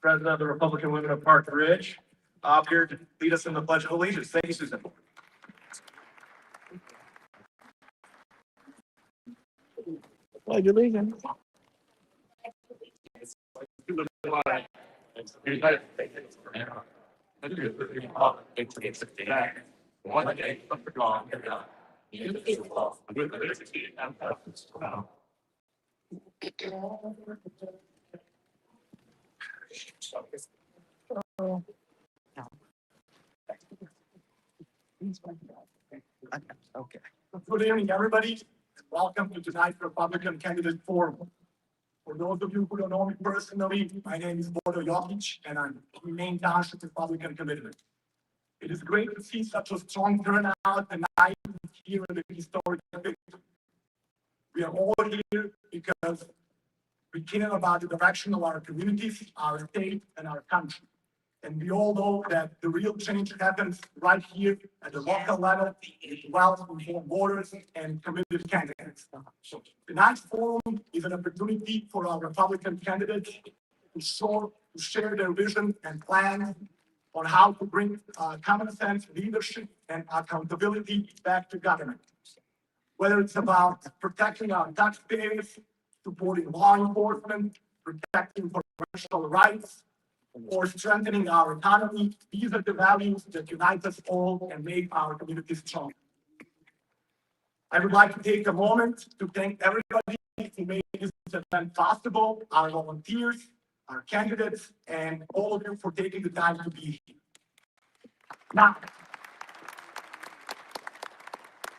President of the Republican Women of Park Ridge, up here to lead us in the Pledge of Allegiance. Thank you, Susan. Pledge of Allegiance. Okay. Good evening, everybody. Welcome to tonight's Republican Candidate Forum. For those of you who don't know me personally, my name is Bodo Jokic, and I'm the MAINE Township Republican Committee. It is great to see such a strong turnout tonight here in the historic district. We are all here because we care about the direction of our communities, our state, and our country. And we all know that the real change happens right here at the local level, as well as informed voters and committed candidates. So tonight's forum is an opportunity for our Republican candidates to share their vision and plans on how to bring common sense leadership and accountability back to government. Whether it's about protecting our taxpayers, supporting law enforcement, protecting commercial rights, or strengthening our economy, these are the values that unite us all and make our communities strong. I would like to take a moment to thank everybody who made this event possible, our volunteers, our candidates, and all of you for taking the time to be here. Now,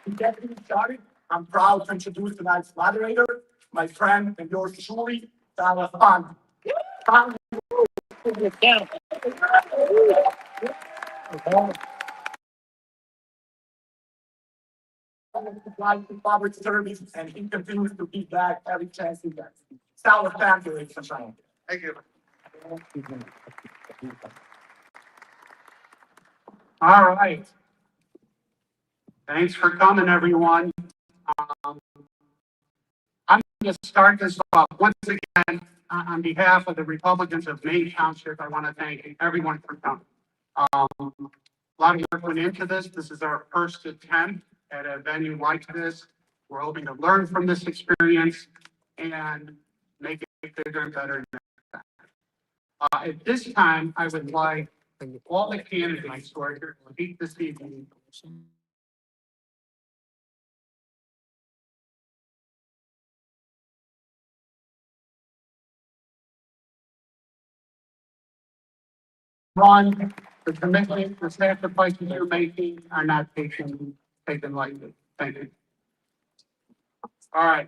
to get things started, I'm proud to introduce tonight's moderator, my friend and yours truly, Sarah Fun. Public service, and he continues to give back every chance he gets. Sarah Fun, ladies and gentlemen. Thank you. All right. Thanks for coming, everyone. I'm going to start this off. Once again, on behalf of the Republicans of Maine Township, I want to thank everyone for coming. A lot of work went into this. This is our first attempt at a venue like this. We're hoping to learn from this experience and make it bigger and better next time. At this time, I would like all the candidates who are here to speak this evening run, the commitment, the sacrifices you're making are not taken lightly. Thank you. All right.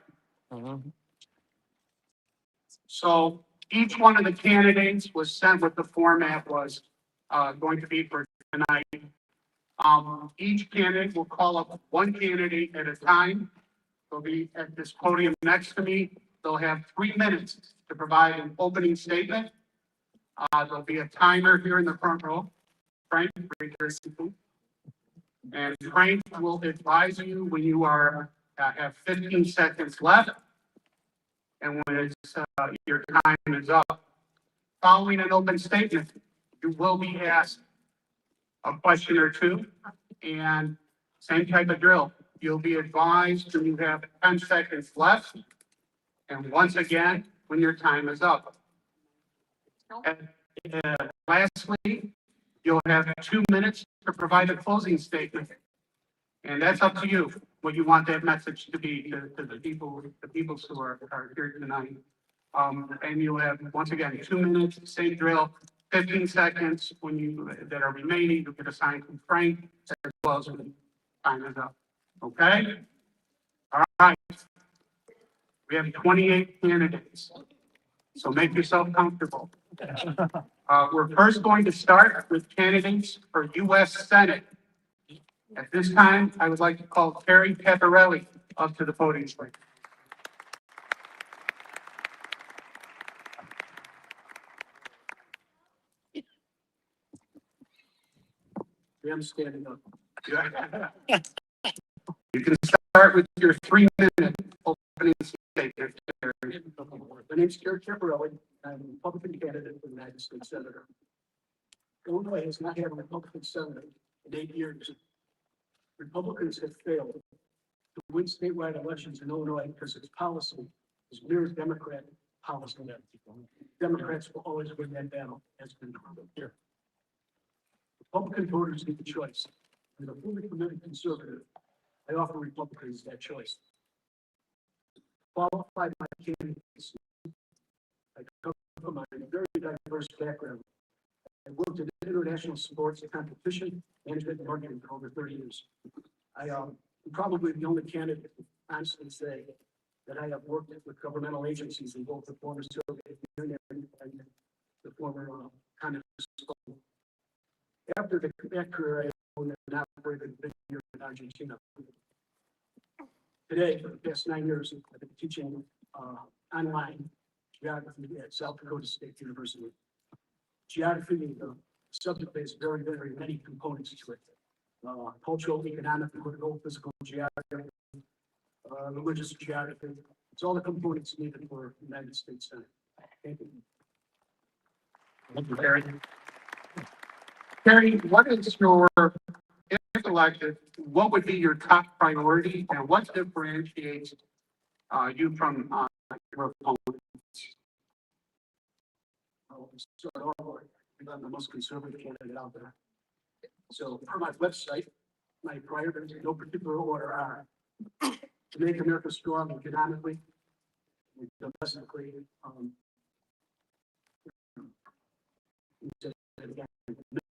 So each one of the candidates was sent what the format was going to be for tonight. Each candidate will call up one candidate at a time. They'll be at this podium next to me. They'll have 3 minutes to provide an opening statement. There'll be a timer here in the front row. Frank, right there, and Frank will advise you when you are have 15 seconds left, and when it's your time is up. Following an open statement, you will be asked a question or two, and same type of drill. You'll be advised when you have 10 seconds left, and once again, when your time is up. And lastly, you'll have 2 minutes to provide a closing statement. And that's up to you, what you want that message to be to the people who are here tonight. And you'll have, once again, 2 minutes, same drill, 15 seconds when that are remaining, you'll get assigned from Frank, as well as when time is up. Okay? All right. We have 28 candidates, so make yourself comfortable. We're first going to start with candidates for U.S. Senate. At this time, I would like to call Terry Pepperelli up to the podium. I'm standing up. You can start with your 3-minute opening statement. My name's Terry Pepperelli. I'm a Republican candidate for the United United States Senator. Illinois has not had a Republican senator in 8 years. Republicans have failed to win statewide elections in Illinois because its policy is mirrors Democrat policy. Democrats will always win that battle, as been proven here. Republican voters need a choice. As a fully committed conservative, I offer Republicans that choice. Qualified my candidates. I come from a very diverse background. I worked in international sports competition, management, and marketing for over 30 years. I'm probably the only candidate, honestly say, that I have worked with governmental agencies in both the former Soviet Union and the former communist. After that career, I owned and operated a vineyard in Argentina. Today, for the past 9 years, I've been teaching online geography at South Dakota State University. Geography, the subject has very, very many components to it. Cultural, economic, political, physical geography, religious geography. It's all the components needed for the United States Senate. Thank you. Thank you, Terry. Terry, what is your, if elected, what would be your top priority and what differentiates you from your opponent? I'll start off, I'm the most conservative candidate out there. So for my website, my priorities in no particular order are to make America strong economically, domestically,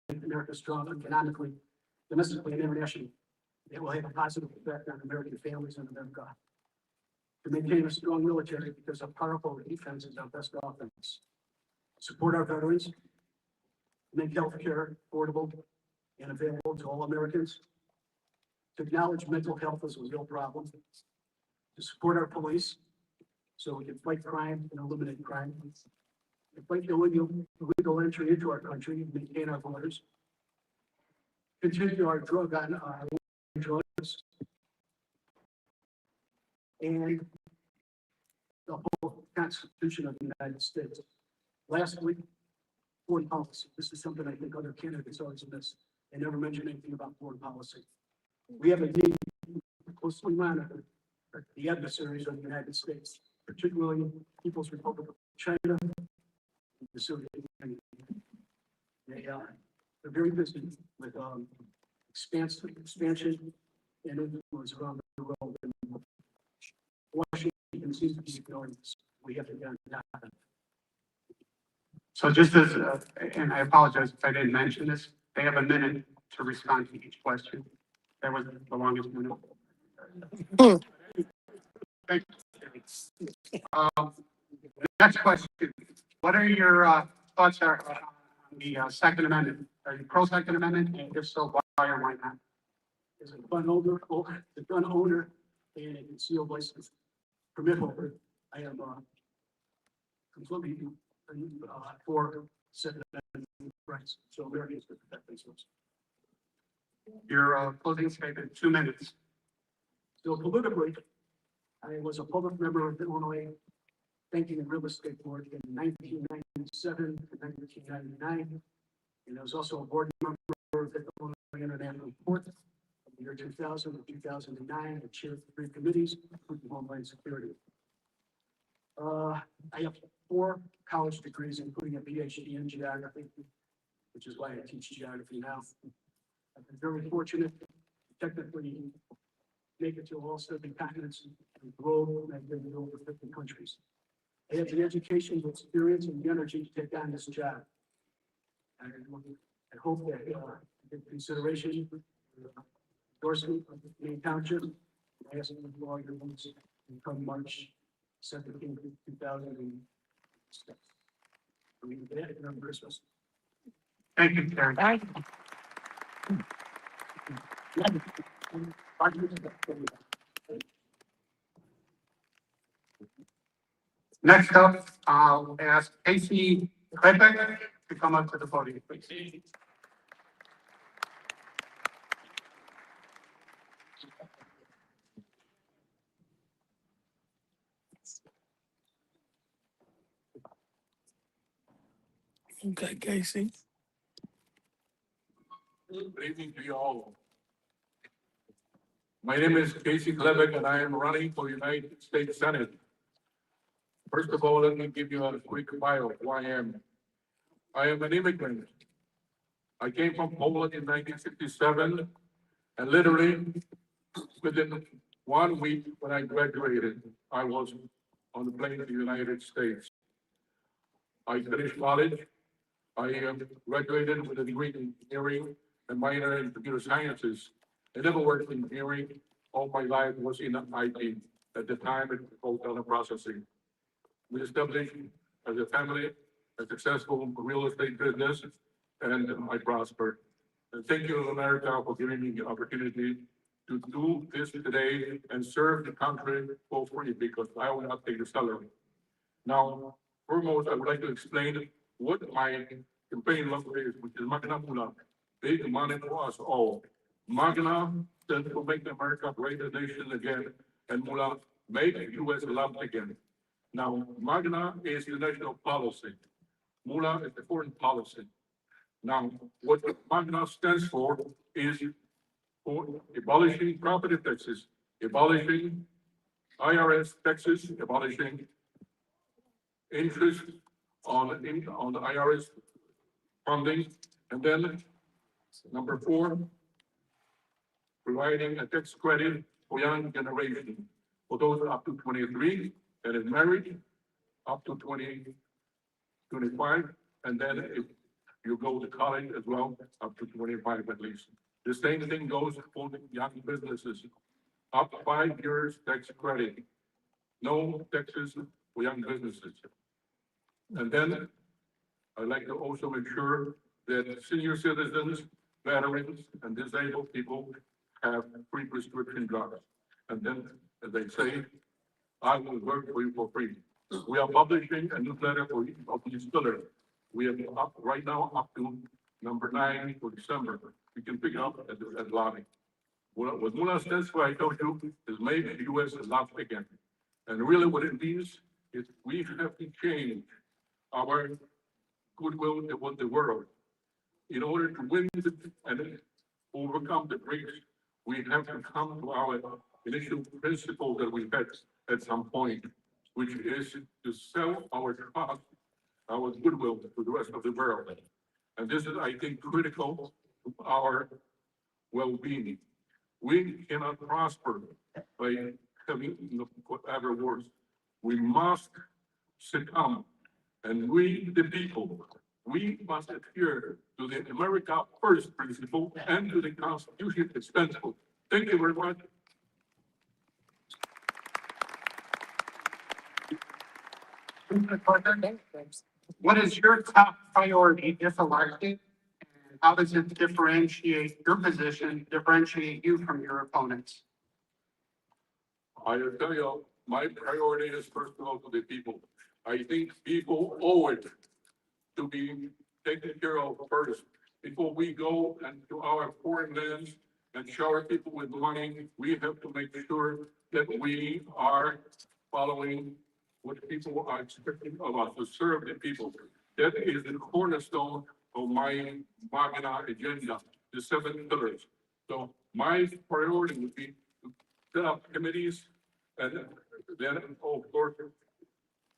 make America strong economically, domestically, and internationally. It will have a positive effect on American families and America. To maintain a strong military because a powerful defense is our best offense. Support our veterans, make healthcare affordable and available to all Americans. To acknowledge mental health as a real problem. To support our police so we can fight crime and eliminate crime. To fight illegal entry into our country and maintain our borders. Continue our drug on drugs. And the whole Constitution of the United States. Lastly, foreign policy. This is something I think other candidates always miss. They never mention anything about foreign policy. We have a need to closely monitor the adversaries of the United States, particularly People's Republic of China, and the Soviet Union. They're very busy with expansion and influence around the world. And Washington seems to be ignoring this. We have to get on top of it. So just as, and I apologize if I didn't mention this, they have a minute to respond to each question. That was the longest minute. Thank you. Next question. What are your thoughts on the Second Amendment? Are you pro Second Amendment? And if so, why or why not? As a gun owner and a concealed license permit holder, I am completely for Second Amendment rights. So Americans can protect themselves. Your closing statement, 2 minutes. So politically, I was a public member of the Illinois Banking and Real Estate Board in 1997 to 1999. And I was also a board member of the Illinois International Court from the year 2000 to 2009. I chaired 3 committees, including Homeland Security. I have 4 college degrees, including a PhD in geography, which is why I teach geography now. I've been very fortunate to technically make it to all 7 continents and grow, and I've been in over 50 countries. I have the education, the experience, and the energy to take on this job. I hope that in consideration, endorsement of the MAINE Township, I ask you for all your votes come March 17th, 2006. Merry Christmas. Thank you, Terry. Next up, I'll ask Casey PICKWICK to come up to the podium, please. Okay, Casey. Good evening to you all. My name is Casey Klebeck and I am running for United States Senate. First of all, let me give you a quick bio of who I am. I am an immigrant. I came from Poland in 1967 and literally within 1 week when I graduated, I was on the plane to the United States. I finished college. I graduated with a degree in engineering and minor in computer sciences. I never worked in engineering. All my life was in IT. At the time, it was called teleprocessing. We established as a family a successful real estate business, and I prospered. And thank you, America, for giving me the opportunity to do this today and serve the country for free because I will not take the salary. Now, foremost, I would like to explain what my campaign logo is, which is Magna Mula, big money for us all. Magna stands for Make America Great a Nation again, and Mula, make U.S. loved again. Now, Magna is the national policy. Mula is the foreign policy. Now, what Magna stands for is for abolishing property taxes, abolishing IRS taxes, abolishing interest on the IRS funding, and then number 4, providing a tax credit for young generation, for those up to 23 and is married, up to 25, and then if you go to college as well, up to 25 at least. The same thing goes for the young businesses, up to 5 years tax credit, no taxes for young businesses. And then I'd like to also make sure that senior citizens, veterans, and disabled people have free prescription drugs. And then, as they say, I will work for you for free. We are publishing a newsletter for each of these pillars. We have up right now up to number 9 for December. You can pick it up at the lobby. What Mula stands for, I told you, is make the U.S. love again. And really what it means is we have to change our goodwill with the world. In order to win and overcome the breaks, we have to come to our initial principle that we had at some point, which is to sell our trust, our goodwill to the rest of the world. And this is, I think, critical to our well-being. We cannot prosper by having whatever worse. We must succumb. And we, the people, we must adhere to the America First principle and to the Constitution it stands for. Thank you very much. What is your top priority if elected? And how does it differentiate your position, differentiate you from your opponents? I will tell you, my priority is first of all to the people. I think people owe it to be taken care of first. Before we go and to our foreign lands and shower people with money, we have to make sure that we are following what people are expecting of us, to serve the people. That is the cornerstone of my Magna agenda, the 7 pillars. So my priority would be to set up committees and then, of course,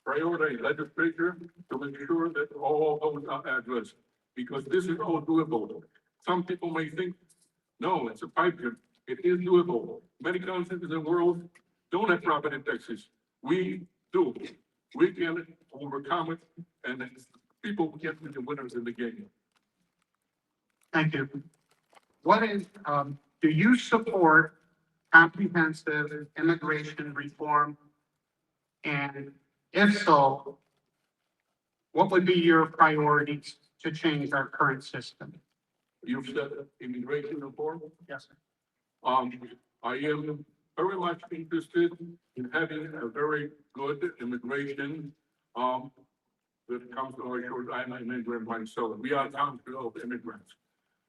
prioritize legislature to make sure that all those are addressed, because this is all doable. Some people may think, no, it's a pipe dream. It is doable. Many countries in the world don't have property taxes. We do. We can overcome it, and people get to the winners in the game. Thank you. What is, do you support comprehensive immigration reform? And if so, what would be your priorities to change our current system? You've said immigration reform. Yes, sir. I am very much interested in having a very good immigration, that comes to our shores. I'm an immigrant myself. We are a country of immigrants.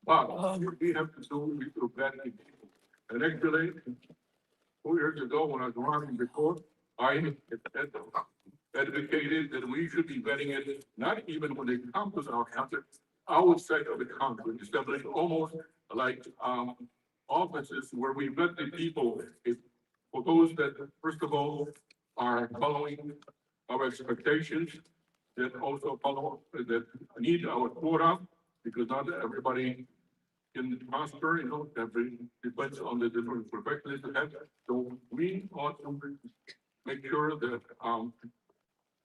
But what we have to do is to vet the people. And actually, 2 years ago, when I was running before, I had advocated that we should be vetting it, not even when they come to our country, outside of the country, establish almost like, offices where we vet the people. If, for those that, first of all, are following our expectations, that also follow, that need our quota, because not everybody can prosper, you know, every depends on the different professions they have. So we ought to make sure that,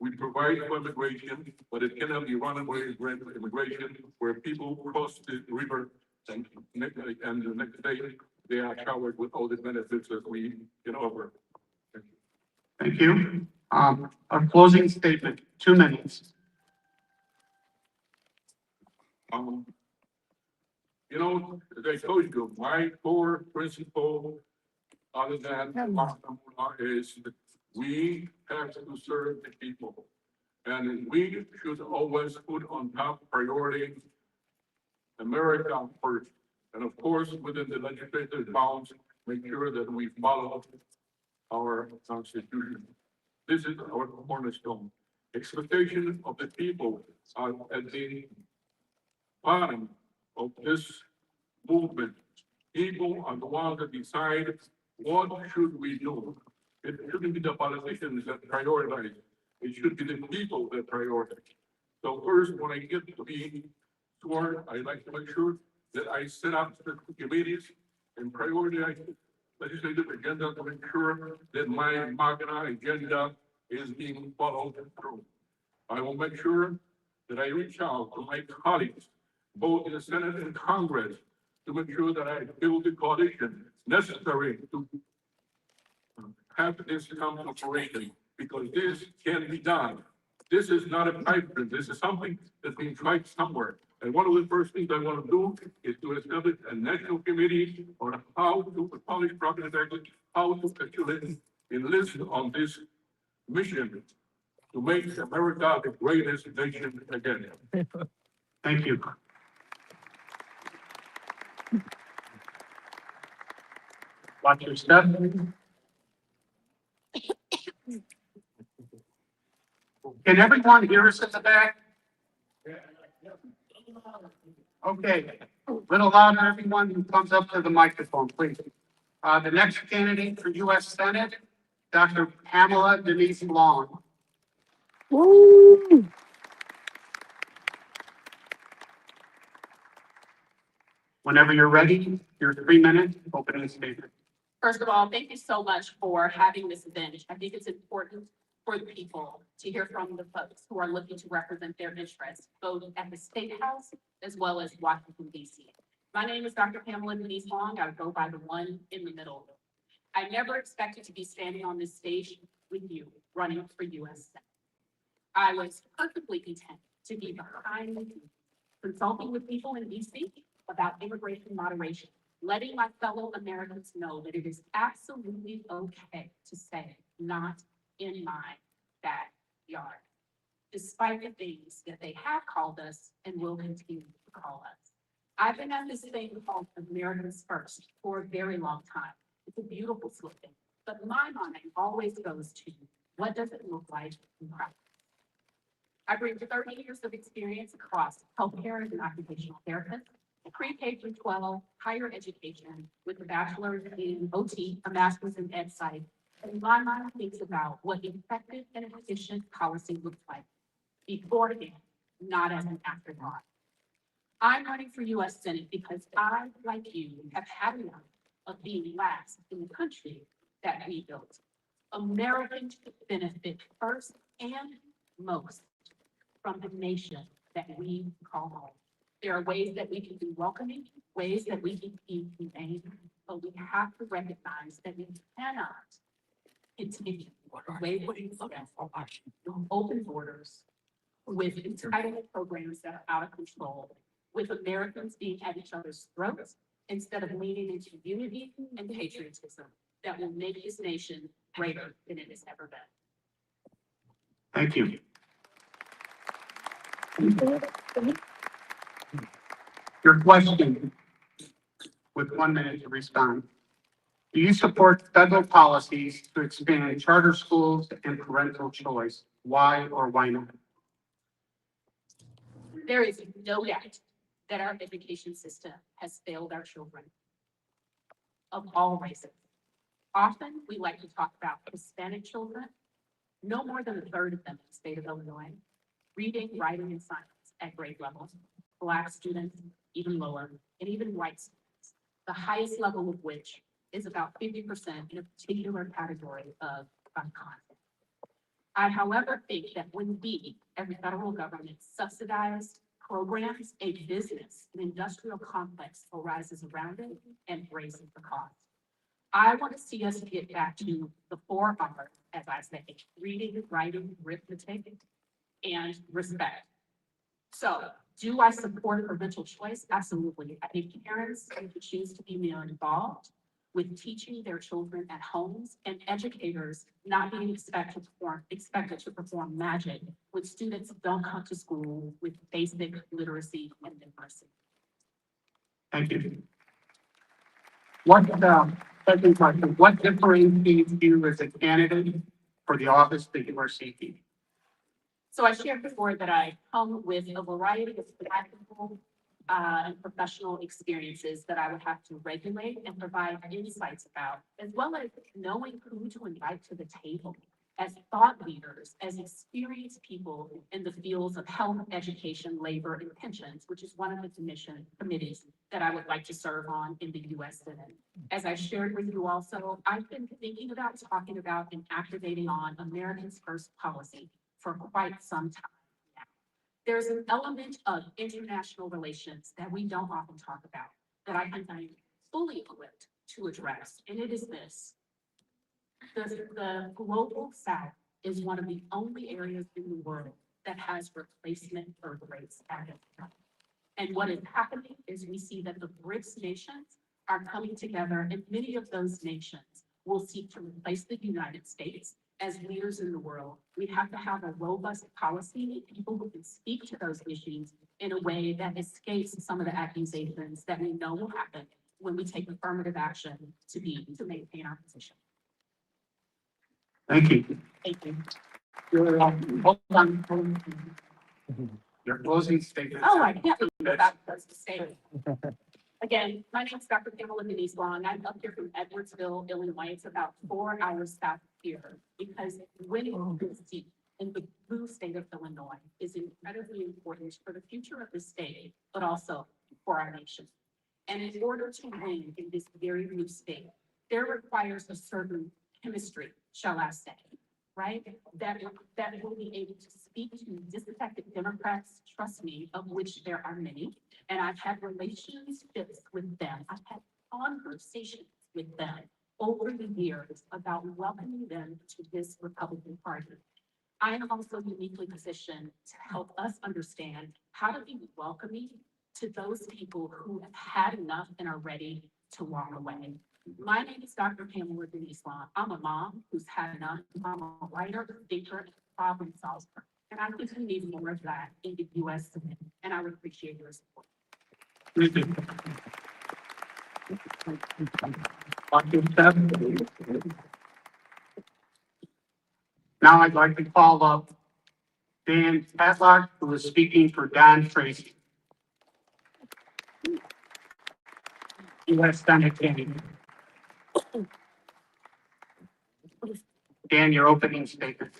we provide for immigration, but it cannot be runaway immigration where people cross the river and the next day they are showered with all the benefits that we can offer. Thank you. A closing statement, 2 minutes. Um, you know, as I told you, my core principle, other than is that we have to serve the people. And we should always put on top priority America first. And of course, within the legislative bounds, make sure that we follow our constitution. This is our cornerstone. Expectation of the people are at the bottom of this movement. People are the ones that decide what should we do. It shouldn't be the politicians that prioritize. It should be the people that prioritize. So first, when I get to be sworn, I like to make sure that I set up the committees and prioritize legislative agenda to make sure that my Magna agenda is being followed through. I will make sure that I reach out to my colleagues, both in the Senate and Congress, to make sure that I build the coalition necessary to have this come to fruition, because this can be done. This is not a pipe dream. This is something that's being tried somewhere. And one of the first things I want to do is to establish a national committee on how to abolish property taxes, how to actually enlist on this mission to make America the greatest nation again. Thank you. Watch your step. Can everyone hear us in the back? Okay, little louder, everyone who comes up to the microphone, please. The next candidate for U.S. Senate, Dr. Pamela Denise Long. Woo! Whenever you're ready, your 3 minutes, opening statement. First of all, thank you so much for having this event. I think it's important for the people to hear from the folks who are looking to represent their interests, both at the State House as well as Washington, D.C. My name is Dr. Pamela Denise Long. I go by the one in the middle. I never expected to be standing on this stage with you, running for U.S. Senate. I was perfectly content to be behind the scenes, consulting with people in D.C. about immigration moderation, letting my fellow Americans know that it is absolutely okay to say, not in my backyard, despite the things that they have called us and will continue to call us. I've been at this thing called Americans First for a very long time. It's a beautiful slogan, but my mind always goes to what does it look like in practice? I bring 30 years of experience across healthcare as an occupational therapist, pre-K through 12, higher education with a bachelor's in OT, a master's in ed psych. And my mind thinks about what effective and efficient policy looks like beforehand, not as an afterthought. I'm running for U.S. Senate because I, like you, have had enough of being last in the country that we built. Americans benefit first and most from the nation that we call home. There are ways that we can be welcoming, ways that we can be humane, but we have to recognize that we cannot continue the way that we open borders with entitlement programs that are out of control, with Americans being at each other's throats instead of leaning into unity and patriotism that will make this nation greater than it has ever been. Thank you. Your question with 1 minute to respond. Do you support federal policies to expand charter schools and parental choice Why or why not? There is no doubt that our education system has failed our children of all races. Often, we like to talk about Hispanic children. No more than a third of them in the state of Illinois, reading, writing, and science at grade levels. Black students, even lower, and even white students, the highest level of which is about 50% in a particular category of content. I, however, think that when we, as the federal government, subsidize programs, a business, an industrial complex arises around it and raises the cost. I want to see us get back to the 4 R's, as I say, reading, writing, arithmetic, and respect. So, do I support parental choice? Absolutely. I think parents who choose to be more involved with teaching their children at homes, and educators not being expected to perform magic when students don't come to school with basic literacy and numeracy. Thank you. Second question, what differentiates you as a candidate for the office that you are seeking? So I shared before that I come with a variety of practical and professional experiences that I would have to regulate and provide insights about, as well as knowing who to invite to the table as thought leaders, as experienced people in the fields of health, education, labor, and pensions, which is one of the committees that I would like to serve on in the U.S. Senate. As I shared with you also, I've been thinking about, talking about, and activating on Americans First policy for quite some time now. There's an element of international relations that we don't often talk about, that I think I'm fully equipped to address, and it is this. The global south is one of the only areas in the world that has replacement birth rates at this time. And what is happening is we see that the BRICS nations are coming together, and many of those nations will seek to replace the United States as leaders in the world. We have to have a robust policy, people who can speak to those issues in a way that escapes some of the accusations that we know will happen when we take affirmative action to maintain our position. Thank you. Thank you. Hold on. Your closing statement. Oh, I can't believe that was the statement. Again, my name is Dr. Pamela Denise Long. I'm up here from Edwardsville, Illinois. It's about 4 hours south of here, because winning this seat in the blue state of Illinois is incredibly important for the future of the state, but also for our nation. And in order to win in this very blue state, there requires a certain chemistry, shall I say, right? That will be able to speak to disaffected Democrats, trust me, of which there are many. And I've had relationships with them. I've had conversations with them over the years about welcoming them to this Republican Party. I am also uniquely positioned to help us understand how to be welcoming to those people who have had enough and are ready to walk away. My name is Dr. Pamela Denise Long. I'm a mom who's had enough. I'm a writer, thinker, and problem solver. And I think we need more of that in the U.S. Senate, and I would appreciate your support. Thank you. Now I'd like to call up Dan Patlock, who is speaking for Don Tracy. U.S. Senate candidate. Dan, your opening statement.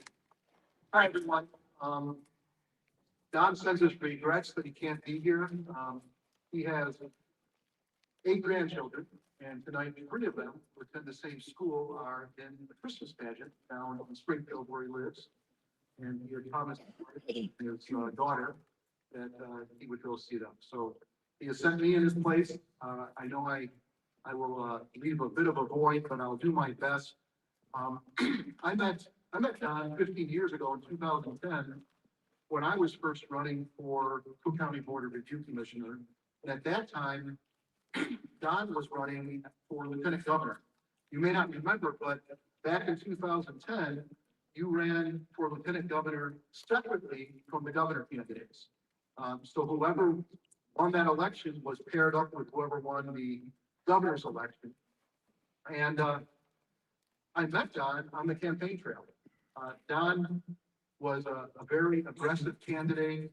Hi, everyone. Don sends his regrets that he can't be here. He has 8 grandchildren, and tonight 3 of them who attend the same school are in the Christmas pageant down in Springfield where he lives. And he had promised his daughter that he would go see them. So he has sent me in his place. I know I will leave a bit of a void, but I'll do my best. I met Don 15 years ago in 2010 when I was first running for Cook County Board of Review Commissioner. And at that time, Don was running for Lieutenant Governor. You may not remember, but back in 2010, you ran for Lieutenant Governor separately from the governor candidates. So whoever won that election was paired up with whoever won the governor's election. And I met Don on the campaign trail. Don was a very aggressive candidate.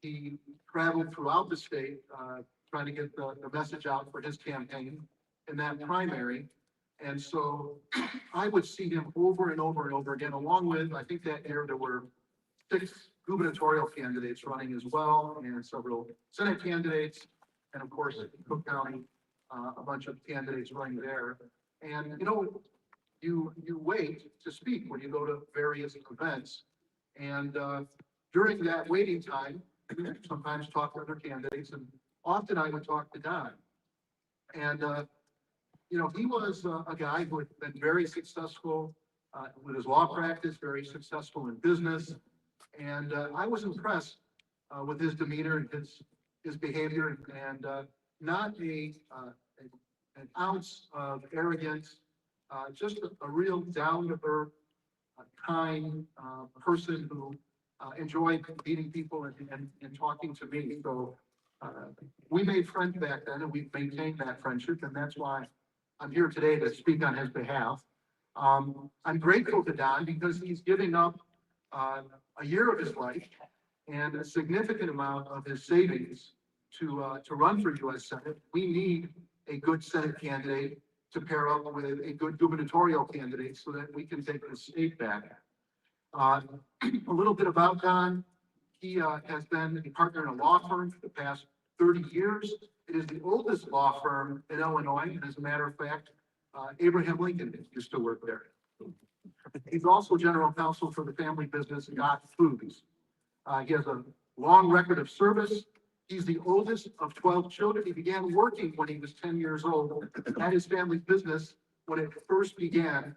He traveled throughout the state, trying to get the message out for his campaign in that primary. And so I would see him over and over and over again, along with, I think that year there were 6 gubernatorial candidates running as well, and several Senate candidates, and of course, in Cook County, a bunch of candidates running there. And, you know, you wait to speak when you go to various events. And, during that waiting time, we sometimes talk to other candidates, and often I would talk to Don. And, you know, he was a guy who had been very successful, with his law practice, very successful in business. And, I was impressed, with his demeanor and his behavior, and, not an ounce of arrogance, just a real down-to-earth, kind, person who, enjoyed meeting people and talking to me. So, we made friends back then, and we've maintained that friendship, and that's why I'm here today to speak on his behalf. I'm grateful to Don because he's giving up, a year of his life and a significant amount of his savings to run for U.S. Senate. We need a good Senate candidate to pair up with a good gubernatorial candidate so that we can take the state back. A little bit about Don. He has been a partner in a law firm for the past 30 years. It is the oldest law firm in Illinois, and as a matter of fact, Abraham Lincoln used to work there. He's also general counsel for the family business Got Foods. He has a long record of service. He's the oldest of 12 children. He began working when he was 10 years old at his family's business when it first began.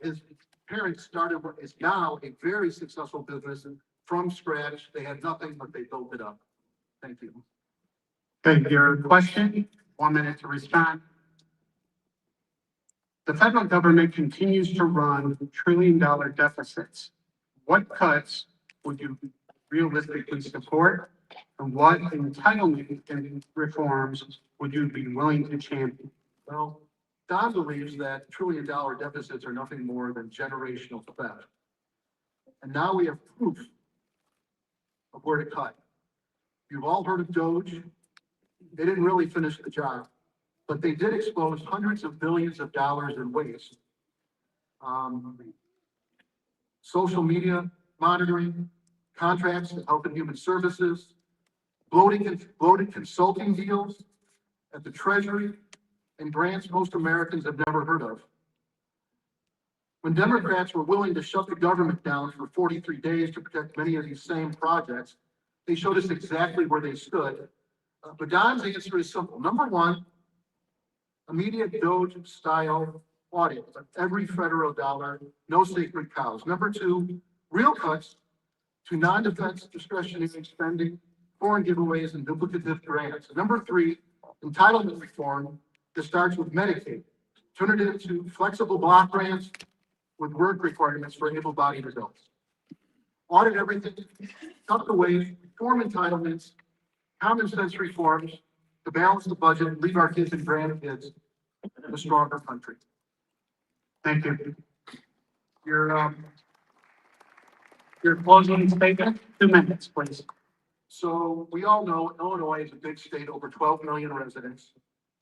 His parents started what is now a very successful business from scratch. They had nothing, but they built it up. Thank you. Okay, your question, 1 minute to respond. The federal government continues to run trillion-dollar deficits. What cuts would you realistically support? And what entitlement and reforms would you be willing to champion? Well, Don believes that trillion-dollar deficits are nothing more than generational theft. And now we have proof of where to cut. You've all heard of Doge. They didn't really finish the job, but they did expose hundreds of billions of dollars in waste. Social media monitoring, contracts to Health and Human Services, bloated consulting deals at the Treasury, and grants most Americans have never heard of. When Democrats were willing to shut the government down for 43 days to protect many of these same projects, they showed us exactly where they stood. But Don's answer is simple. Number one, immediate Doge-style audit of every federal dollar, no sacred cows. Number two, real cuts to non-defense discretionary spending, foreign giveaways, and duplicative grants. Number three, entitlement reform that starts with Medicaid. Turn it into flexible block grants with work requirements for able-bodied adults. Audit everything, cut the wage, reform entitlements, common sense reforms to balance the budget, leave our kids and grandkids in a stronger country. Thank you. Your closing statement, 2 minutes, please. So we all know Illinois is a big state, over 12 million residents,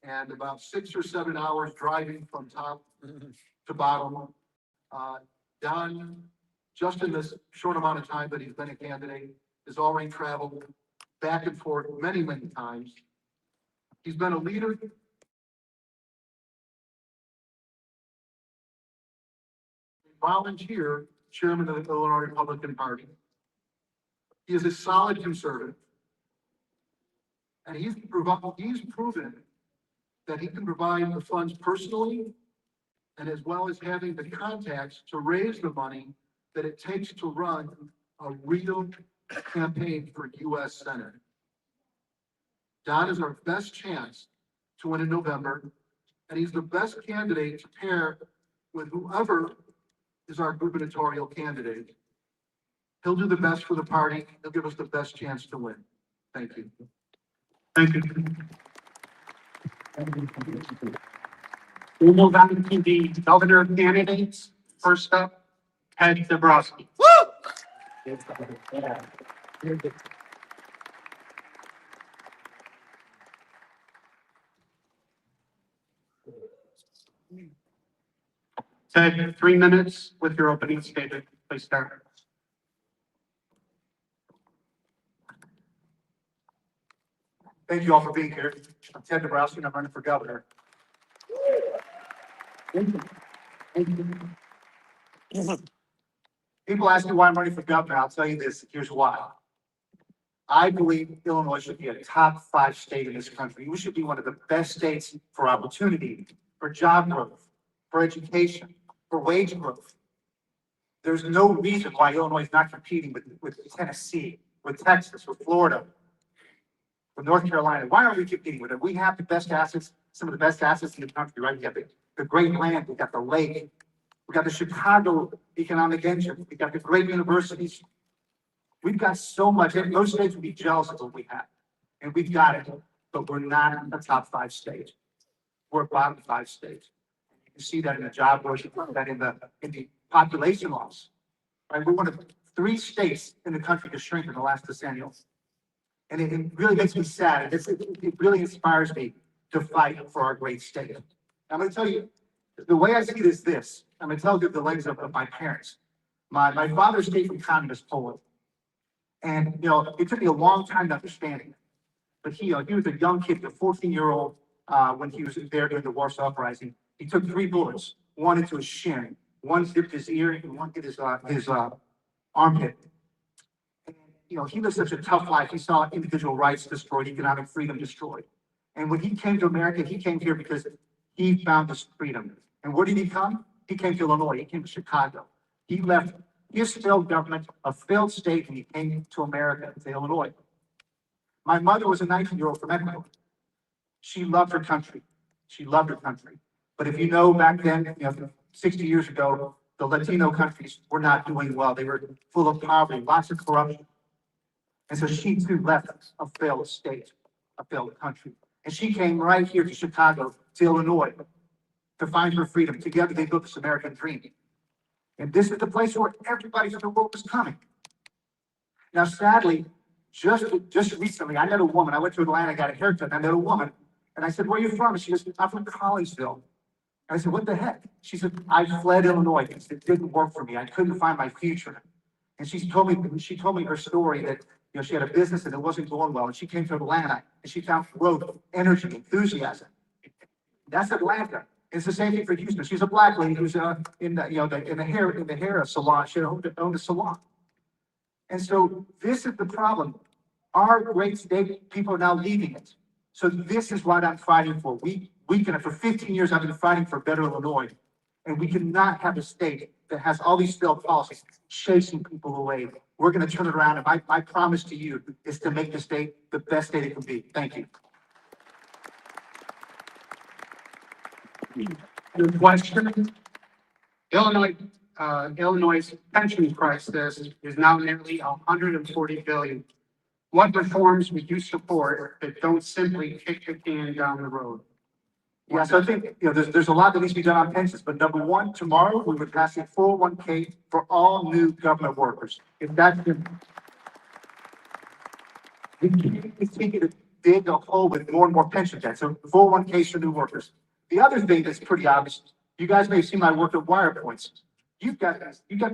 and about 6 or 7 hours driving from top to bottom. Don, just in this short amount of time that he's been a candidate, has already traveled back and forth many, many times. He's been a leader. Volunteer chairman of the Illinois Republican Party. He is a solid conservative. And he's proven that he can provide the funds personally and as well as having the contacts to raise the money that it takes to run a real campaign for U.S. Senate. Don is our best chance to win in November, and he's the best candidate to pair with whoever is our gubernatorial candidate. He'll do the best for the party. He'll give us the best chance to win. Thank you. Thank you. We'll move on to the governor candidates. First up, Ted Dabrowski. Ted, 3 minutes with your opening statement. Please start. Thank you all for being here. I'm Ted Dabrowski, and I'm running for governor. People ask me why I'm running for governor. I'll tell you this. Here's why. I believe Illinois should be a top 5 state in this country. We should be one of the best states for opportunity, for job growth, for education, for wage growth. There's no reason why Illinois is not competing with Tennessee, with Texas, with Florida, with North Carolina. Why aren't we competing with it? We have the best assets, some of the best assets in the country, right? We got the great land, we got the lake, we got the Chicago economic engine, we got the great universities. We've got so much, and most states would be jealous of what we have. And we've got it, but we're not a top 5 state. We're a bottom 5 state. You can see that in the job growth, you see that in the population loss. Right? We're one of 3 states in the country to shrink in the last decennium. And it really makes me sad. It really inspires me to fight for our great state. I'm going to tell you, the way I see it is this. I'm going to tell you the lens of my parents. My father stayed from communist Poland. And, it took me a long time to understand it. But he was a young kid, a 14-year-old, when he was there during the Warsaw Uprising. He took 3 bullets, one into his shin, one zipped his ear, and one hit his armpit. And, he lived such a tough life. He saw individual rights destroyed, economic freedom destroyed. And when he came to America, he came here because he found his freedom. And where did he come? He came to Illinois. He came to Chicago. He left his failed government, a failed state, and he came to America, to Illinois. My mother was a 19-year-old from Ecuador. She loved her country. She loved her country. But if you know, back then, 60 years ago, the Latino countries were not doing well. They were full of poverty, lots of corruption. And so she too left a failed state, a failed country. And she came right here to Chicago, to Illinois, to find her freedom. Together they built this American dream. And this is the place where everybody from the world was coming. Now, sadly, just recently, I met a woman. I went to Atlanta, got a haircut, and I met a woman. And I said, "Where are you from?" And she goes, "I'm from Collinsville." And I said, "What the heck?" She said, "I fled Illinois because it didn't work for me. I couldn't find my future." And she told me her story that she had a business and it wasn't going well. And she came to Atlanta and she found growth, energy, enthusiasm. That's Atlanta. It's the same thing for Houston. She's a black lady who's in the hair salon. She owned a salon. And so this is the problem. Our great state, people are now leaving it. So this is what I'm fighting for. For 15 years, I've been fighting for better Illinois. And we cannot have a state that has all these failed policies chasing people away. We're going to turn it around. And my promise to you is to make the state the best state it can be. Thank you. Your question? Illinois' pension crisis is now nearly 140 billion. What reforms would you support that don't simply kick the can down the road? Yeah, so I think, there's a lot that needs to be done on pensions, but number one, tomorrow, we would pass a 401k for all new government workers. If that's we continue to dig a hole with more and more pension debt, so 401ks for new workers. The other thing that's pretty obvious, you guys may have seen my work at WirePoints. You've got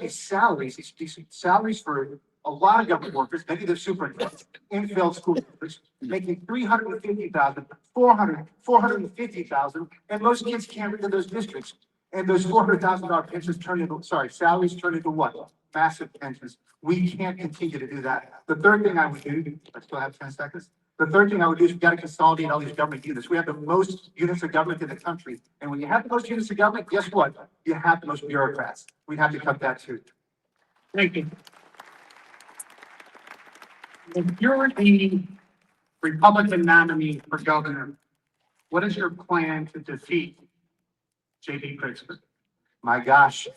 these salaries, these salaries for a lot of government workers, maybe they're superintendents, in-field school workers, making $350,000, $450,000, and most kids can't read in those districts. And those $400,000 pensions salaries turn into what? Massive pensions. We can't continue to do that. The third thing I would do, I still have 10 seconds. The third thing I would do is we've got to consolidate all these government units. We have the most units of government in the country. And when you have the most units of government, guess what? You have the most bureaucrats. We'd have to cut that too. Thank you. If you're the Republican nominee for governor, what is your plan to defeat J.D. Pritzker? My gosh.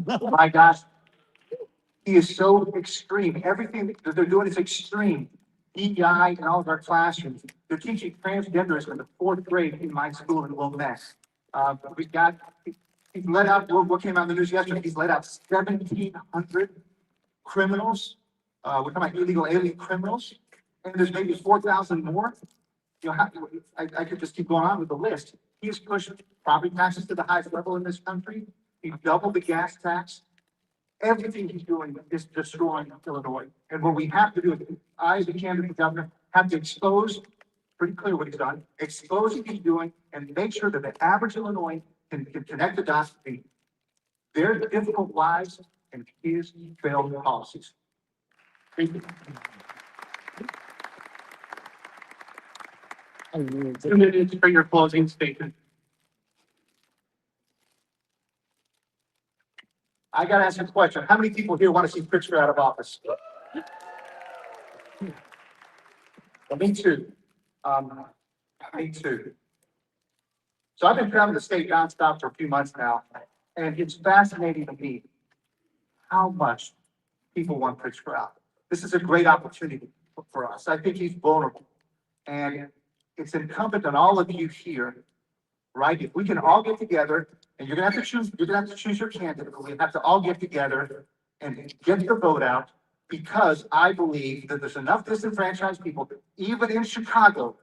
My gosh. He is so extreme. Everything that they're doing is extreme. DEI in all of our classrooms. They're teaching transgenderism in the 4th grade in my school in Wilmette. He's let out, what came out in the news yesterday, he's let out 1,700 criminals. We're talking about illegal alien criminals, and there's maybe 4,000 more. You know, I could just keep going on with the list. He's pushed property taxes to the highest level in this country. He doubled the gas tax. Everything he's doing is destroying Illinois. And what we have to do, I, as the candidate for governor, have to expose, pretty clear what he's done, expose what he's doing, and make sure that the average Illinois can connect the dots between their difficult lives and his failed policies. Thank you. 2 minutes for your closing statement. I gotta ask you a question. How many people here want to see Pritzker out of office? Well, me too. Me too. So I've been traveling the state nonstop for a few months now, and it's fascinating to me how much people want Pritzker out. This is a great opportunity for us. I think he's vulnerable. And it's incumbent on all of you here, right? If we can all get together, and you're gonna have to choose your candidate, but we have to all get together and get your vote out, because I believe that there's enough disenfranchised people, even in Chicago,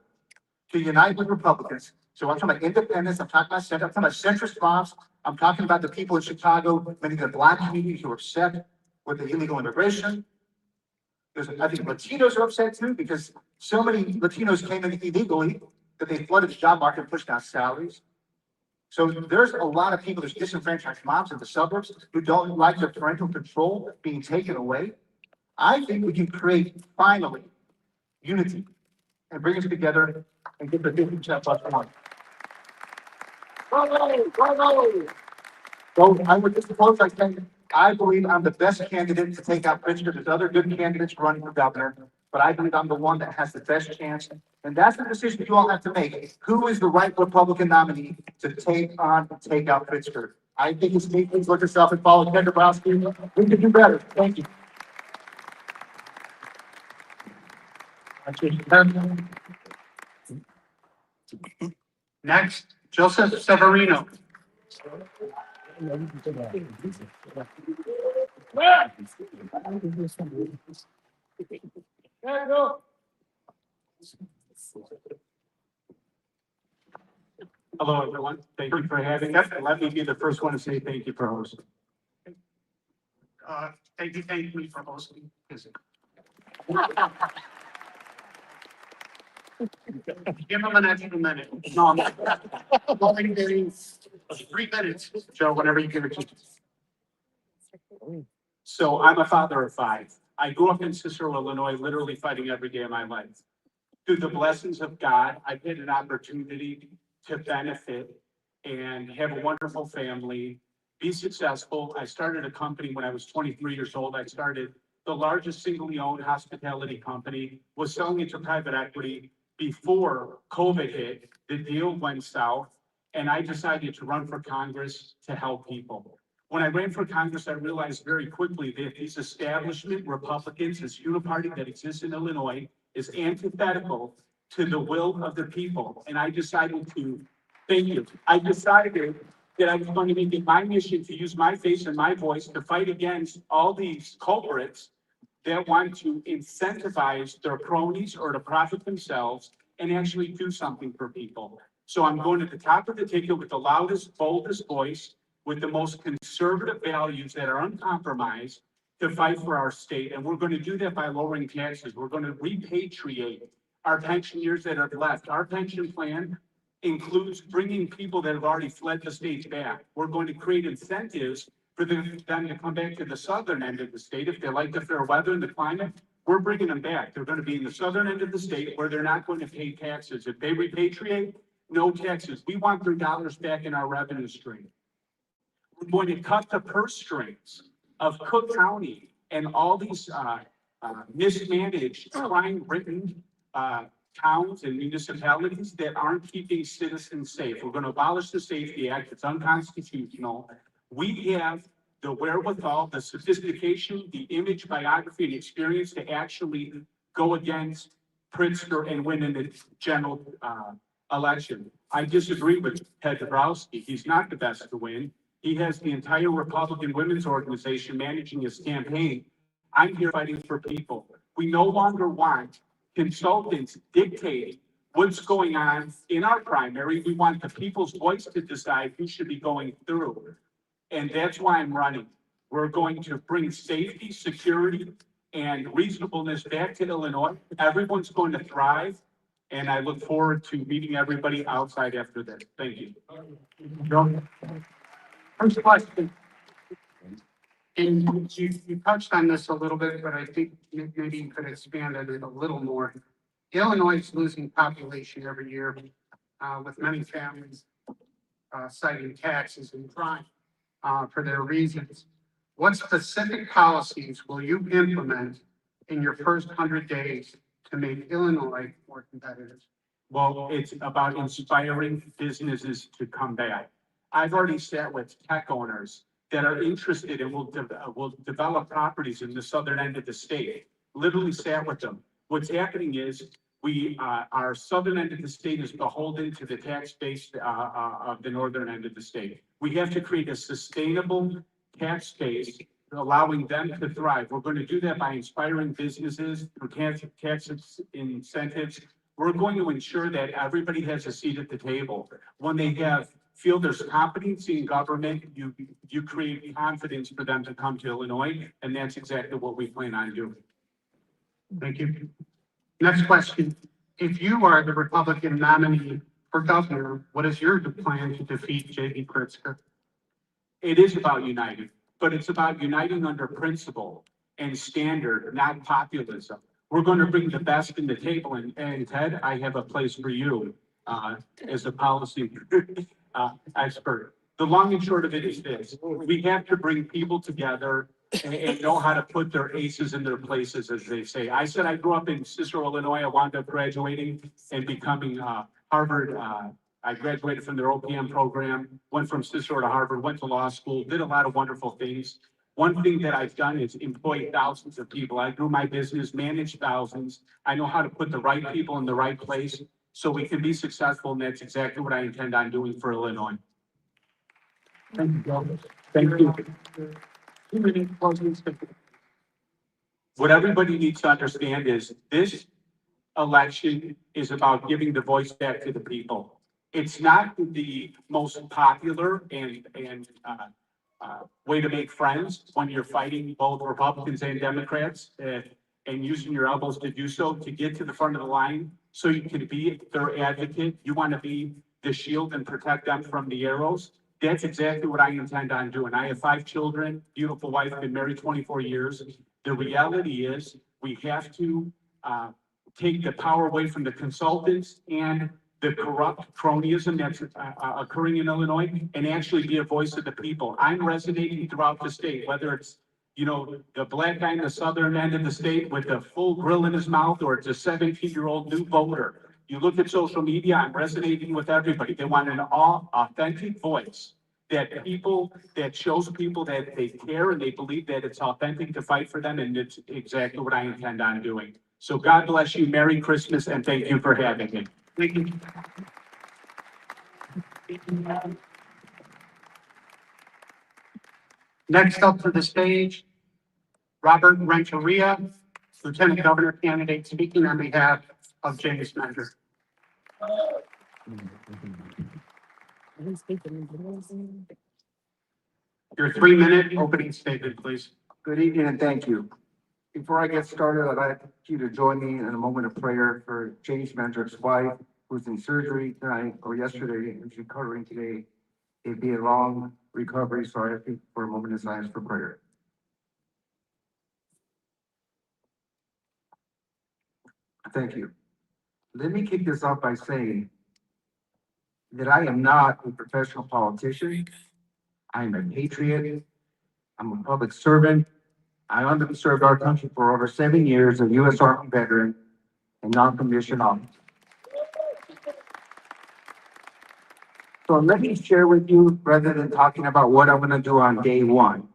to unite with Republicans. So I'm talking about independents, I'm talking about center, I'm talking about centrist mobs, I'm talking about the people in Chicago, many of the Black communities who are upset with the illegal immigration. I think Latinos are upset too, because so many Latinos came in illegally that they flooded the job market and pushed down salaries. So there's a lot of people, there's disenfranchised moms in the suburbs who don't like their parental control being taken away. I think we can create, finally, unity and bring us together and get the 50% plus one. Bravo, bravo. So I would just propose, I believe I'm the best candidate to take out Pritzker. There's other good candidates running for governor, but I believe I'm the one that has the best chance. And that's the decision you all have to make. Who is the right Republican nominee to take out Pritzker? I think it's me. Please look yourself and follow Ken Dabrowski. We can do better. Thank you. Next, Joseph Severino. Hello, everyone. Thank you for having us. Let me be the first one to say thank you for hosting. Thank me for hosting. Give him an extra minute. No, I'm not. Only getting 3 minutes, Joe, whenever you give it to me. So I'm a father of 5. I grew up in Cicero, Illinois, literally fighting every day of my life. Through the blessings of God, I've had an opportunity to benefit and have a wonderful family, be successful. I started a company when I was 23 years old. I started the largest singly owned hospitality company, was selling it to private equity before COVID hit. The deal went south, and I decided to run for Congress to help people. When I ran for Congress, I realized very quickly that these establishment Republicans, this uniparty that exists in Illinois, is antithetical to the will of the people. And I decided I decided that I was going to make it my mission to use my face and my voice to fight against all these culprits that want to incentivize their cronies or to profit themselves and actually do something for people. So I'm going to the top of the ticket with the loudest, boldest voice, with the most conservative values that are uncompromised to fight for our state. And we're going to do that by lowering taxes. We're going to repatriate our pension years that have left. Our pension plan includes bringing people that have already fled the state back. We're going to create incentives for them to come back to the southern end of the state. If they like the fair weather and the climate, we're bringing them back. They're going to be in the southern end of the state where they're not going to pay taxes. If they repatriate, no taxes. We want their dollars back in our revenue stream. We're going to cut the purse strings of Cook County and all these mismanaged, crime-ridden towns and municipalities that aren't keeping citizens safe. We're going to abolish the Safety Act. It's unconstitutional. We have the wherewithal, the sophistication, the image, biography, and experience to actually go against Pritzker and win in the general election. I disagree with Ted Dabrowski. He's not the best to win. He has the entire Republican Women's Organization managing his campaign. I'm here fighting for people. We no longer want consultants dictating what's going on in our primary. We want the people's voice to decide who should be going through. And that's why I'm running. We're going to bring safety, security, and reasonableness back to Illinois. Everyone's going to thrive. And I look forward to meeting everybody outside after this. Thank you. First question. And you touched on this a little bit, but I think maybe you could expand on it a little more. Illinois is losing population every year, with many families, citing taxes and crime, for their reasons. What specific policies will you implement in your first 100 days to make Illinois more competitive? Well, it's about inspiring businesses to come back. I've already sat with tech owners that are interested and will develop properties in the southern end of the state. Literally sat with them. What's happening is our southern end of the state is beholden to the tax base of the northern end of the state. We have to create a sustainable tax base, allowing them to thrive. We're going to do that by inspiring businesses through tax incentives. We're going to ensure that everybody has a seat at the table. When they feel there's competency in government, you create confidence for them to come to Illinois, and that's exactly what we plan on doing. Thank you. Next question. If you are the Republican nominee for governor, what is your plan to defeat J.B. Pritzker? It is about uniting, but it's about uniting under principle and standard, not populism. We're going to bring the best in the table, and Ted, I have a place for you as a policy expert. The long and short of it is this: we have to bring people together and know how to put their aces in their places, as they say. I said I grew up in Cicero, Illinois. I wound up graduating and becoming Harvard. I graduated from their OPM program, went from Cicero to Harvard, went to law school, did a lot of wonderful things. One thing that I've done is employ thousands of people. I grew my business, managed thousands. I know how to put the right people in the right place so we can be successful, and that's exactly what I intend on doing for Illinois. Thank you, Joe. Thank you. 2 minute closing statement. What everybody needs to understand is this election is about giving the voice back to the people. It's not the most popular and way to make friends when you're fighting both Republicans and Democrats and using your elbows to do so, to get to the front of the line so you can be their advocate. You want to be the shield and protect them from the arrows. That's exactly what I intend on doing. I have 5 children, beautiful wife, been married 24 years. The reality is we have to take the power away from the consultants and the corrupt cronyism that's occurring in Illinois, and actually be a voice of the people. I'm resonating throughout the state, whether it's, the black guy in the southern end of the state with a full grill in his mouth, or it's a 17-year-old new voter. You look at social media, I'm resonating with everybody. They want an authentic voice that shows people that they care and they believe that it's authentic to fight for them, and it's exactly what I intend on doing. So God bless you, Merry Christmas, and thank you for having me. Thank you. Next up to the stage, Robert Renteria, Lieutenant Governor candidate, speaking on behalf of James Mentor. Your 3-minute opening statement, please. Good evening and thank you. Before I get started, I'd like you to join me in a moment of prayer for James Mentor's wife, who's in surgery tonight or yesterday and is recovering today. It'd be a long recovery, so I think for a moment of silence for prayer. Thank you. Let me kick this off by saying that I am not a professional politician. I'm a patriot. I'm a public servant. I served our country for over 7 years, a U.S. Army veteran and non-commissioned officer. So let me share with you, rather than talking about what I'm going to do on day one,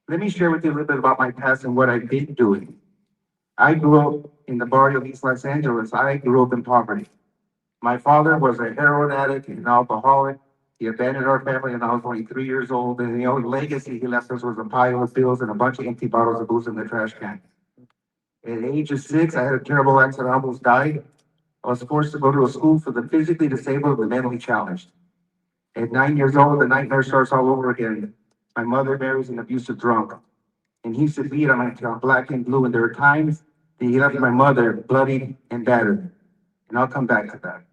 let me share with you a little bit about my past and what I've been doing. I grew up in the barrio of East Los Angeles. I grew up in poverty. My father was a heroin addict and an alcoholic. He abandoned our family when I was only 3 years old, and the only legacy he left us was a pile of bills and a bunch of empty bottles of booze in the trash can. At the age of 6, I had a terrible accident, I almost died. I was forced to go to a school for the physically disabled and the mentally challenged. At 9 years old, the nightmare starts all over again. My mother marries an abusive drunk, and he used to beat on my tail, black and blue, and there were times that he left my mother bloodied and battered. And I'll come back to that.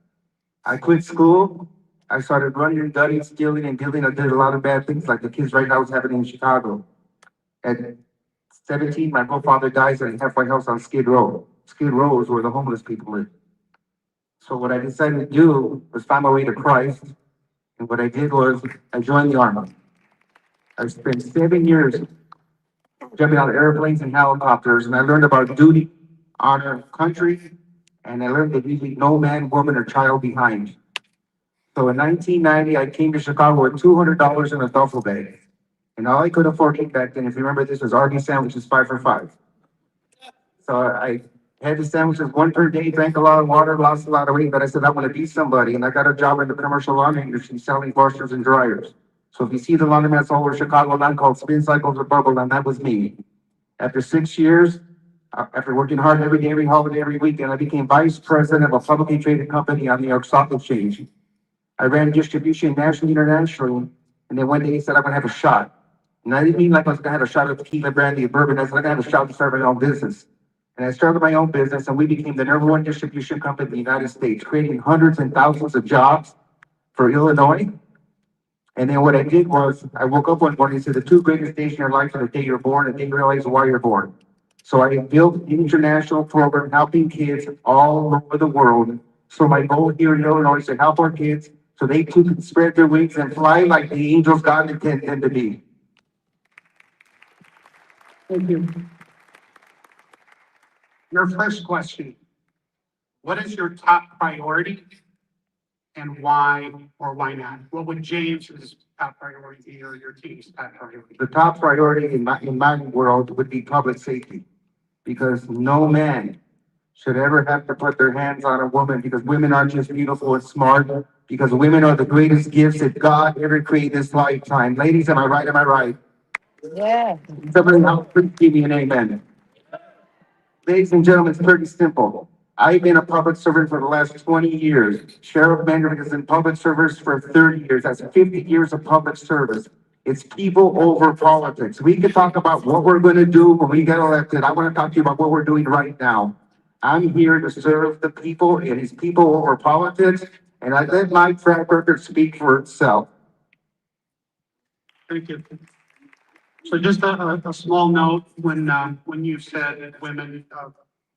I quit school. I started running and gunning, stealing and dealing. I did a lot of bad things like the kids right now is happening in Chicago. At 17, my grandfather dies in a halfway house on Skid Row. Skid Row is where the homeless people live. So what I decided to do was find my way to Christ. And what I did was I joined the Army. I spent 7 years jumping out of airplanes and helicopters, and I learned about duty, honor, country, and I learned that you leave no man, woman, or child behind. So in 1990, I came to Chicago with $200 in a duffel bag. And all I could afford to eat back then, if you remember this, was Arby's sandwiches 5 for $5. So I had the sandwiches one per day, drank a lot of water, lost a lot of weight, but I said, I want to be somebody. And I got a job in the commercial laundry industry selling washers and dryers. So if you see the laundromats all over Chicago, line called Spin Cycles or Bubble, and that was me. After 6 years, after working hard every day, every holiday, every weekend, I became vice president of a publicly traded company on the New York Stock Exchange. I ran distribution nationally, internationally, and then one day he said, I'm gonna have a shot. And I didn't mean like I was gonna have a shot of tequila, brandy, and bourbon. I said, I'm gonna have a shot to start my own business. And I started my own business, and we became the #1 distribution company in the United States, creating hundreds and thousands of jobs for Illinois. And then what I did was, I woke up one morning and said, the two greatest days in your life are the day you're born and the day you realize why you're born. So I built an international program helping kids all over the world. So my goal here in Illinois is to help our kids so they too can spread their wings and fly like the angels God intended them to be. Thank you. Your first question, what is your top priority and why or why not? What would James's top priority be or your team's top priority? The top priority in my world would be public safety, because no man should ever have to put their hands on a woman, because women aren't just beautiful and smart, because women are the greatest gifts that God ever created this lifetime. Ladies, am I right? Am I right? Yeah. Somebody help give me an amen. Ladies and gentlemen, it's pretty simple. I've been a public servant for the last 20 years. Sheriff Mandrake has been public service for 30 years. That's 50 years of public service. It's people over politics. We can talk about what we're going to do when we get elected. I want to talk to you about what we're doing right now. I'm here to serve the people. It is people over politics, and I let my track record speak for itself. Thank you. So just a small note, when you said that women,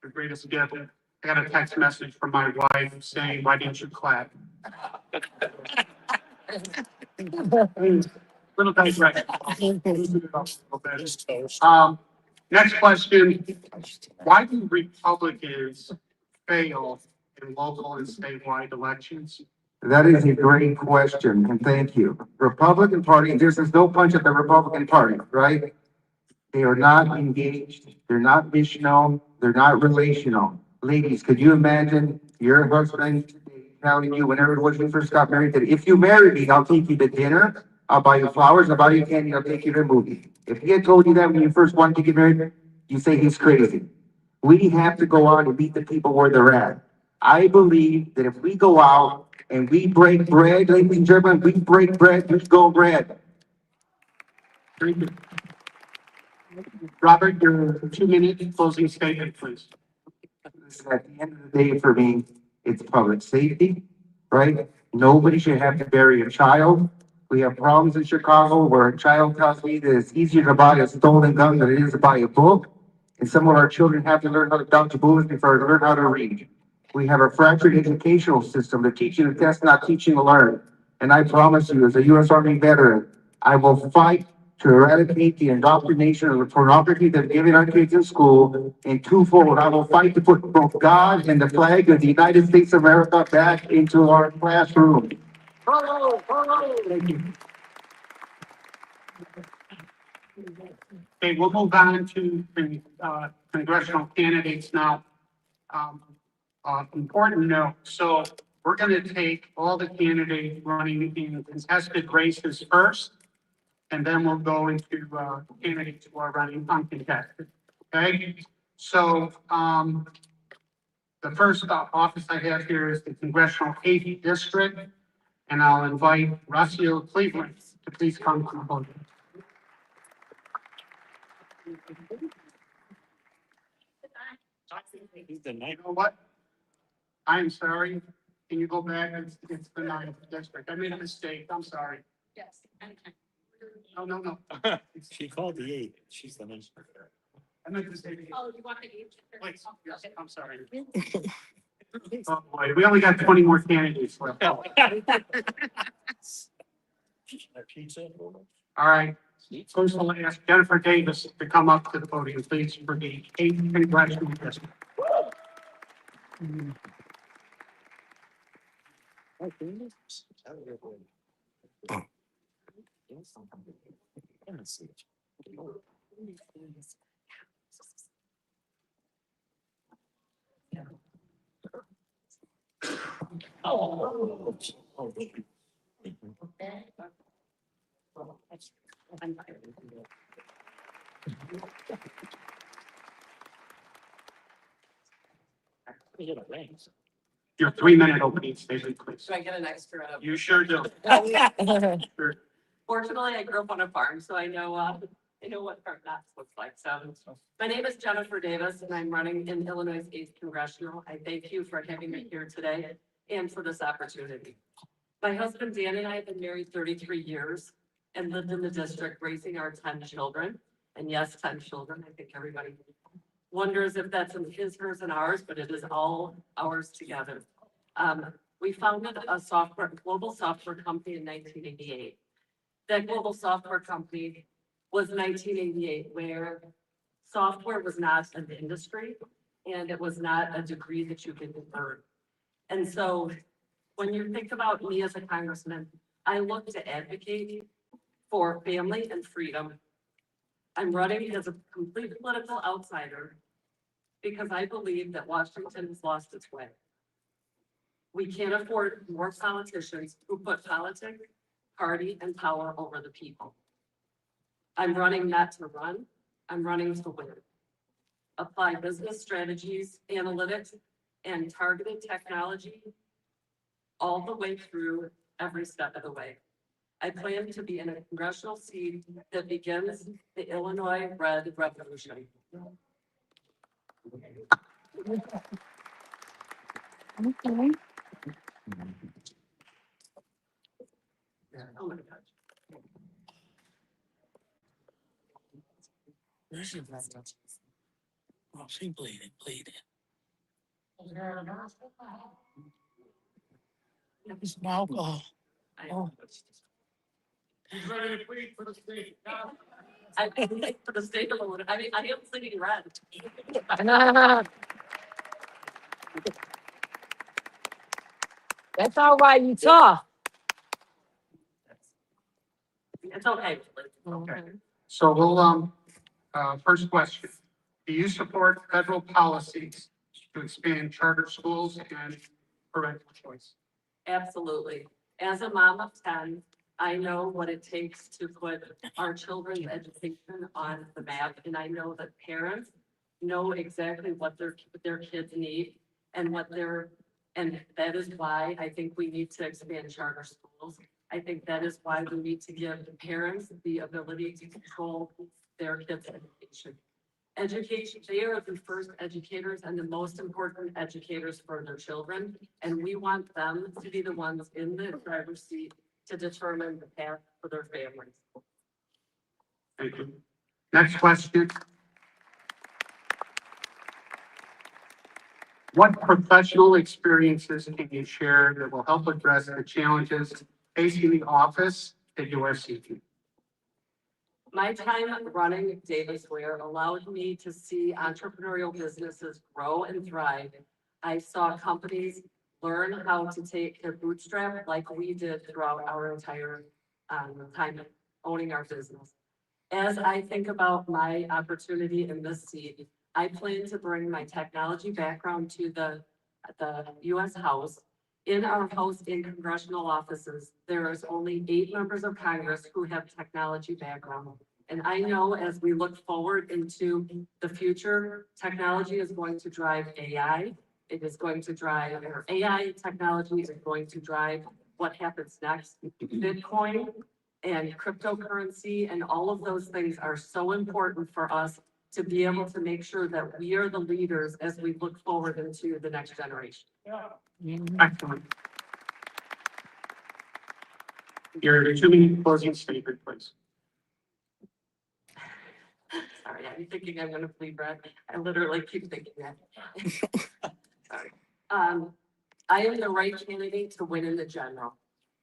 the greatest gift, I got a text message from my wife saying, why didn't you clap? Little digress. Next question, why do Republicans fail in local and statewide elections? That is a great question, and thank you. Republican Party, there's no punch at the Republican Party, right? They are not engaged, they're not missional, they're not relational. Ladies, could you imagine your husband telling you whenever it was you first got married that if you marry me, I'll take you to dinner, I'll buy you flowers, I'll buy you candy, I'll take you to a movie. If he had told you that when you first wanted to get married, you say he's crazy. We have to go out and meet the people where they're at. I believe that if we go out and we break bread, ladies and gentlemen, we break bread, we go bread. Robert, your 2-minute closing statement, please. At the end of the day, for me, it's public safety, right? Nobody should have to bury a child. We have problems in Chicago where a child tells me that it's easier to buy a stolen gun than it is to buy a book. And some of our children have to learn how to dodge bullets before they learn how to read. We have a fractured educational system. They're teaching to test, not teaching to learn. And I promise you, as a U.S. Army veteran, I will fight to eradicate the indoctrination of the pornography that's giving our kids in school. And twofold, I will fight to put both God and the flag of the United States of America back into our classroom. Thank you. Okay, we'll move on to congressional candidates now. Important note, so we're gonna take all the candidates running in contested races first, and then we'll go into, candidates who are running uncontested, okay? So, the first office I have here is the Congressional 8th District, and I'll invite Rocio Cleveland to please come to the podium. You know what? I'm sorry. Can you go back? It's the 9th district. I made a mistake. I'm sorry. Yes. No. She called the 8. She's the nice. I meant to say. Oh, you want to eat? Please, yes, I'm sorry. Oh, boy, we only got 20 more candidates left. All Pizza. right. First, I'll ask Jennifer Davis to come up to the podium, please, for the 8th congressional district. Your 3-minute opening statement, please. Do I get an extra? You sure do. Sure. Fortunately, I grew up on a farm, so I know what farm that looks like. So my name is Jennifer Davis and I'm running in Illinois' 8th Congressional. I thank you for having me here today and for this opportunity. My husband Dan and I have been married 33 years and lived in the district raising our 10 children. And yes, 10 children. I think everybody wonders if that's in his, hers, and ours, but it is all ours together. We founded a global software company in 1988. That global software company was 1988, where software was not an industry and it was not a degree that you could earn. And so when you think about me as a congressman, I look to advocate for family and freedom. I'm running as a complete political outsider because I believe that Washington has lost its way. We can't afford more politicians who put politics, party, and power over the people. I'm running not to run, I'm running to win. Apply business strategies, analytics, and targeted technology all the way through every step of the way. I plan to be in a congressional seat that begins the Illinois Red Revolution. Oh my God. Oh, she bleeding. It's alcohol. Oh. He's ready to plead for the state. I think for the state of Illinois, I mean, I am sleeping red. That's all right, you tough. It's okay. Okay. So we'll, first question. Do you support federal policies to expand charter schools and parental choice? Absolutely. As a mom of 10, I know what it takes to put our children's education on the map. And I know that parents know exactly what their kids need and and that is why I think we need to expand charter schools. I think that is why we need to give the parents the ability to control their kids' education. Education, they are the first educators and the most important educators for their children. And we want them to be the ones in the driver's seat to determine the path for their families. Thank you. Next question. What professional experiences can you share that will help address the challenges facing the office that you are seeking? My time running Davis Ware allowed me to see entrepreneurial businesses grow and thrive. I saw companies learn how to take their bootstrap like we did throughout our entire time owning our business. As I think about my opportunity in this seat, I plan to bring my technology background to the US House In our House and congressional offices, there is only 8 members of Congress who have technology background. And I know as we look forward into the future, technology is going to drive AI. It is going to drive, or AI technology is going to drive what happens next. Bitcoin and cryptocurrency and all of those things are so important for us to be able to make sure that we are the leaders as we look forward into the next generation. Excellent. Your 2-minute closing statement, please. Sorry, I'm thinking I'm gonna bleed red. I literally keep thinking that. Sorry. I am the right candidate to win in the general.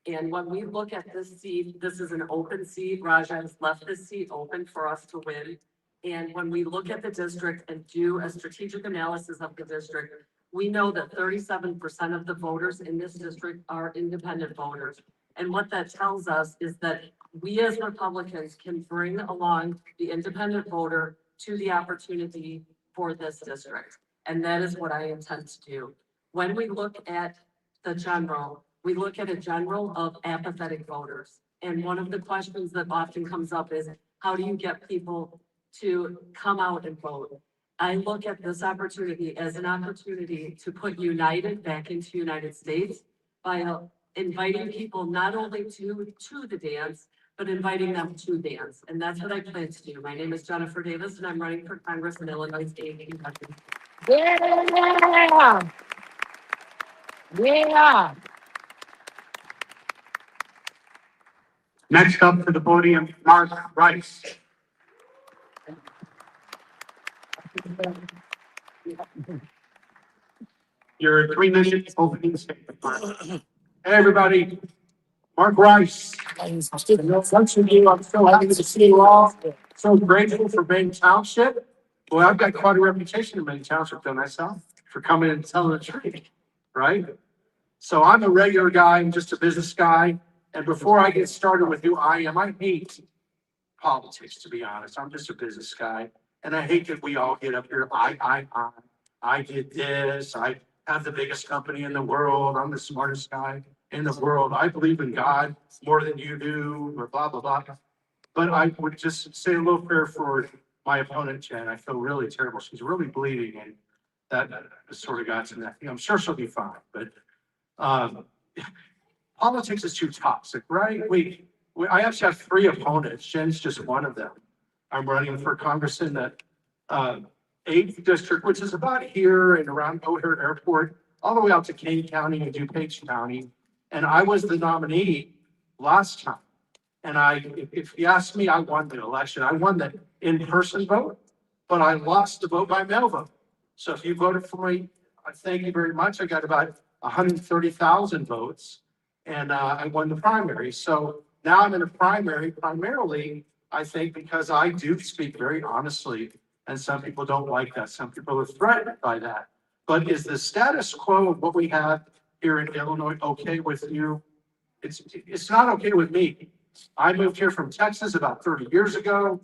And when we look at this seat, this is an open seat. Raja has left this seat open for us to win. And when we look at the district and do a strategic analysis of the district, we know that 37% of the voters in this district are independent voters. And what that tells us is that we as Republicans can bring along the independent voter to the opportunity for this district. And that is what I intend to do. When we look at the general, we look at a general of apathetic voters. And one of the questions that often comes up is, how do you get people to come out and vote? I look at this opportunity as an opportunity to put United back into United States by inviting people not only to the dance, but inviting them to dance. And that's what I plan to do. My name is Jennifer Davis, and I'm running for Congress in Illinois State. Yeah! Yeah! Next up to the podium, Mark Rice. Your 3-minute opening statement. Mark. Hey, everybody. Mark Rice. No function to you. I'm so happy to see you all. So grateful for MAINE Township. Boy, I've got quite a reputation in MAINE Township, don't I, Sal? For coming and telling the truth, right? So I'm a regular guy. I'm just a business guy. And before I get started with who I am, I hate politics, to be honest. I'm just a business guy. And I hate that we all get up here. I did this. I have the biggest company in the world. I'm the smartest guy in the world. I believe in God more than you do, or blah, blah, blah. But I would just say a little prayer for my opponent, Jen. I feel really terrible. She's really bleeding, and that sort of got to that. I'm sure she'll be fine, but politics is too toxic, right? I actually have 3 opponents. Jen's just one of them. I'm running for Congress in the 8th district, which is about here and around O'Hare Airport, all the way out to Kane County and DuPage County. And I was the nominee last time. And if you ask me, I won the election. I won the in-person vote, but I lost the vote by mail vote. So if you voted for me, thank you very much. I got about 130,000 votes, and I won the primary. So now I'm in a primary, primarily, I think, because I do speak very honestly, and some people don't like that. Some people are threatened by that. But is the status quo of what we have here in Illinois okay with you? It's not okay with me. I moved here from Texas about 30 years ago.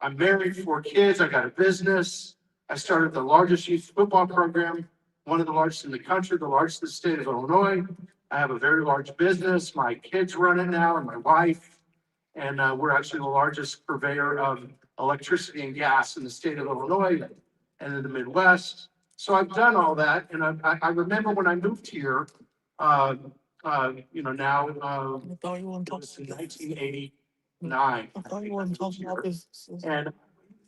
I'm married, 4 kids. I got a business. I started the largest youth football program, one of the largest in the country, the largest in the state of Illinois. I have a very large business. My kids run it now, and my wife. And we're actually the largest purveyor of electricity and gas in the state of Illinois and in the Midwest. So I've done all that. And I remember when I moved here, now, I thought you weren't it was in talking. 1989. I thought you weren't talking about this. And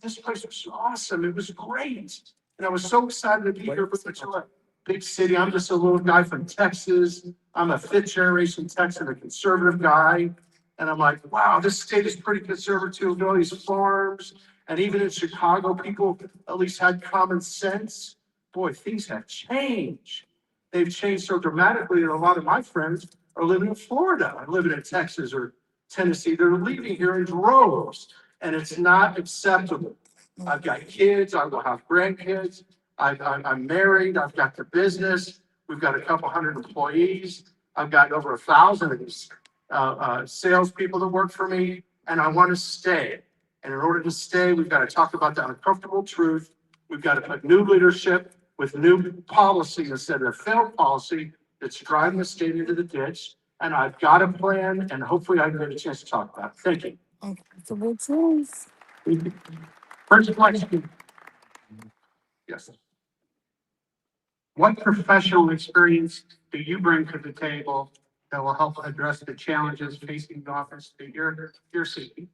this place was awesome. It was great. And I was so excited to be here for such a big city. I'm just a little guy from Texas. I'm a 5th-generation Texan, a conservative guy. And I'm like, wow, this state is pretty conservative. Look at all these farms. And even in Chicago, people at least had common sense. Boy, things have changed. They've changed so dramatically that a lot of my friends are living in Florida, are living in Texas or Tennessee. They're leaving here in droves, and it's not acceptable. I've got kids. I will have grandkids. I'm married. I've got the business. We've got a couple hundred employees. I've got over 1,000 of these salespeople that work for me, and I want to stay. And in order to stay, we've got to talk about the uncomfortable truth. We've got to put new leadership with new policy instead of failed policy that's driving the state into the ditch. And I've got a plan, and hopefully I can get a chance to talk about it. Thank you. Uncomfortable truth. First question. Yes. What professional experience do you bring to the table that will help address the challenges facing the office that you're seeking?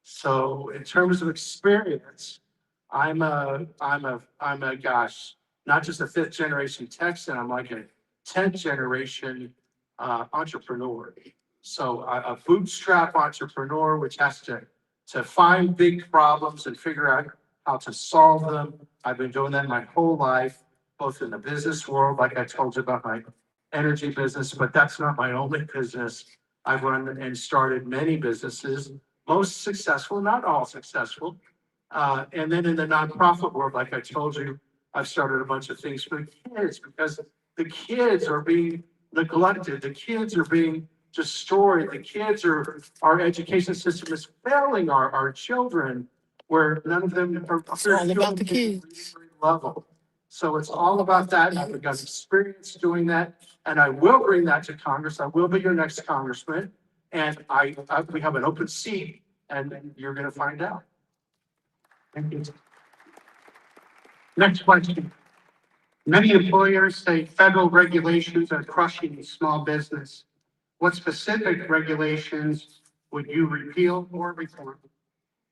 So in terms of experience, I'm a gosh, not just a fifth generation Texan, I'm like a 10th generation entrepreneur. So a bootstrap entrepreneur, which has to find big problems and figure out how to solve them. I've been doing that my whole life, both in the business world, like I told you about my energy business, but that's not my only business. I've run and started many businesses, most successful, not all successful. And then in the nonprofit world, like I told you, I've started a bunch of things for the kids because the kids are being neglected. The kids are being destroyed. The kids our education system is failing our children where none of them are. It's all about the kids. Level. So it's all about that. I've got experience doing that, and I will bring that to Congress. I will be your next congressman, and we have an open seat, and you're going to find out. Thank you. Next question. Many employers say federal regulations are crushing small business. What specific regulations would you repeal or reform?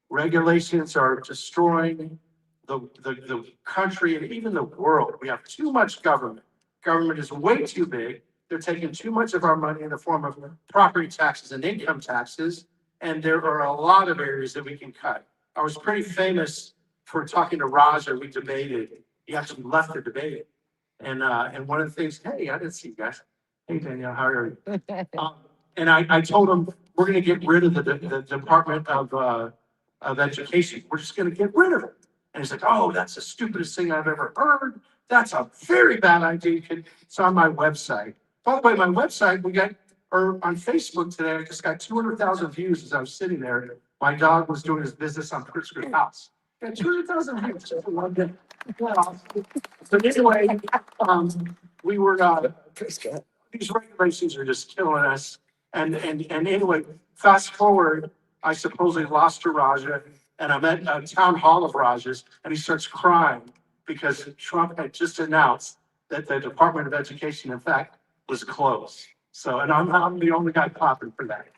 Regulations are destroying the country and even the world. We have too much government. Government is way too big. They're taking too much of our money in the form of property taxes and income taxes. And there are a lot of areas that we can cut. I was pretty famous for talking to Raja. We debated. He actually left the debate. And one of the things, hey, I didn't see you guys. Hey, Danielle, how are you? And I told him, we're going to get rid of the Department of Education. We're just going to get rid of it. And he's like, oh, that's the stupidest thing I've ever heard. That's a very bad idea. It's on my website. By the way, my website, on Facebook today, I just got 200,000 views as I was sitting there. My dog was doing his business on Pritzker's house. Got 200,000 views. Just loved it. So anyway, we were, these regulations are just killing us. And anyway, fast forward, I supposedly lost to Raja, and I'm at a town hall of Raja's, and he starts crying because Trump had just announced that the Department of Education, in fact, was closed. So, and I'm the only guy popping for that.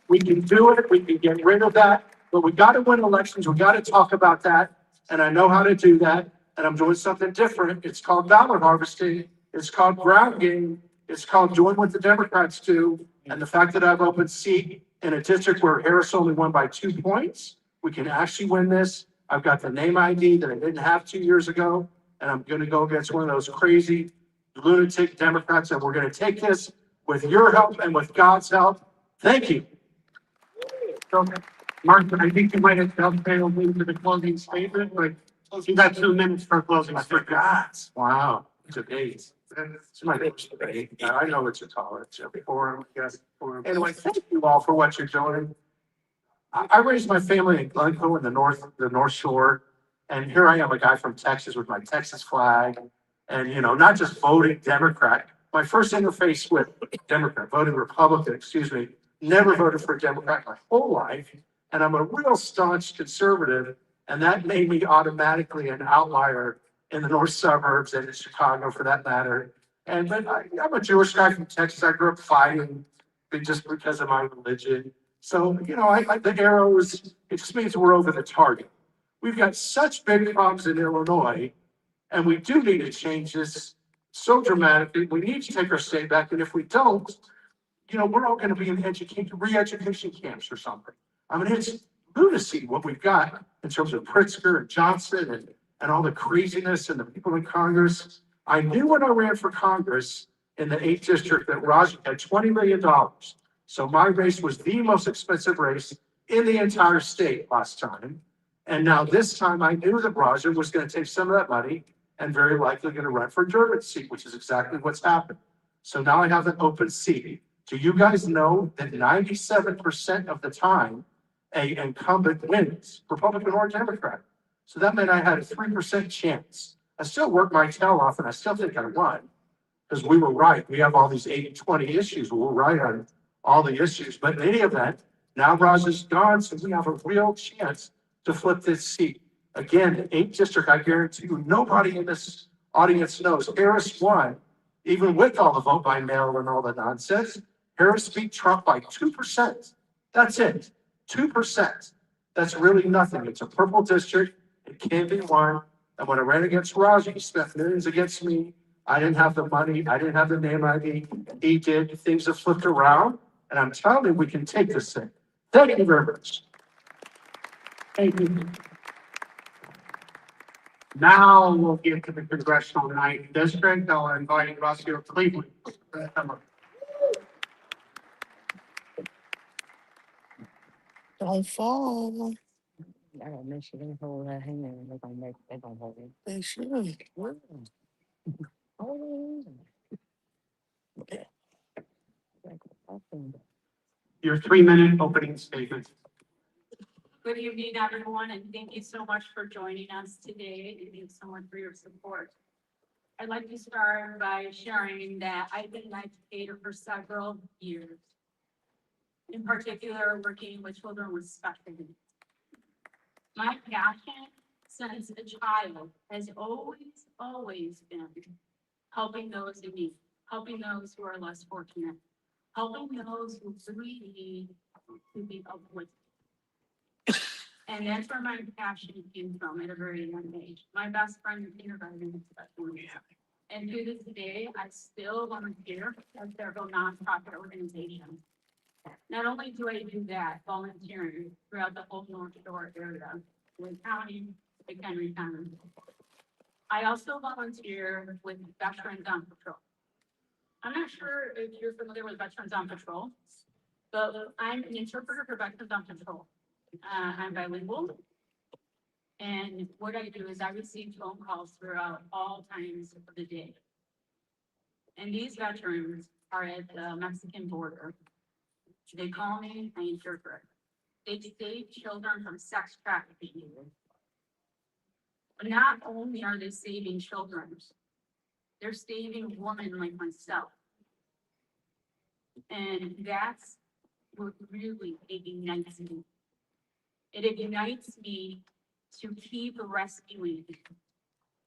We can do it, we can get rid of that, but we got to win elections, we got to talk about that, and I know how to do that, and I'm doing something different. It's called ballot harvesting, it's called ground game, it's called doing what the Democrats do, and the fact that I've opened seat in a district where Harris only won by 2 points, we can actually win this. I've got the name ID that I didn't have 2 years ago, and I'm going to go against one of those crazy lunatic Democrats, and we're going to take this with your help and with God's help. Thank you. So, Mark, I think you might have failed into the closing statement, but you got 2 minutes for a closing I statement. forgot. Wow, debate. It's my next debate. I know it's a tolerance. Forum, yes. Anyway, thank you all for what you're doing. I raised my family in Glencoe in the North Shore, and here I am, a guy from Texas with my Texas flag, and not just voting Democrat. My first interface with Democrat, voting Republican, excuse me, never voted for a Democrat my whole life, and I'm a real staunch conservative, and that made me automatically an outlier in the north suburbs and in Chicago, for that matter. But I'm a Jewish guy from Texas. I grew up fighting just because of my religion. So, the arrows, it just means we're over the target. We've got such big problems in Illinois, and we do need to change this so dramatically. We need to take our state back, and if we don't, we're all going to be in re-education camps or something. I mean, it's lunacy what we've got in terms of Pritzker and Johnson and all the craziness and the people in Congress. I knew when I ran for Congress in the 8th district that Raja had $20 million. So my race was the most expensive race in the entire state last time. And now this time I knew that Raja was going to take some of that money and very likely going to run for Durbin's seat, which is exactly what's happened. So now I have an open seat. Do you guys know that 97% of the time an incumbent wins, Republican or Democrat? So that meant I had a 3% chance. I still worked my tail off and I still think I won. Because we were right. We have all these 80-20 issues. We're right on all the issues. But in any event, now Roz is gone, so we have a real chance to flip this seat. Again, the 8th district, I guarantee you, nobody in this audience knows. Harris won, even with all the vote by mail and all the nonsense. Harris beat Trump by 2%. That's it, 2%. That's really nothing. It's a purple district. It can be won. And when I ran against Roger, he spent millions against me. I didn't have the money. I didn't have the name ID. He did. Things have flipped around. And I'm telling you, we can take this thing. Thank you very much. Thank you. Now we'll get to the congressional 9th district. I'll invite Rocio Cleveland. Don't fall. I gotta make sure they hold her hand. They gonna hold it. They should. Oh, Your 3-minute opening statement. Good evening, everyone, and thank you so much for joining us today, and thanks so much for your support. I'd like to start by sharing that I've been an educator for several years. In particular, working with children with special needs. My passion since a child has always been helping those in need, helping those who are less fortunate, helping those who really need to be uplifted. And that's where my passion came from at a very young age. My best friend in kindergarten was special needs. And to this day, I still volunteer at several nonprofit organizations. Not only do I do that, volunteering throughout the whole North Shore area, Lake County, McHenry County. I also volunteer with Veterans on Patrol. I'm not sure if you're familiar with Veterans on Patrol, but I'm an interpreter for Veterans on Patrol. I'm bilingual. And what I do is I receive phone calls throughout all times of the day. And these veterans are at the Mexican border. They call me, I interpret. They save children from sex trafficking. But not only are they saving children, they're saving women like myself. And that's what really ignites me. It ignites me to keep rescuing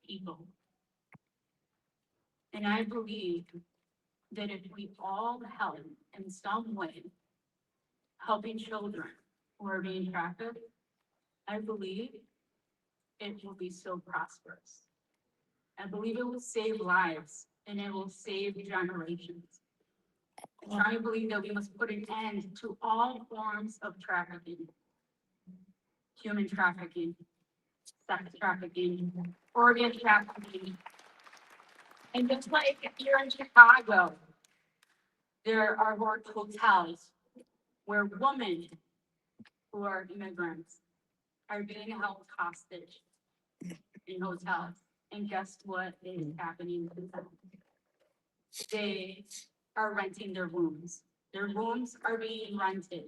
people. And I believe that if we all help in some way, helping children who are being trafficked, I believe it will be so prosperous. I believe it will save lives and it will save generations. I believe that we must put an end to all forms of trafficking. Human trafficking, sex trafficking, organ trafficking. And just like here in Chicago, there are more hotels where women who are immigrants are being held hostage in hotels. And guess what is happening to them? They are renting their rooms. Their rooms are being rented.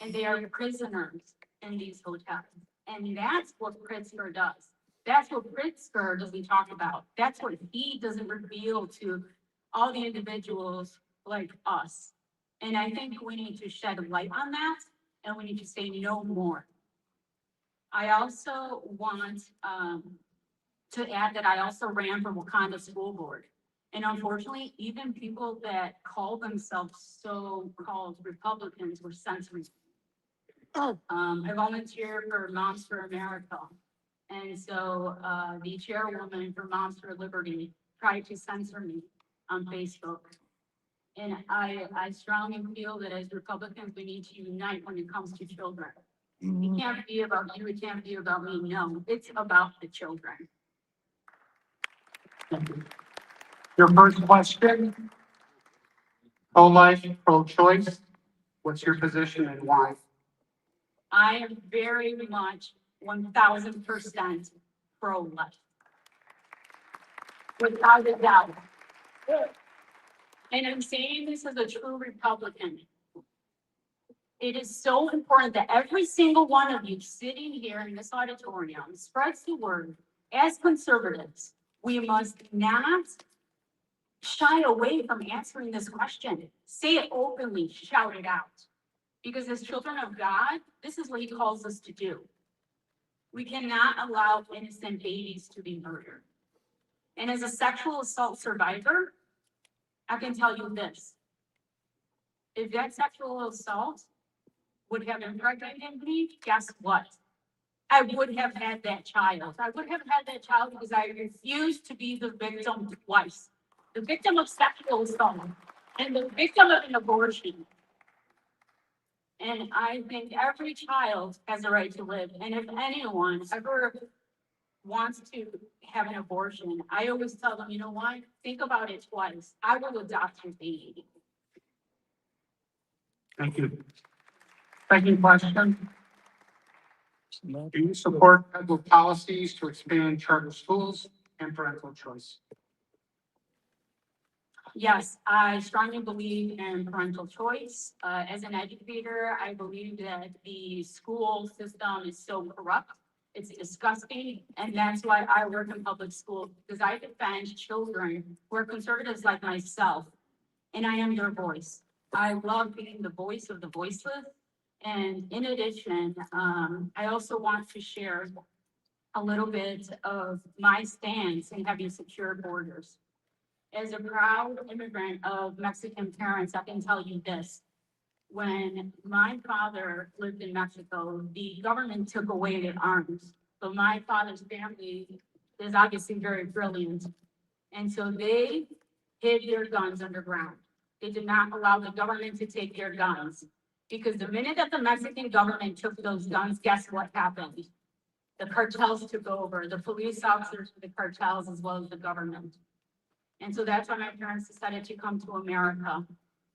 And they are prisoners in these hotels. And that's what Pritzker does. That's what Pritzker doesn't talk about. That's what he doesn't reveal to all the individuals like us. And I think we need to shed light on that, and we need to say no more. I also want to add that I also ran for Wakanda School Board. And unfortunately, even people that call themselves so-called Republicans were censored. I volunteer for Moms for America. And so the chairwoman for Moms for Liberty tried to censor me on Facebook. And I strongly feel that as Republicans, we need to unite when it comes to children. It can't be about you, it can't be about me, no, it's about the children. Your first question. Pro-life, pro-choice. What's your position and why? I am very much 1000% pro-life. Without a doubt. And I'm saying this as a true Republican. It is so important that every single one of you sitting here in this auditorium spreads the word. As conservatives, we must not shy away from answering this question. Say it openly, shout it out. Because as children of God, this is what he calls us to do. We cannot allow innocent babies to be murdered. And as a sexual assault survivor, I can tell you this. If that sexual assault would have impregnated me, guess what? I would have had that child. I would have had that child because I refused to be the victim twice. The victim of sexual assault and the victim of an abortion. And I think every child has a right to live. And if anyone ever wants to have an abortion, I always tell them, you know what? Think about it twice. I will adopt your baby. Thank you. Second question. Do you support federal policies to expand charter schools and parental choice? Yes, I strongly believe in parental choice. As an educator, I believe that the school system is so corrupt. It's disgusting, and that's why I work in public schools, because I defend children who are conservatives like myself, and I am their voice. I love being the voice of the voiceless. And in addition, I also want to share a little bit of my stance in having secure borders. As a proud immigrant of Mexican parents, I can tell you this. When my father lived in Mexico, the government took away their arms. So my father's family is obviously very brilliant. And so they hid their guns underground. They did not allow the government to take their guns. Because the minute that the Mexican government took those guns, guess what happened? The cartels took over, the police officers for the cartels as well as the government. And so that's why my parents decided to come to America,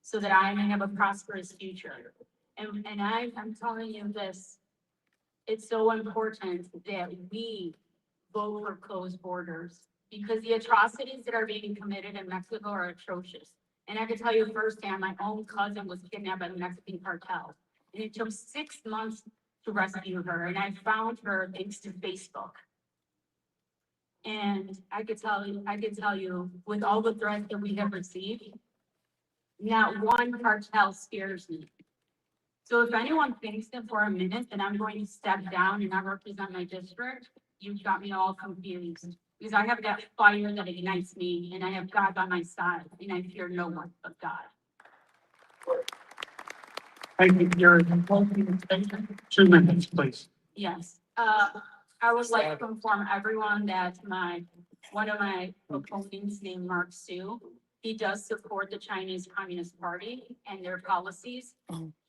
so that I may have a prosperous future. And I'm telling you this, it's so important that we vote for closed borders, because the atrocities that are being committed in Mexico are atrocious. And I can tell you firsthand, my own cousin was kidnapped by the Mexican cartel. And it took 6 months to rescue her, and I found her thanks to Facebook. And I could tell you, with all the threats that we have received, not one cartel scares me. So if anyone thinks that for a minute that I'm going to step down and not represent my district, you've got me all confused. Because I have that fire that ignites me, and I have God by my side, and I fear no one but God. Thank you. Your closing statement. 2 minutes, please. Yes, I would like to inform everyone that one of my opponents named Mark Su, he does support the Chinese Communist Party and their policies.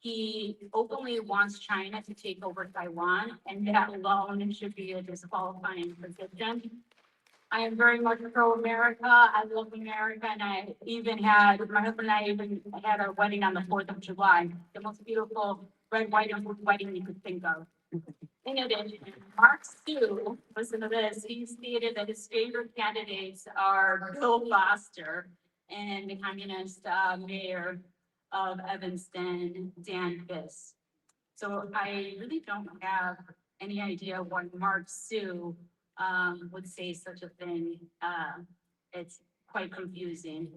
He openly wants China to take over Taiwan, and that alone should be a disqualifying position. I am very much pro-America. I love America, and my husband and I even had our wedding on the 4th of July, the most beautiful red, white, and blue wedding you could think of. In addition, Mark Su, listen to this, he stated that his favorite candidates are Bill Foster and the communist mayor of Evanston, Dan Biss. So I really don't have any idea why Mark Su would say such a thing. It's quite confusing.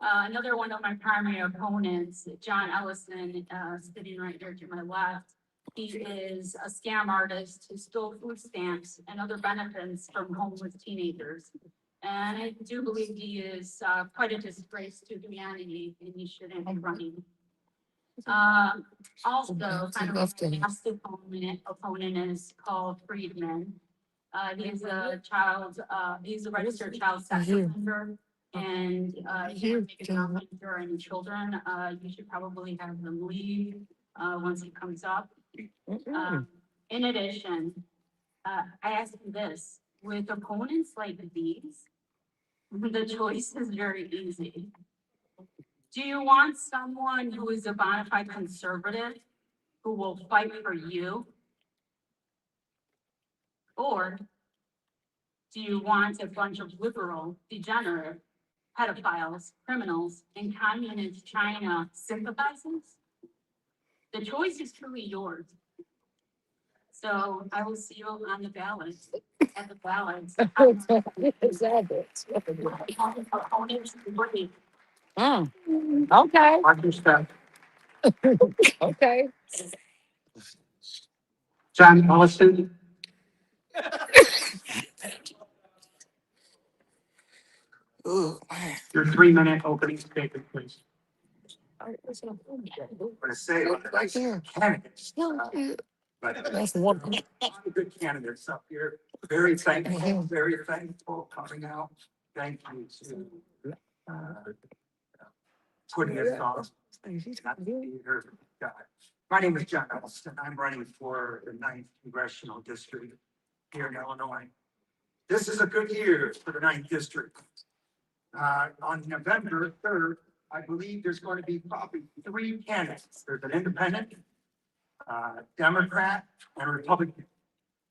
Another one of my primary opponents, John Ellison, sitting right here to my left. He is a scam artist who stole food stamps and other benefits from homeless teenagers. And I do believe he is quite a disgrace to humanity, and he shouldn't be running. Also, kind of a last opponent is called Friedman. He's a registered child sex offender. And if you're not any children, you should probably have them leave once he comes up. In addition, I ask you this, with opponents like these, the choice is very easy. Do you want someone who is a bona fide conservative who will fight for you? Or do you want a bunch of liberal, degenerate, pedophiles, criminals, and communist China sympathizers? The choice is truly yours. So I will see you on the ballot, at the ballot. Okay, Watch your step. okay. John Ellison, Oh, man. your 3-minute opening statement, please. I'm gonna say, Right there. candidates, No, but that's one. a lot of good candidates up here. Very thankful coming out. Thank you to, putting this on. Not to be here. God. My name is John Ellison. I'm running for the 9th Congressional District here in Illinois. This is a good year for the 9th District. On November 3rd, I believe there's going to be probably 3 candidates. There's an independent, Democrat, and a Republican.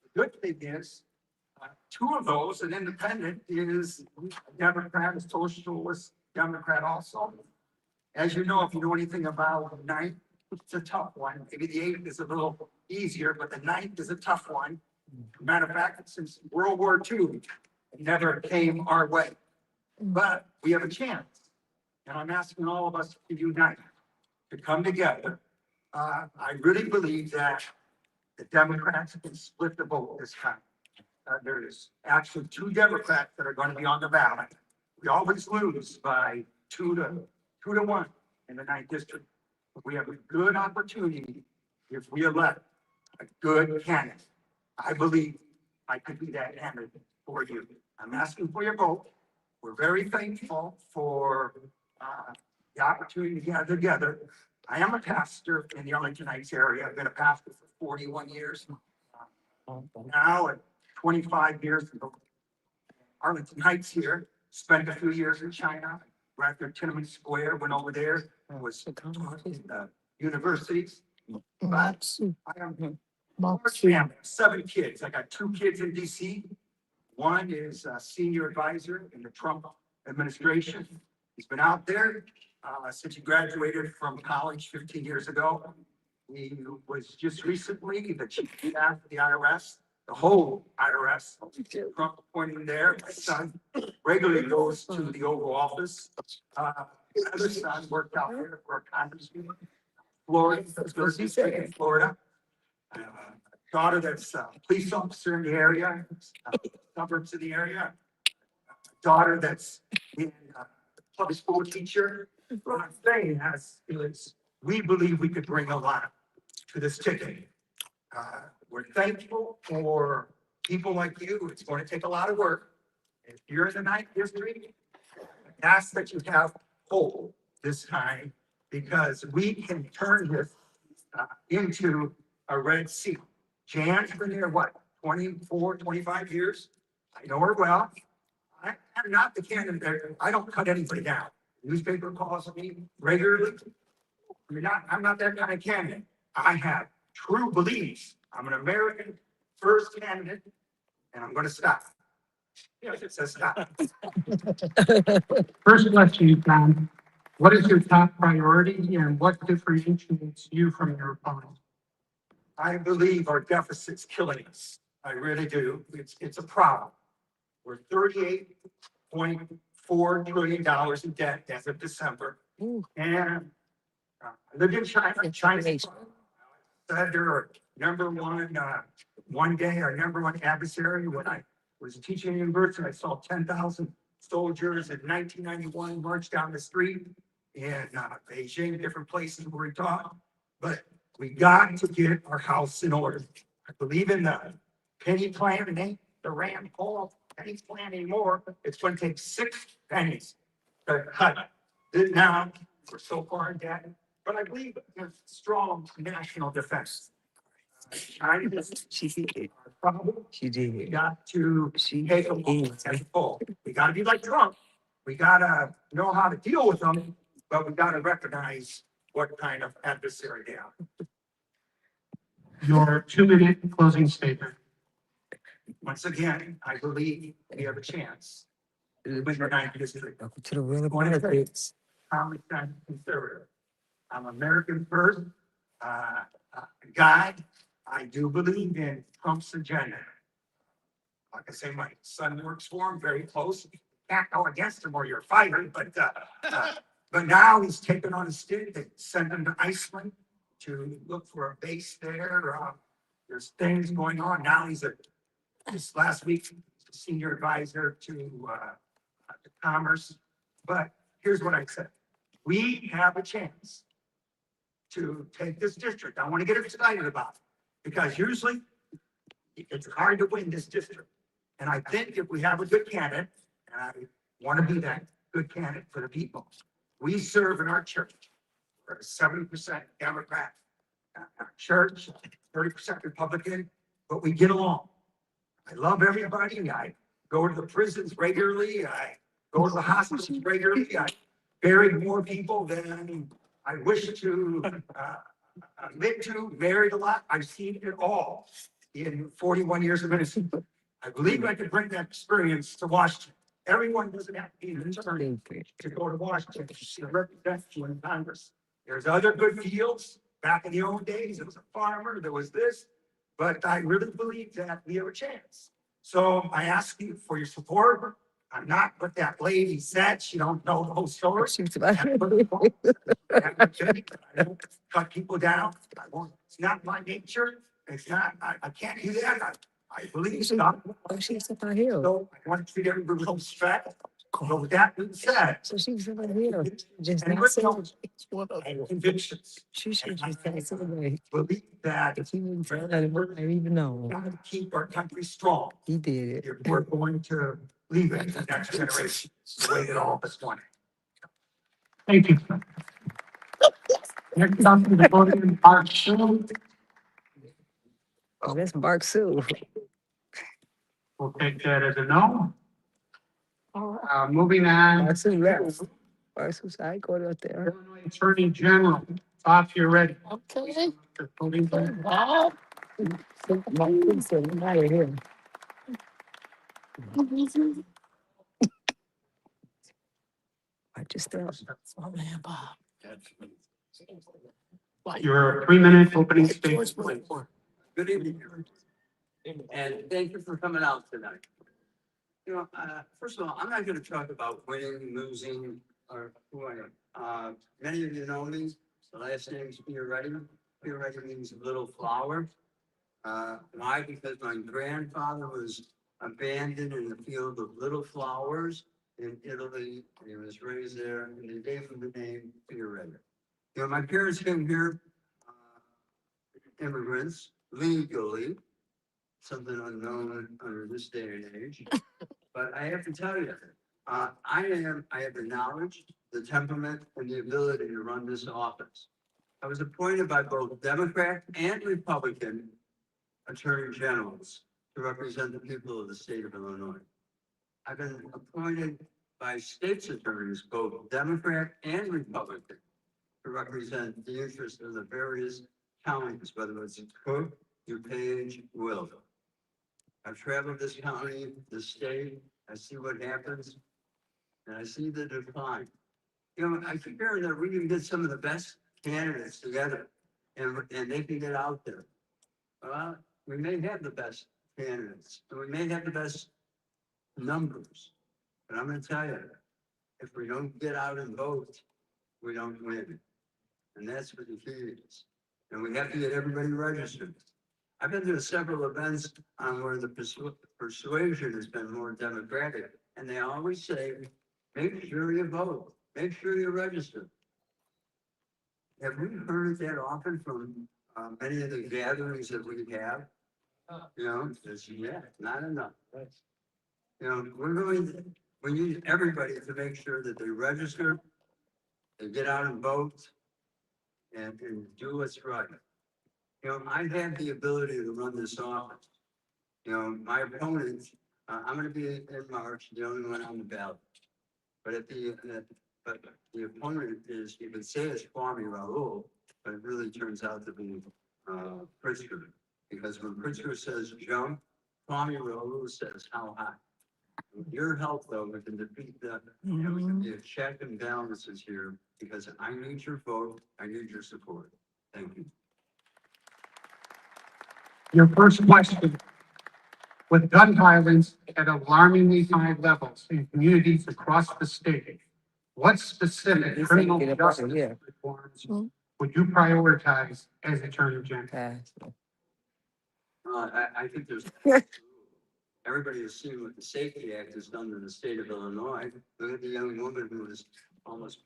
The good thing is, 2 of those, an independent is a Democrat, a socialist Democrat also. As you know, if you know anything about the 9th, it's a tough one. Maybe the 8th is a little easier, but the 9th is a tough one. Matter of fact, since World War II, it never came our way. But we have a chance. And I'm asking all of us to unite, to come together. I really believe that the Democrats can split the vote this time. There is actually 2 Democrats that are going to be on the ballot. We always lose by 2 to 1 in the 9th District. But we have a good opportunity if we elect a good candidate. I believe I could be that candidate for you. I'm asking for your vote. We're very thankful for the opportunity to gather together. I am a pastor in the Arlington Heights area. I've been a pastor for 41 years. Now, at 25 years in Arlington Heights here, spent a few years in China. Right there, Tiananmen Square, went over there, was taught in the universities. But I am large family, 7 kids. I got 2 kids in DC. One is a senior advisor in the Trump administration. He's been out there since he graduated from college 15 years ago. He was just recently the chief of staff of the IRS, the whole IRS. Trump appointing there. My son regularly goes to the Oval Office. My other son worked out there for a congressman, Florida, third district in Florida. I have a daughter that's a police officer in the area, suburbs of the area. A daughter that's in public school teacher. What I'm saying is, we believe we could bring a lot to this ticket. We're thankful for people like you. It's going to take a lot of work. If you're in the 9th District, I ask that you have hope this time, because we can turn this into a red sea. Jan's been here, what, 24, 25 years? I know her well. I'm not the candidate there. I don't cut anybody down. Newspaper calls me regularly. I'm not that kind of candidate. I have true beliefs. I'm an American first candidate, and I'm going to stop. Yeah, it says stop. First question, John. What is your top priority and what differentiates you from your opponent? I believe our deficit's killing us. I really do. It's a problem. We're $38.4 trillion in debt as of December. And I lived in China. China said they're our number one, one day our number one adversary. When I was teaching at university, I saw 10,000 soldiers in 1991 march down the street in Beijing, different places where we taught. But we got to get our house in order. I believe in the penny plan. It ain't the Rand Paul penny plan anymore. It's going to take 6 pennies to cut it now. We're so far in debt. But I believe in strong national defense. China is our problem. We got to take them as a whole. We got to be like Trump. We got to know how to deal with them, but we got to recognize what kind of adversary they are. Your 2-minute closing statement. Once again, I believe we have a chance. With the 9th District. To the real politics. Common sense conservative. I'm American first, guide, I do believe in Trump's agenda. Like I say, my son works for him very close. Can't go against him or you're fired, but now he's taken on a stick. They sent him to Iceland to look for a base there. There's things going on. Now this last week, senior advisor to commerce. But here's what I said. We have a chance to take this district. I want to get excited about it because usually it's hard to win this district. And I think if we have a good candidate, and I want to be that good candidate for the people, we serve in our church. We're 70% Democrat, our church, 30% Republican, but we get along. I love everybody. I go to the prisons regularly. I go to the hospitals regularly. I bury more people than I wish to live to, married a lot. I've seen it all in 41 years of ministry. I believe I could bring that experience to Washington. Everyone doesn't have to be an attorney to go to Washington to represent you in Congress. There's other good fields. Back in the old days, there was a farmer, there was this, but I really believe that we have a chance. So I ask you for your support. I'm not what that lady said. She don't know the whole story. I don't cut people down. I won't. It's not my nature. It's not, I can't do that. I believe it's not. She's up on hill. So I want to treat everybody with respect. So with that being said. So she's up on hill. Just And not with saying. convictions. She should just pass it away. Believe that If he wouldn't tell that, I even know. we're going to keep our country strong. He did it. If we're going to leave it to the next generation, the way that all of us want it. Thank you. Next up to the podium, Art Shu. Oh, that's Bark Sue. We'll take that as a no. Moving on, Bark Sue left. Bark Sue said, I go out there. Illinois Attorney General, Bob, you're ready. Okay. The podium. Bob. Bark Sue said, I'm out of here. I just thought. Oh, man, Bob. Your 3-minute opening statement. please. Good evening, and thank you for coming out tonight. You know, first of all, I'm not gonna talk about winning, losing, or who I am. Many of you know me, the last name is Fioretti. Fioretti means little flower. Why? Because my grandfather was abandoned in the field of little flowers in Italy. He was raised there, and they gave him the name Fioretti. You know, my parents came here, immigrants, legally, something unknown under this day and age. But I have to tell you, I have the knowledge, the temperament, and the ability to run this office. I was appointed by both Democrat and Republican attorney generals to represent the people of the state of Illinois. I've been appointed by state's attorneys, both Democrat and Republican, to represent the interests of the various counties, whether it's Cook, DuPage, Will. I've traveled this county, this state, I see what happens, and I see the decline. You know, I keep hearing that we can get some of the best candidates together, and they can get out there. Well, we may have the best candidates, and we may have the best numbers, but I'm gonna tell you, if we don't get out and vote, we don't win. And that's what the key is. And we have to get everybody registered. I've been to several events on where the persuasion has been more democratic, and they always say, make sure you vote, make sure you register. Have we heard that often from many of the gatherings that we have? You know, it's, yeah, not enough. You know, we need everybody to make sure that they register, they get out and vote, and do what's right. You know, I have the ability to run this office. You know, my opponent, I'm gonna be in March, the only one on the ballot. But the opponent is, you could say it's Kwame Raoul, but it really turns out to be Pritzker. Because when Pritzker says jump, Kwame Raoul says how high. With your help, though, we can defeat that. And we can be a check and balances here, because I need your vote, I need your support. Thank you. Your first question. With gun violence at alarmingly high levels in communities across the state, what specific He said criminal get up justice over here. reforms would you prioritize as Attorney General? Fast. I think there's, everybody has seen what the Safety Act has done in the state of Illinois. Look at the young woman who was almost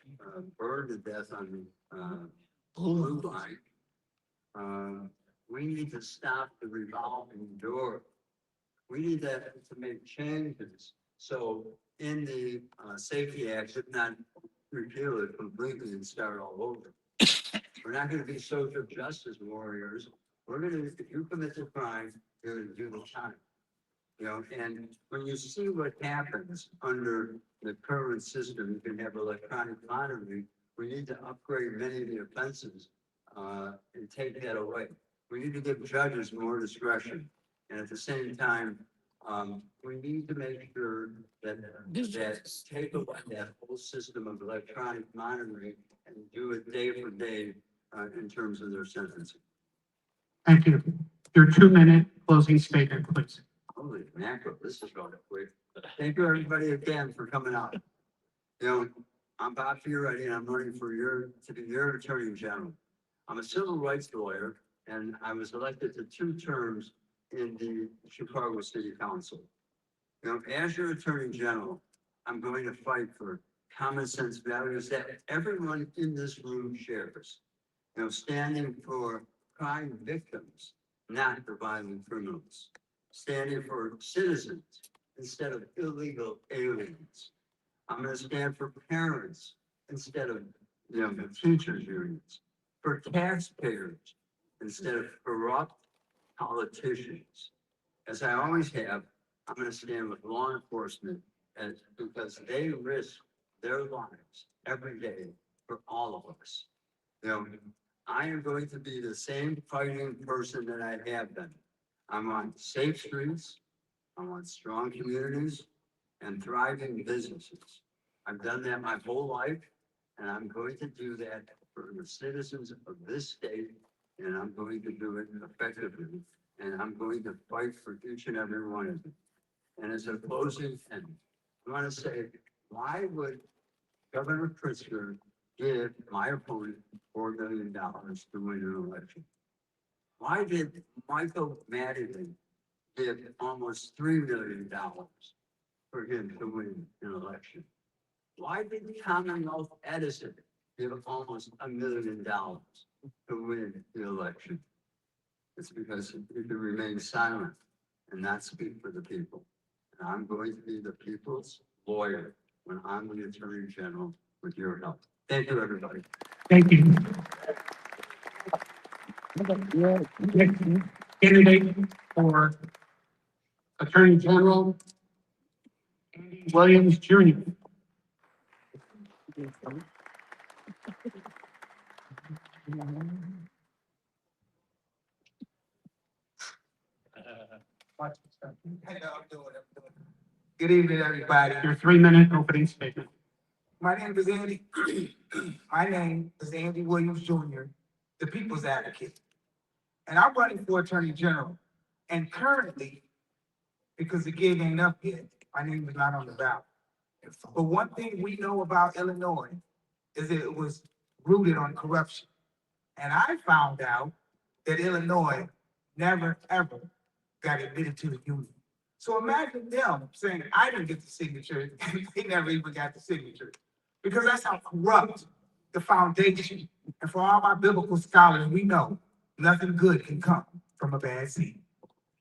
burned to death on the blue line. We need to stop the revolving door. We need to make changes. So in the Safety Act, should not repeal it completely and start all over. We're not gonna be social justice warriors. We're gonna, if you commit the crime, you're gonna do the time. You know, and when you see what happens under the current system, you can have electronic monitoring. We need to upgrade many of the offenses and take that away. We need to give judges more discretion. And at the same time, we need to make sure that take away that whole system of electronic monitoring and do it day for day in terms of their sentencing. Thank you. Your 2-minute closing statement, please. Holy mackerel, this is going quick. Thank you, everybody, again, for coming out. You know, I'm Bob Fioretti, and I'm running for to be your Attorney General. I'm a civil rights lawyer, and I was elected to 2 terms in the Chicago City Council. You know, as your Attorney General, I'm going to fight for common sense values that everyone in this room shares. You know, standing for crime victims, not for violent criminals. Standing for citizens instead of illegal aliens. I'm going to stand for parents instead of, the teachers unions. For taxpayers instead of corrupt politicians. As I always have, I'm going to stand with law enforcement because they risk their lives every day for all of us. You know, I am going to be the same fighting person that I have been. I want safe streets, I want strong communities, and thriving businesses. I've done that my whole life, and I'm going to do that for the citizens of this state, and I'm going to do it effectively, and I'm going to fight for each and every one of them. And as a closing, and I want to say, why would Governor Pritzker give my opponent $4 million to win an election? Why did Michael Madigan give almost $3 million for him to win an election? Why did Commonwealth Edison give almost $1 million to win the election? It's because he could remain silent and not speak for the people. And I'm going to be the people's lawyer when I'm the Attorney General with your help. Thank you, everybody. Thank you. Next candidate for Attorney General, Andy Williams Jr. Good evening, everybody. Your 3-minute opening statement. My name is Andy. My name is Andy Williams Jr., the People's Advocate. And I'm running for Attorney General. And currently, because the gig ain't up yet, my name is not on the ballot. But one thing we know about Illinois is that it was rooted on corruption. And I found out that Illinois never, ever got admitted to the union. So imagine them saying, I didn't get the signature, and they never even got the signature. Because that's how corrupt the foundation. And for all my biblical scholars, we know nothing good can come from a bad seed.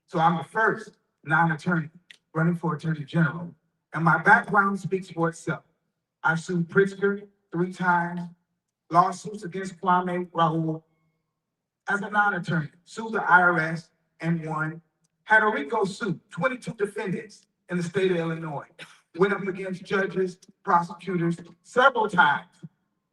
So I'm the first non-attorney running for Attorney General. And my background speaks for itself. I've sued Pritzker 3 times, lawsuits against Kwame Raoul as a non-attorney, sued the IRS and won, had a RICO suit, 22 defendants in the state of Illinois, went up against judges, prosecutors several times.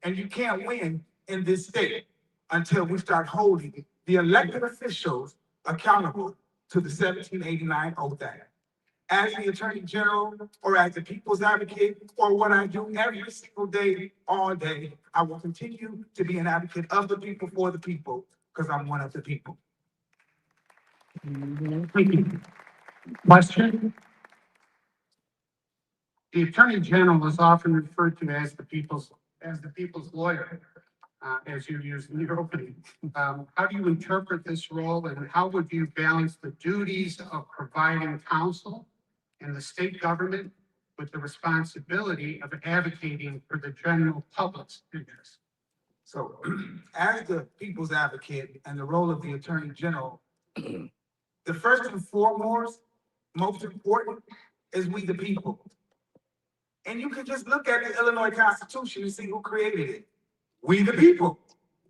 And you can't win in this state until we start holding the elected officials accountable to the 1789 Oath Act. As the Attorney General or as the People's Advocate or what I do every single day, all day, I will continue to be an advocate of the people for the people because I'm one of the people. Mhm. Thank you. Question? The Attorney General is often referred to as the people's lawyer, as you used in your opening. How do you interpret this role, and how would you balance the duties of providing counsel in the state government with the responsibility of advocating for the general public's interest? So, as the people's advocate and the role of the Attorney General, the first and foremost, most important, is we the people. And you can just look at the Illinois Constitution and see who created it. We the people.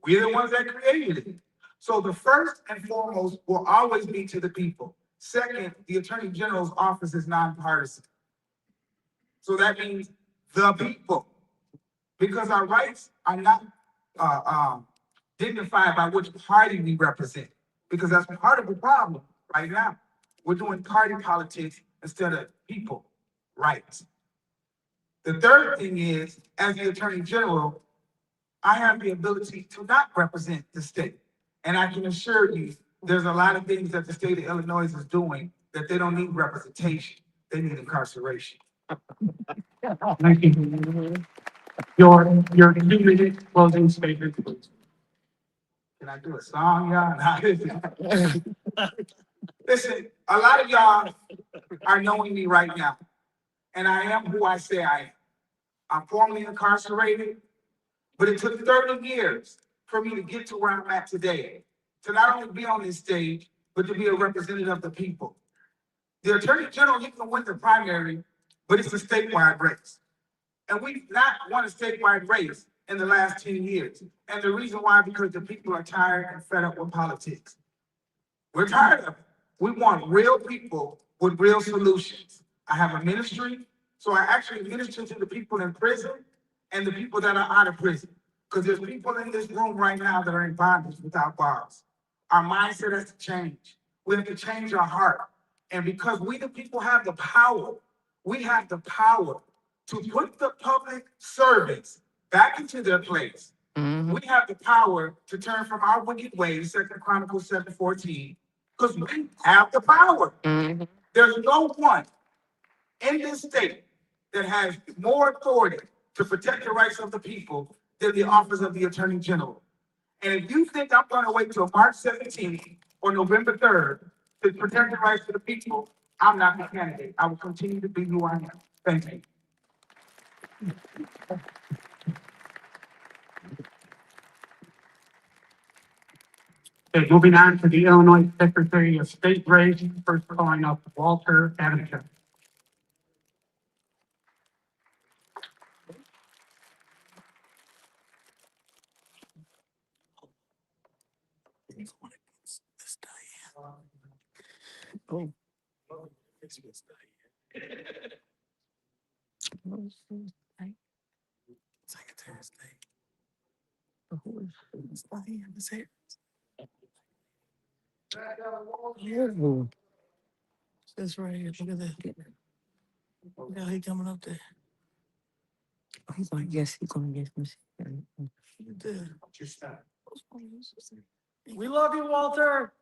We're the ones that created it. So the first and foremost will always be to the people. Second, the Attorney General's office is nonpartisan. So that means the people. Because our rights are not dignified by which party we represent. Because that's part of the problem right now. We're doing party politics instead of people rights. The third thing is, as the Attorney General, I have the ability to not represent the state. And I can assure you, there's a lot of things that the state of Illinois is doing that they don't need representation. They need incarceration. Thank you. Mhm. Your 2-minute closing statement, please. Can I do a song, y'all? Listen, a lot of y'all are knowing me right now. And I am who I say I am. I'm formerly incarcerated, but it took 30 years for me to get to where I'm at today. To not only be on this stage, but to be a representative of the people. The Attorney General, he can win the primary, but it's a statewide race. And we've not won a statewide race in the last 10 years. And the reason why, because the people are tired and fed up with politics. We're tired of it. We want real people with real solutions. I have a ministry, so I actually minister to the people in prison and the people that are out of prison. Because there's people in this room right now that are in bondage without bars. Our mindset has to change. We have to change our heart. And because we the people have the power, we have the power to put the public servants back into their place. Mhm. We have the power to turn from our wicked ways, 2 Chronicles 7:14, because we have the power. Mhm. There's no one in this state that has more authority to protect the rights of the people than the office of the Attorney General. And if you think I'm gonna wait till March 17th or November 3rd to protect the rights of the people, I'm not the candidate. I will continue to be who I am. Thank you. Okay, moving on to the Illinois Secretary of State race, first calling up Walter Adamczyk. Oh. Secretary of State. Who is Diane? Is it? Oh. That's right here. Look at that. Look how he coming up there. He's gonna guess. He's gonna guess. Look at that. We love you, Walter.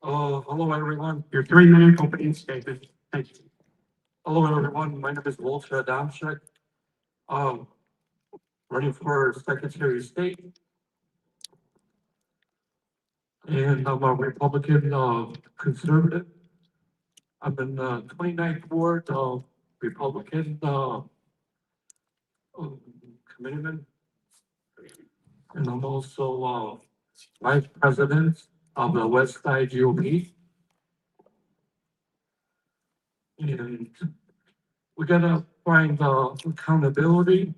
Hello, everyone. Your 3-minute opening statement. Thank you. Hello, everyone. My name is Walter Adamczyk. Running for Secretary of State. And I'm a Republican, conservative. I'm in the 29th Ward, Republican, commitment. And I'm also, Vice President of the West Side GOP. And we gotta find, accountability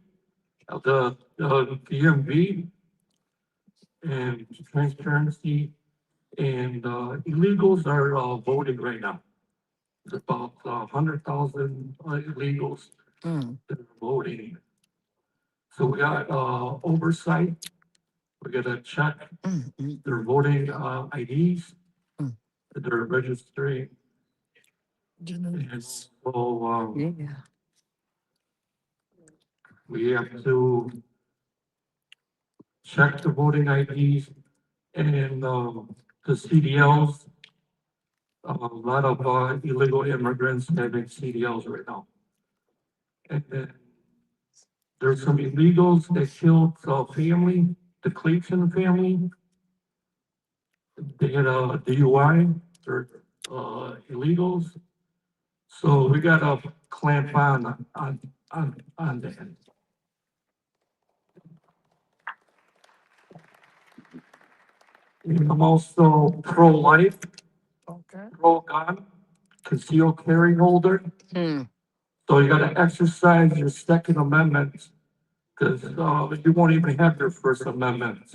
of the DMV and transparency, and illegals are voting right now. There's about 100,000 illegals Mm. that are voting. So we got oversight. We gotta check their voting IDs Mm. that they're registering. And so Yeah. we have to check the voting IDs and, the CDLs. A lot of, illegal immigrants having CDLs right now. And then there's some illegals that killed a family, the Clayton family. They had a DUI, they're, illegals. So we gotta clamp on that. I'm also pro-life, Okay. pro-gun, concealed carry holder. Hmm. So you gotta exercise your Second Amendment, because, you won't even have your First Amendment.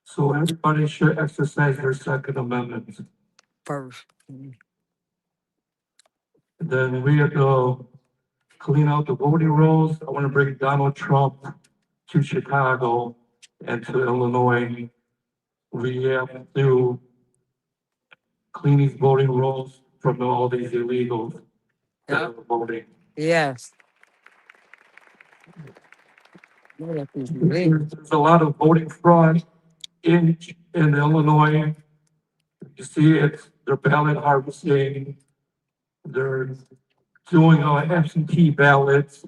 So everybody should exercise their Second Amendment. First. Then we have to clean out the voting rolls. I want to bring Donald Trump to Chicago and to Illinois. We have to clean these voting rolls from all these illegals that are voting. Yes. What if he's illegal? There's a lot of voting fraud in Illinois. You see it, they're ballot harvesting. They're doing absentee ballots.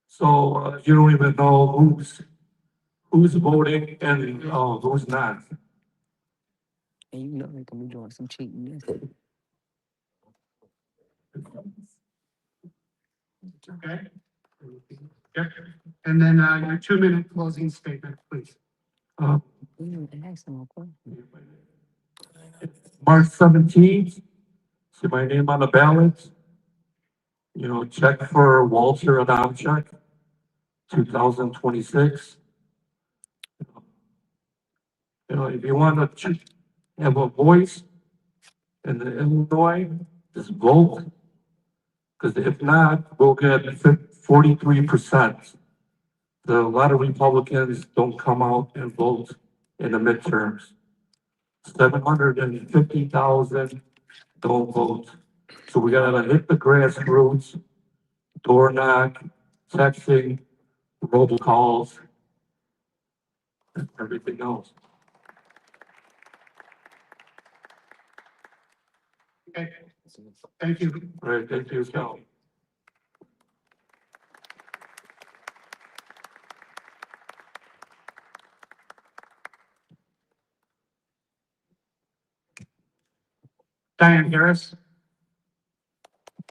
So you don't even know who's voting and who's not. And you know they're gonna be doing some cheating. Okay? Yep. And then, your 2-minute closing statement, please. Uh, We didn't ask them a question. March 17th, see my name on the ballot. You know, check for Walter Adamczyk, 2026. You know, if you want to have a voice in the Illinois, just vote. Because if not, we'll get 43%. A lot of Republicans don't come out and vote in the midterms. 750,000 don't vote. So we gotta hit the grassroots, door knock, texting, robocalls, and everything else. Okay, thank you. All right, thank you, Scott. Diane Harris.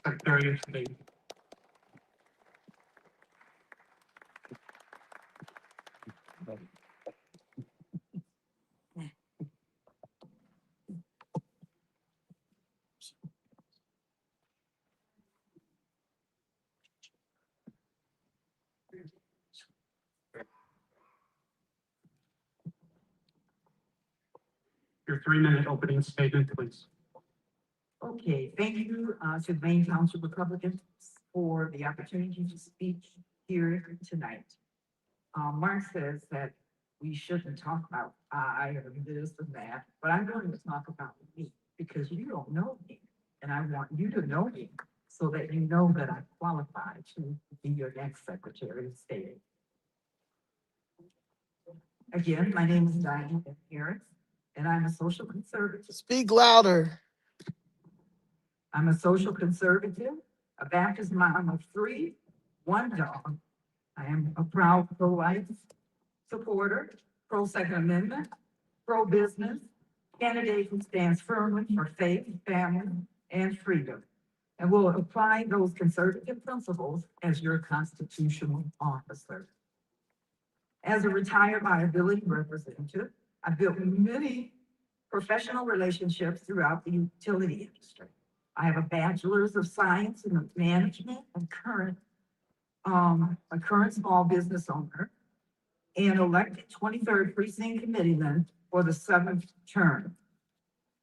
Secretary of State. Your 3-minute opening statement, please. Okay, thank you, to the Maine Township Republicans for the opportunity to speak here tonight. Mark says that we shouldn't talk about I or this and that, but I'm going to talk about me because you don't know me. And I want you to know me so that you know that I'm qualified to be your next Secretary of State. Again, my name is Diane Harris, and I'm a social conservative. Speak louder. I'm a social conservative, a Baptist mom of 3, 1 dog. I am a proud pro-life supporter, pro-Second Amendment, pro-business, candidate who stands firmly for faith, family, and freedom, and will apply those conservative principles as your constitutional officer. As a retired liability representative, I've built many professional relationships throughout the utility industry. I have a bachelor's of science in management and a current small business owner and elected 23rd precinct committeeman for the 7th term.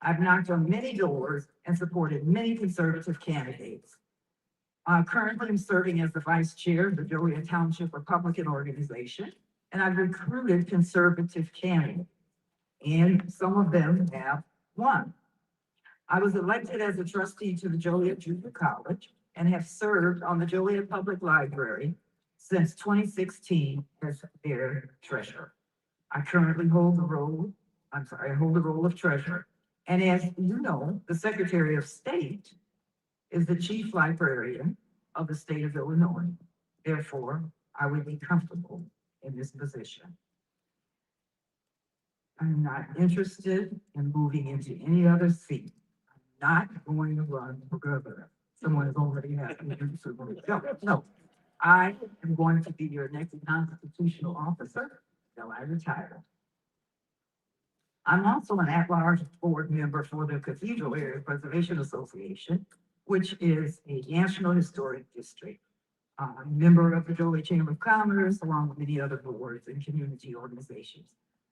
I've knocked on many doors and supported many conservative candidates. Currently, I'm serving as the vice chair of the Joliet Township Republican Organization, and I've recruited conservative candidates, and some of them have won. I was elected as a trustee to the Joliet Junior College and have served on the Joliet Public Library since 2016 as their treasurer. I currently hold the role, I hold the role of treasurer. And as you know, the Secretary of State is the chief librarian of the state of Illinois. Therefore, I would be comfortable in this position. I'm not interested in moving into any other seat. I'm not going to run for governor. Someone has already asked me to do so. No, I am going to be your next constitutional officer till I retire. I'm also an at-large board member for the Cathedral Area Preservation Association, which is a National Historic District. I'm a member of the Joliet Chamber of Commerce, along with many other boards and community organizations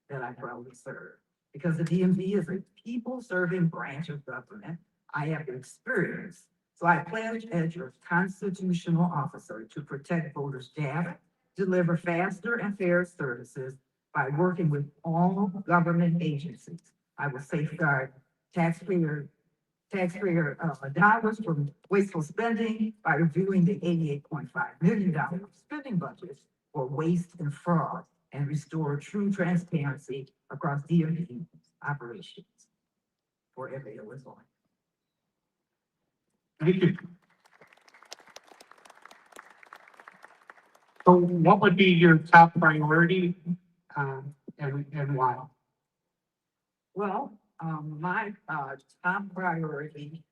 that I proudly serve. Because the DMV is a people-serving branch of government, I have experience. So I pledge as your constitutional officer to protect voters' data, deliver faster and fairer services by working with all government agencies. I will safeguard taxpayer dollars from wasteful spending by reviewing the $88.5 million spending budget for waste and fraud and restore true transparency across DMV operations for every Illinois. Thank you. So what would be your top priority, and why? Well, my top priority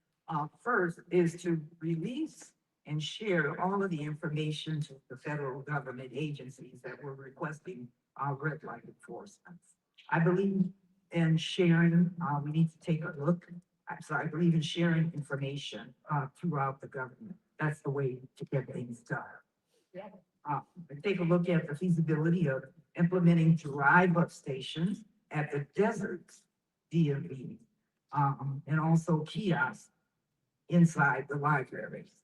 first is to release and share all of the information to the federal government agencies that were requesting red light enforcement. I believe in sharing, we need to take a look. I believe in sharing information throughout the government. That's the way to get things done. Take a look at the feasibility of implementing drive-up stations at the deserts DMV, and also kiosks inside the libraries.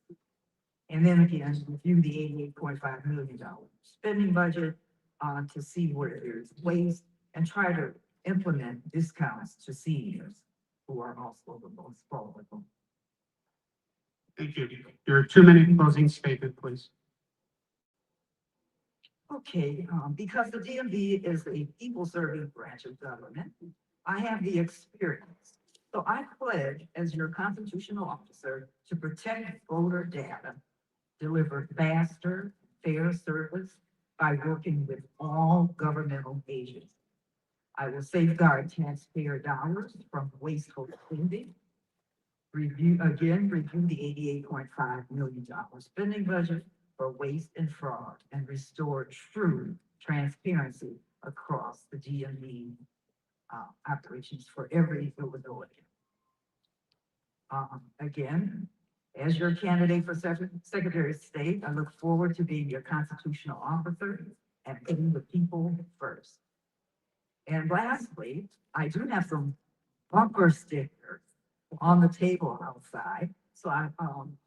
And then again, review the $88.5 million spending budget to see where there's waste and try to implement discounts to seniors who are also the most vulnerable. Thank you. Your 2-minute closing statement, please. Okay, because the DMV is a people-serving branch of government, I have the experience. So I pledge as your constitutional officer to protect voter data, deliver faster, fair service by working with all governmental agencies. I will safeguard taxpayer dollars from wasteful spending. Review the $88.5 million spending budget for waste and fraud and restore true transparency across the DMV operations for every Illinois. Again, as your candidate for Secretary of State, I look forward to being your constitutional officer and putting the people first. And lastly, I do have some bumper stickers on the table outside. So I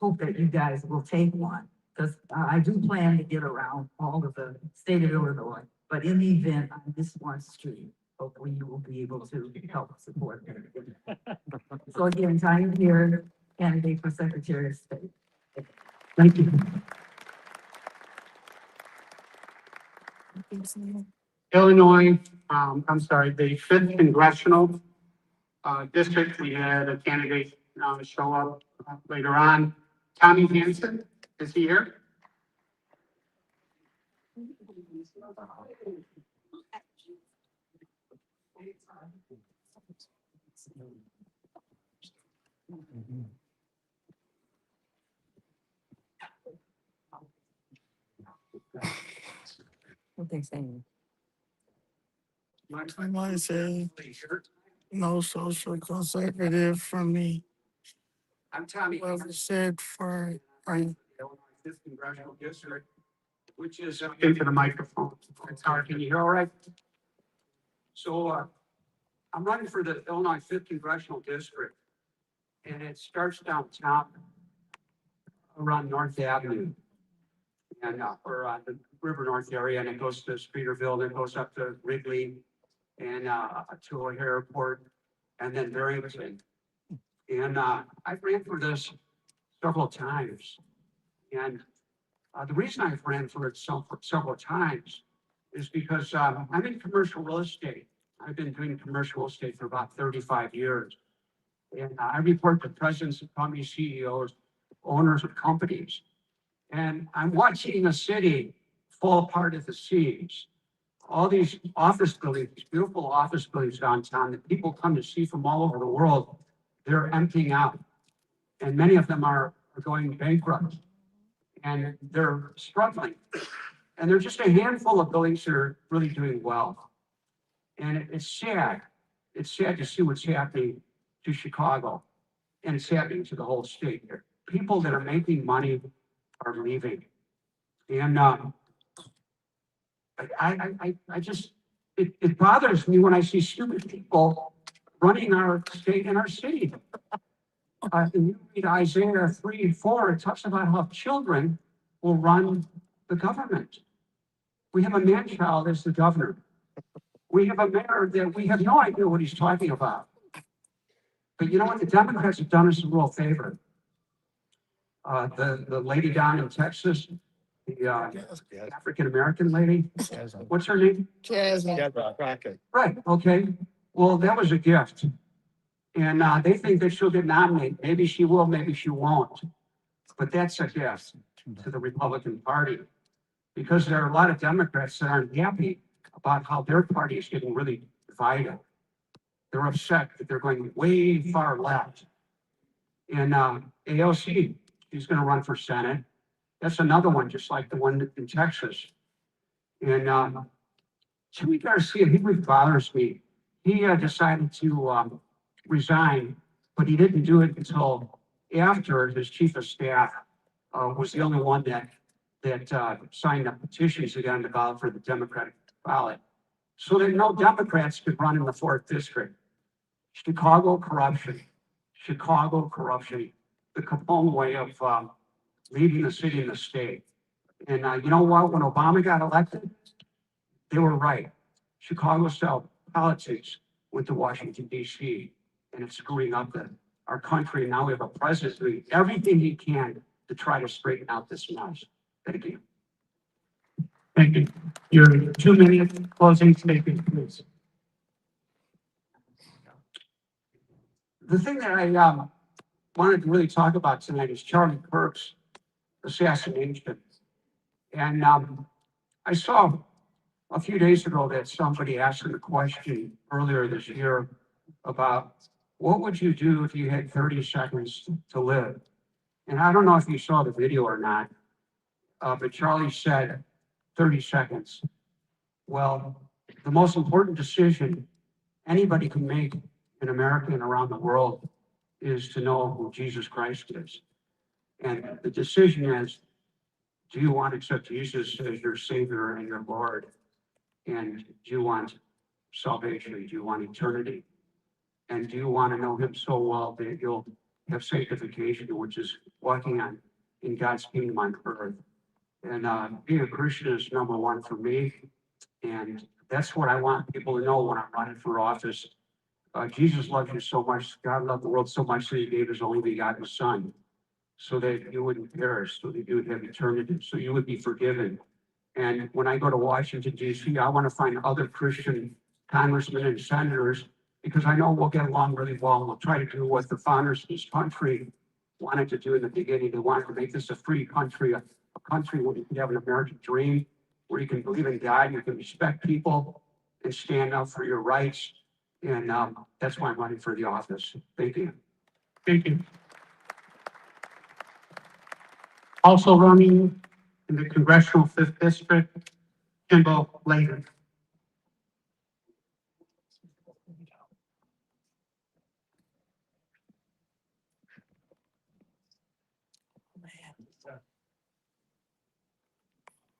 hope that you guys will take one, because I do plan to get around all of the state of Illinois. But in the event on this one street, hopefully you will be able to help support me. So again, Tanya here, candidate for Secretary of State. Thank you. Illinois, the 5th Congressional District, we had a candidate show up later on. Tommy Hanson, is he here? What they saying? I might say no social conservative from me. I'm Tommy. Whoever said for, Illinois 5th Congressional District, which is into the microphone. It's hard. Can you hear all right? So, I'm running for the Illinois 5th Congressional District, and it starts downtown around North Avenue and, or the River North area, and it goes to Streeterville, and it goes up to Wrigley and, to O'Hare Airport, and then Barrington. And, I ran for this several times, and The reason I've ran for it several times is because, I'm in commercial real estate. I've been doing commercial real estate for about 35 years. And I report to presidents of companies, CEOs, owners of companies. And I'm watching a city fall apart at the seams. All these office buildings, these beautiful office buildings downtown that people come to see from all over the world, they're emptying out. And many of them are going bankrupt. And they're struggling. And there's just a handful of buildings that are really doing well. And it's sad. It's sad to see what's happening to Chicago. And it's happening to the whole state. People that are making money are leaving. And I just, it bothers me when I see stupid people running our state and our city. And you read Isaiah 3 and 4, it talks about how children will run the government. We have a man-child as the governor. We have a mayor that we have no idea what he's talking about. But you know what? The Democrats have done us a real favor. The lady down in Texas, the African-American lady, what's her name? Jasmine. Right, okay. Well, that was a gift. And they think that she'll get nominated. Maybe she will, maybe she won't. But that's a gift to the Republican Party. Because there are a lot of Democrats that aren't happy about how their party is getting really divided. They're upset that they're going way far left. And AOC, she's going to run for Senate. That's another one, just like the one in Texas. And Jimmy Garcia, he really bothers me. He decided to resign, but he didn't do it until after his chief of staff was the only one that signed up petitions to get on the ballot for the Democratic ballot, so that no Democrats could run in the 4th district. Chicago corruption, the Capone way of leading the city and the state. And you know what? When Obama got elected, they were right. Chicago-style politics went to Washington, D.C., and it's screwing up our country. Now we have a president doing everything he can to try to straighten out this mess. Thank you. Thank you. Your 2-minute closing statement, please. The thing that I wanted to really talk about tonight is Charlie Kirk's assassination. And I saw a few days ago that somebody asked a question earlier this year about what would you do if you had 30 seconds to live? And I don't know if you saw the video or not, but Charlie said 30 seconds. Well, the most important decision anybody can make in America and around the world is to know who Jesus Christ is. And the decision is, do you want to accept Jesus as your Savior and your Lord? And do you want salvation? Do you want eternity? And do you want to know him so well that you'll have sanctification, which is walking in God's kingdom on earth? And being a Christian is number one for me. And that's what I want people to know when I'm running for office. Jesus loves you so much. God loved the world so much that he gave his only begotten son, so that you wouldn't perish, so that you would have eternity, so you would be forgiven. And when I go to Washington, D.C., I want to find other Christian congressmen and senators, because I know we'll get along really well. We'll try to do what the founders of this country wanted to do in the beginning. They wanted to make this a free country, a country where you can have an American dream, where you can believe in God, you can respect people, and stand up for your rights. And that's why I'm running for the office. Thank you. Thank you. Also running in the Congressional 5th District, Kimball Layton.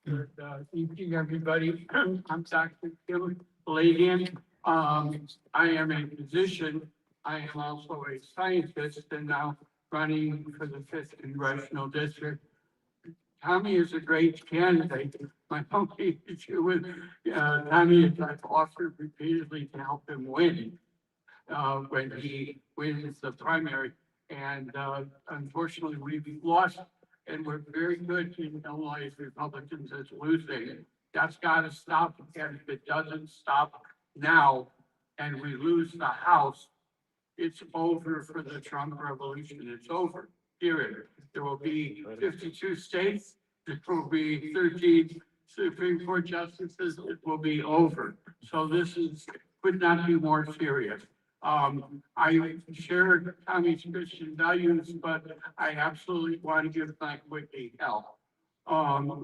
Good evening, everybody. I'm Dr. Kim Lagan. I am a physician. I am also a scientist and now running for the 5th Congressional District. Tommy is a great candidate. My only issue with Tommy is I've offered repeatedly to help him win when he wins the primary. And unfortunately, we've lost and we're very good in Illinois as Republicans as losing. That's gotta stop, and if it doesn't stop now, and we lose the House, it's over for the Trump revolution. It's over, period. There will be 52 states. There will be 13 Supreme Court justices. It will be over. So could not be more serious. I share Tommy's Christian values, but I absolutely want to give PICKWICK help.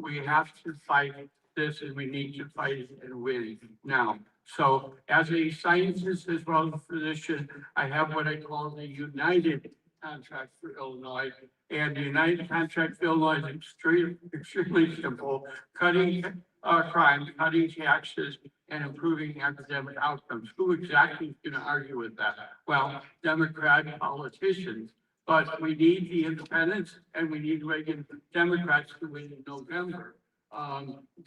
We have to fight this, and we need to fight it and win now. So as a scientist as well as a physician, I have what I call the United Contract for Illinois. And the United Contract for Illinois is extremely simple: cutting crime, cutting taxes, and improving academic outcomes. Who exactly is going to argue with that? Well, Democrat politicians. But we need the independents, and we need Reagan Democrats to win in November.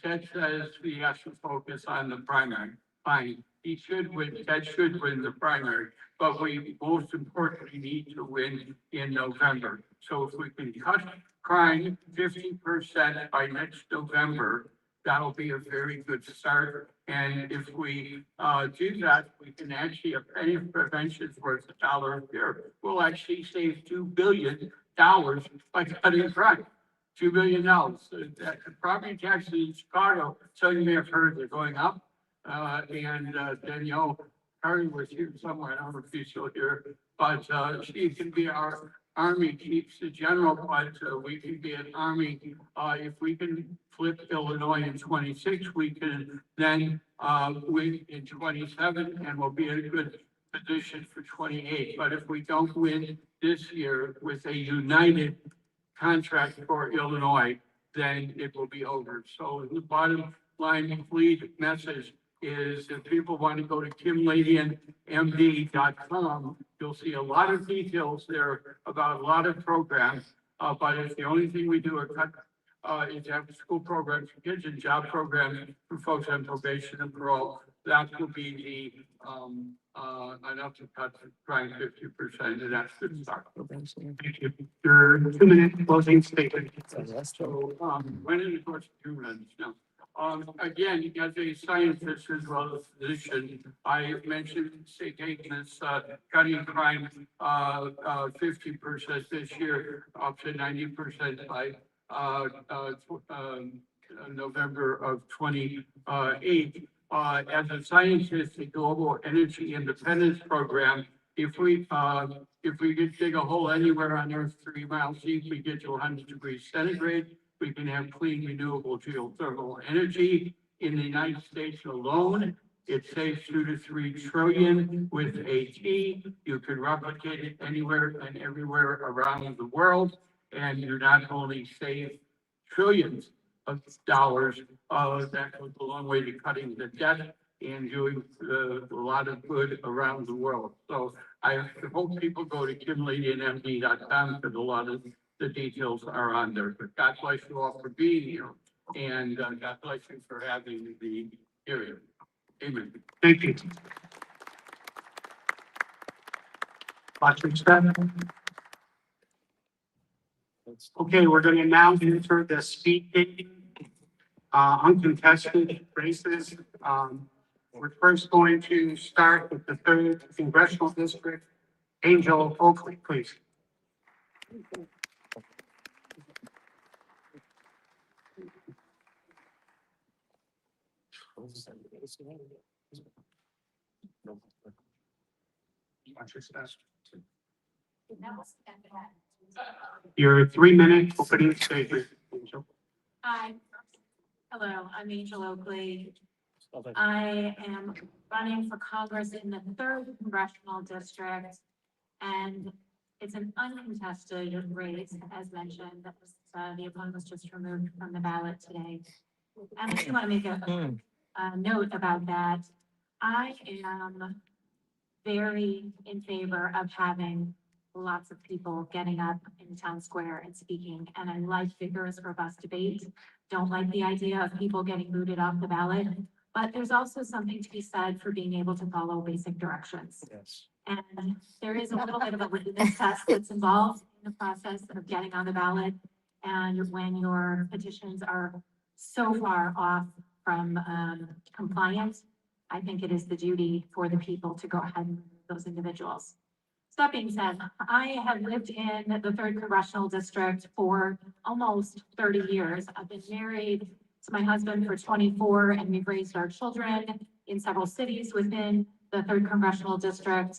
Ted says he has to focus on the primary. Fine, he should win, Ted should win the primary, but we most importantly need to win in November. So if we can cut crime 50% by next November, that'll be a very good start. And if we do that, we can actually, a penny of prevention is worth $1 a year. We'll actually save $2 billion by cutting crime. $2 billion. The property taxes in Chicago, some of you may have heard, they're going up. Danielle Curry was here somewhere, I don't know if she's still here, but she can be our Army keeps the general, but we can be an Army. If we can flip Illinois in 26, we can then win in 27, and we'll be in a good position for 28. But if we don't win this year with a united contract for Illinois, then it will be over. So the bottom line complete message is if people want to go to kimladianmd.com, you'll see a lot of details there about a lot of programs. But if the only thing we do are cut, is have school programs for kids and job programs for folks on probation and parole, that will be the enough to cut crime 50%, and that's good start. Thank you. Your 2-minute closing statement. So, when in the course of 2 minutes now. Again, as a scientist as well as a physician, I mentioned taking this cutting crime 50% this year, up to 90% by November of 28. As a scientist, the Global Energy Independence Program, if we could dig a hole anywhere on Earth 3 miles deep, we get to 100 degrees centigrade. We can have clean, renewable geothermal energy. In the United States alone, it saves 2 to 3 trillion with AT. You can replicate it anywhere and everywhere around the world, and you not only save trillions of dollars, that goes a long way to cutting the debt and doing a lot of good around the world. So I hope people go to kimladianmd.com because a lot of the details are on there. But God bless you all for being here, and God bless you for having the hearing. Amen. Thank you. Patrick Step. Okay, we're going to now enter the speed dating, uncontested races. We're first going to start with the 3rd Congressional District. Angel Oakley, please. Your 3-minute opening statement. Angel. Hi, hello, I'm Angel Oakley. I am running for Congress in the 3rd Congressional District, and it's an uncontested race, as mentioned. That was, the opponent was just removed from the ballot today. And I do want to make a note about that. I am very in favor of having lots of people getting up in town square and speaking, and I like vigorous, robust debate. Don't like the idea of people getting booted off the ballot, but there's also something to be said for being able to follow basic directions. Yes. And there is a little bit of a litmus test that's involved in the process of getting on the ballot. And when your petitions are so far off from compliance, I think it is the duty for the people to go ahead and remove those individuals. So that being said, I have lived in the 3rd Congressional District for almost 30 years. I've been married to my husband for 24, and we've raised our children in several cities within the 3rd Congressional District.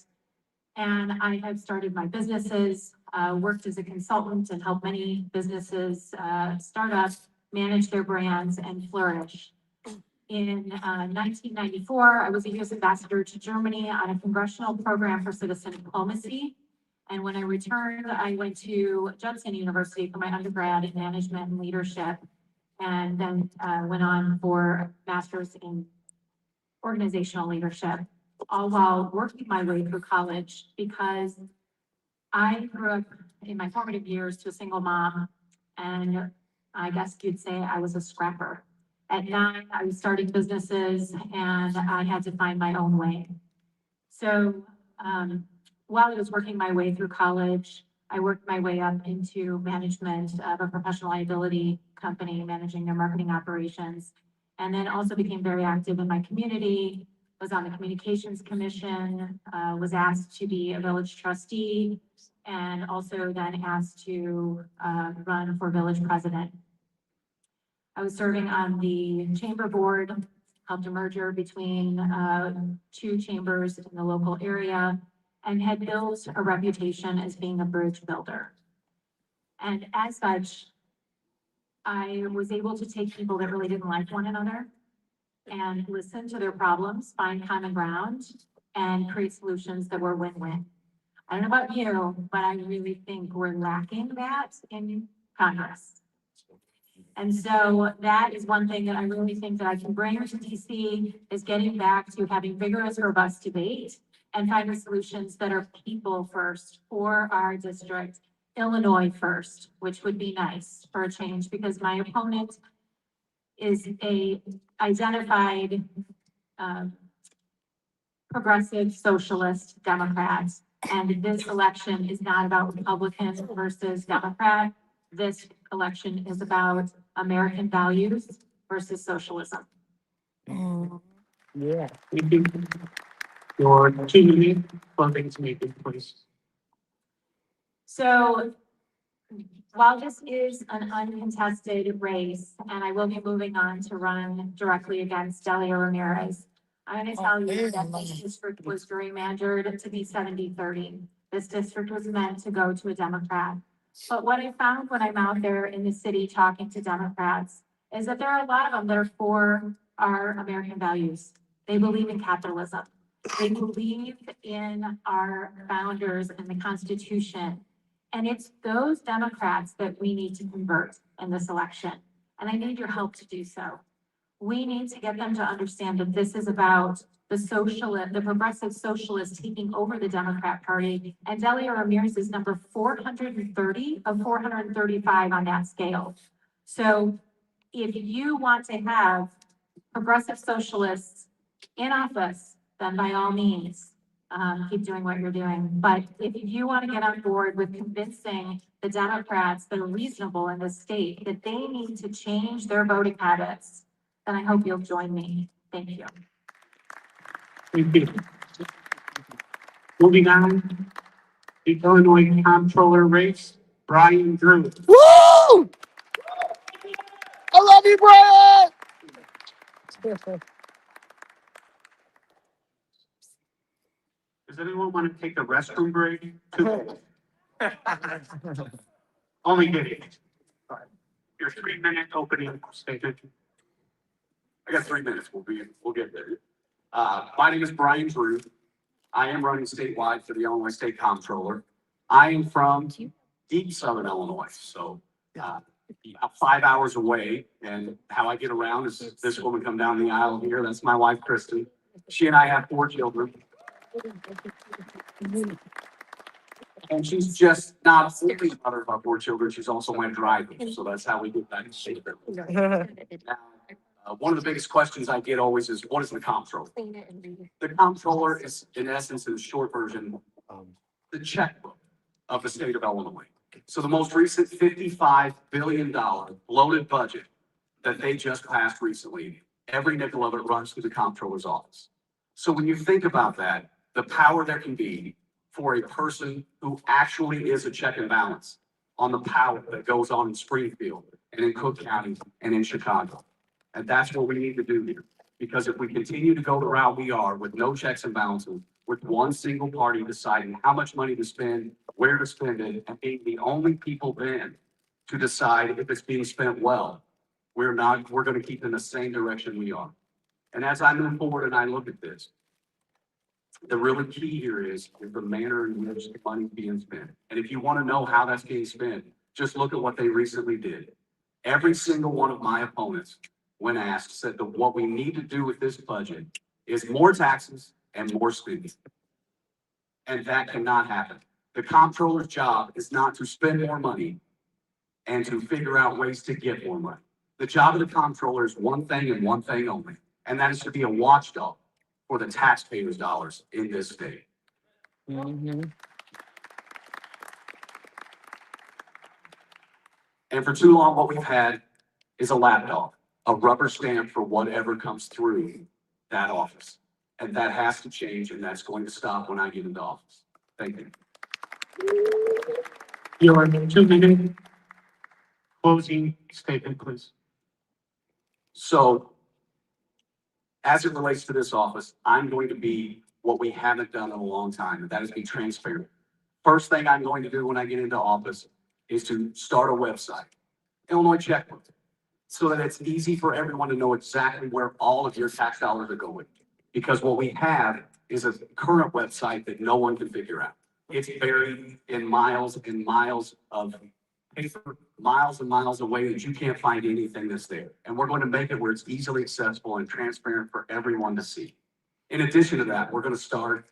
And I have started my businesses, worked as a consultant, and helped many businesses start up, manage their brands, and flourish. In 1994, I was a U.S. ambassador to Germany on a congressional program for citizen diplomacy. And when I returned, I went to Judson University for my undergrad in management and leadership, and then went on for a master's in organizational leadership, all while working my way through college, because I grew up in my formative years to a single mom, and I guess you'd say I was a scrapper. At 9, I was starting businesses, and I had to find my own way. So while I was working my way through college, I worked my way up into management of a professional liability company, managing their marketing operations, and then also became very active in my community, was on the Communications Commission, was asked to be a village trustee, and also then asked to run for village president. I was serving on the chamber board, helped a merger between 2 chambers in the local area, and had built a reputation as being a bridge builder. And as such, I was able to take people that really didn't like one another and listen to their problems, find common ground, and create solutions that were win-win. I don't know about you, but I really think we're lacking that in Congress. And so that is one thing that I really think that I can bring to DC, is getting back to having vigorous, robust debate and finding solutions that are people first for our district, Illinois first, which would be nice for a change, because my opponent is a identified progressive socialist Democrat. And this election is not about Republican versus Democrat. This election is about American values versus socialism. Yeah. Your 2-minute closing statement, please. So while this is an uncontested race, and I will be moving on to run directly against Delia Ramirez, I'm going to tell you that this district was gerrymandered to be 70-30. This district was meant to go to a Democrat. But what I found when I'm out there in the city talking to Democrats is that there are a lot of them that are for our American values. They believe in capitalism. They believe in our founders and the Constitution. And it's those Democrats that we need to convert in this election. And I need your help to do so. We need to get them to understand that this is about the progressive socialists taking over the Democrat Party. And Delia Ramirez is number 430 of 435 on that scale. So if you want to have progressive socialists in office, then by all means, keep doing what you're doing. But if you want to get on board with convincing the Democrats that are reasonable in this state that they need to change their voting habits, then I hope you'll join me. Thank you. Thank you. Moving on, the Illinois Comptroller race, Brian Drew. Woo! I love you, Brian! Does anyone want to take a restroom break? Only kidding. Your 3-minute opening statement. I got 3 minutes. We'll get there. My name is Brian Drew. I am running statewide for the Illinois State Comptroller. I am from deep southern Illinois, so about 5 hours away. And how I get around is this woman come down the aisle here. That's my wife, Kristen. She and I have 4 children. And she's just not only the mother of our 4 children, she's also my driver. So that's how we get back to state. One of the biggest questions I get always is, what is the comptroller? The comptroller is, in essence, in the short version, the checkbook of the state of Illinois. So the most recent $55 billion bloated budget that they just passed recently, every nickel of it runs through the comptroller's office. So when you think about that, the power there can be for a person who actually is a check and balance on the power that goes on in Springfield and in Cook County and in Chicago. And that's what we need to do here. Because if we continue to go the route we are with no checks and balances, with one single party deciding how much money to spend, where to spend it, and being the only people then to decide if it's being spent well, we're going to keep in the same direction we are. And as I move forward and I look at this, the really key here is the manner in which the money is being spent. And if you want to know how that's being spent, just look at what they recently did. Every single one of my opponents, when asked, said that what we need to do with this budget is more taxes and more spending. And that cannot happen. The comptroller's job is not to spend more money and to figure out ways to get more money. The job of the comptroller is one thing and one thing only, and that is to be a watchdog for the taxpayers' dollars in this state. And for too long, what we've had is a lapdog, a rubber stamp for whatever comes through that office. And that has to change, and that's going to stop when I get into office. Thank you. Your 2-minute closing statement, please. So, as it relates to this office, I'm going to be what we haven't done in a long time, and that is be transparent. First thing I'm going to do when I get into office is to start a website, Illinois Checkbook, so that it's easy for everyone to know exactly where all of your tax dollars are going. Because what we have is a current website that no one can figure out. It's buried in miles and miles of paper, miles and miles away that you can't find anything that's there. And we're going to make it where it's easily accessible and transparent for everyone to see. In addition to that, we're going to start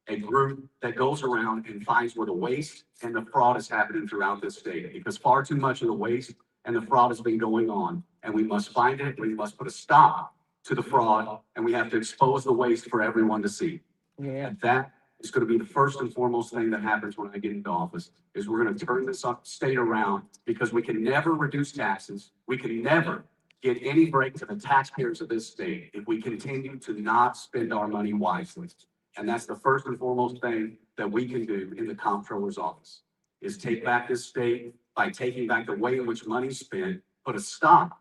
a group that goes around and finds where the waste and the fraud is happening throughout this state, because far too much of the waste and the fraud has been going on, and we must find it, we must put a stop to the fraud, and we have to expose the waste for everyone to see. Yeah. And that is going to be the first and foremost thing that happens when I get into office, is we're going to turn this state around, because we can never reduce taxes. We can never get any break to the taxpayers of this state if we continue to not spend our money wisely. And that's the first and foremost thing that we can do in the comptroller's office, is take back this state by taking back the way in which money's spent, put a stop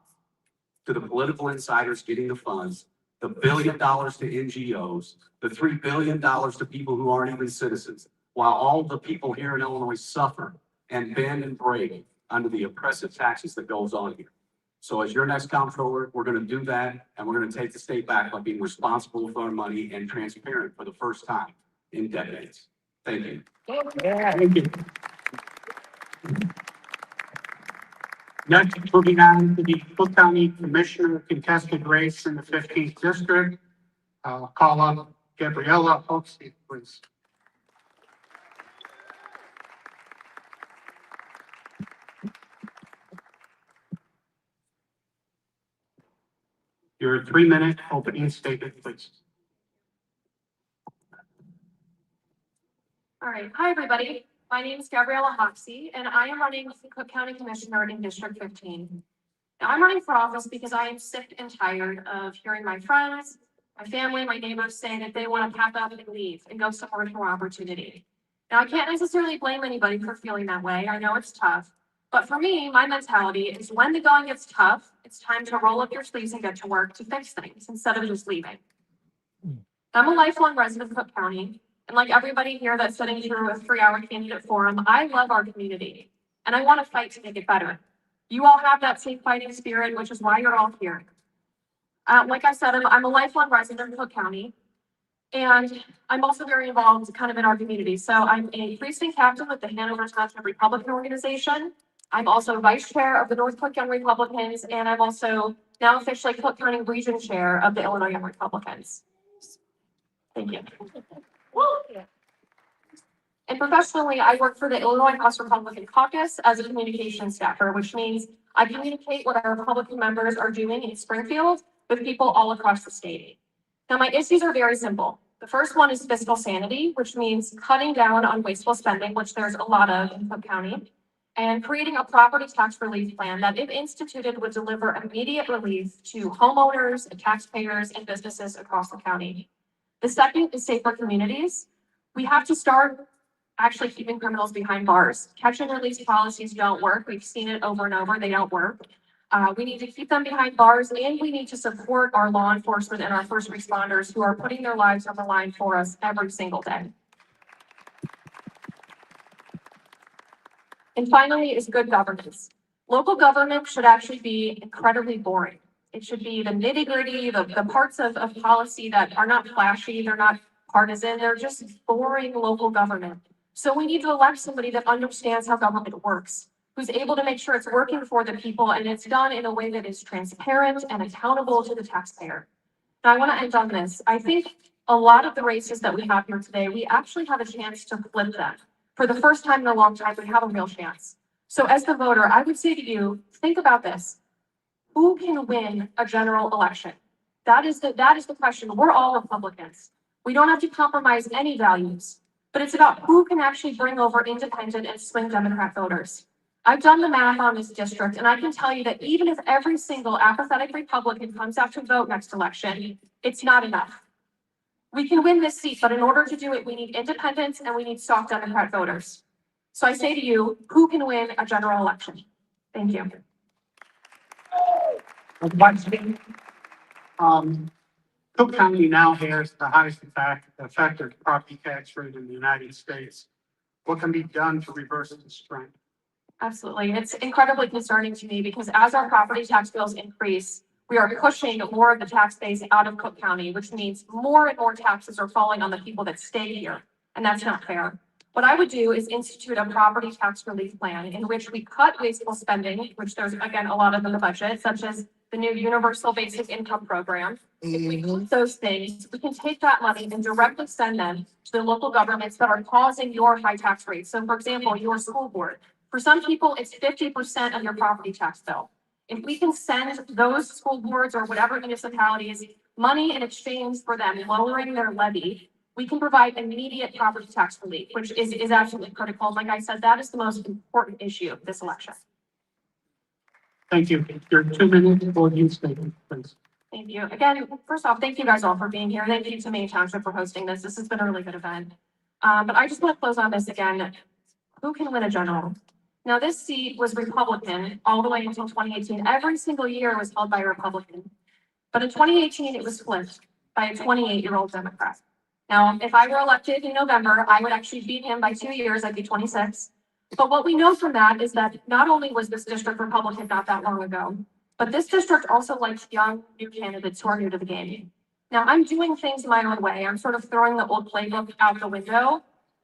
to the political insiders getting the funds, the $1 billion to NGOs, the $3 billion to people who aren't even citizens, while all the people here in Illinois suffer and bend and break under the oppressive taxes that goes on here. So as your next comptroller, we're going to do that, and we're going to take the state back by being responsible with our money and transparent for the first time in decades. Thank you. Yeah, thank you. Next, moving on to the Cook County Commissioner contested race in the 15th District. I'll call up Gabriella Hoaxie, please. Your 3-minute opening statement, please. All right. Hi, everybody. My name is Gabriella Hoxie, and I am running for Cook County Commissioner in District 15. Now, I'm running for office because I am sick and tired of hearing my friends, my family, my neighbors say that they want to pack up and leave and go somewhere with more opportunity. Now, I can't necessarily blame anybody for feeling that way. I know it's tough. But for me, my mentality is when the going gets tough, it's time to roll up your sleeves and get to work to fix things instead of just leaving. I'm a lifelong resident of Cook County. And like everybody here that's sitting through a 3-hour candidate forum, I love our community and I want to fight to make it better. You all have that same fighting spirit, which is why you're all here. Like I said, I'm a lifelong resident of Cook County, and I'm also very involved kind of in our community. So I'm a precinct captain with the Hanover Township Republican Organization. I'm also vice chair of the North Cook Young Republicans, and I'm also now officially Cook County Region Chair of the Illinois Young Republicans. Thank you. And professionally, I work for the Illinois House Republican Caucus as a communications staffer, which means I communicate what our Republican members are doing in Springfield with people all across the state. Now, my issues are very simple. The first one is fiscal sanity, which means cutting down on wasteful spending, which there's a lot of in Cook County. and creating a property tax relief plan that, if instituted, would deliver immediate relief to homeowners, taxpayers, and businesses across the county. The second is safer communities. We have to start actually keeping criminals behind bars. Catch and release policies don't work. We've seen it over and over. They don't work. We need to keep them behind bars, and we need to support our law enforcement and our first responders who are putting their lives on the line for us every single day. And finally is good governance. Local government should actually be incredibly boring. It should be the nitty gritty, the parts of policy that are not flashy, they're not partisan, they're just boring local government. So we need to elect somebody that understands how government works, who's able to make sure it's working for the people and it's done in a way that is transparent and accountable to the taxpayer. Now I want to end on this. I think a lot of the races that we have here today, we actually have a chance to flip them. For the first time in a long time, we have a real chance. So as the voter, I would say to you, think about this. Who can win a general election? That is the question. We're all Republicans. We don't have to compromise any values, but it's about who can actually bring over independent and swing Democrat voters. I've done the math on this district, and I can tell you that even if every single apathetic Republican comes out to vote next election, it's not enough. We can win this seat, but in order to do it, we need independents and we need soft Democrat voters. So I say to you, who can win a general election? Thank you. Cook County now has the highest effective property tax rate in the United States. What can be done to reverse this trend? Absolutely. It's incredibly concerning to me because as our property tax bills increase, we are pushing more of the tax base out of Cook County, which means more and more taxes are falling on the people that stay here. And that's not fair. What I would do is institute a property tax relief plan in which we cut wasteful spending, which there's, again, a lot of in the budget, such as the new universal basic income program. If we cut those things, we can take that money and directly send them to the local governments that are causing your high tax rates. So for example, your school board. For some people, it's 50% of your property tax bill. If we can send those school boards or whatever municipalities money in exchange for them lowering their levy, we can provide immediate property tax relief, which is absolutely critical. Like I said, that is the most important issue of this election. Thank you. Your 2 minutes for use statement, please. Thank you. Again, first off, thank you guys all for being here. Thank you to Maine Township for hosting this. This has been a really good event. But I just want to close on this again. Who can win a general? Now, this seat was Republican all the way until 2018. Every single year was held by a Republican. But in 2018, it was flipped by a 28-year-old Democrat. Now, if I were elected in November, I would actually beat him by 2 years. I'd be 26. But what we know from that is that not only was this district Republican not that long ago, but this district also likes young, new candidates who are new to the game. Now, I'm doing things my own way. I'm sort of throwing the old playbook out the window.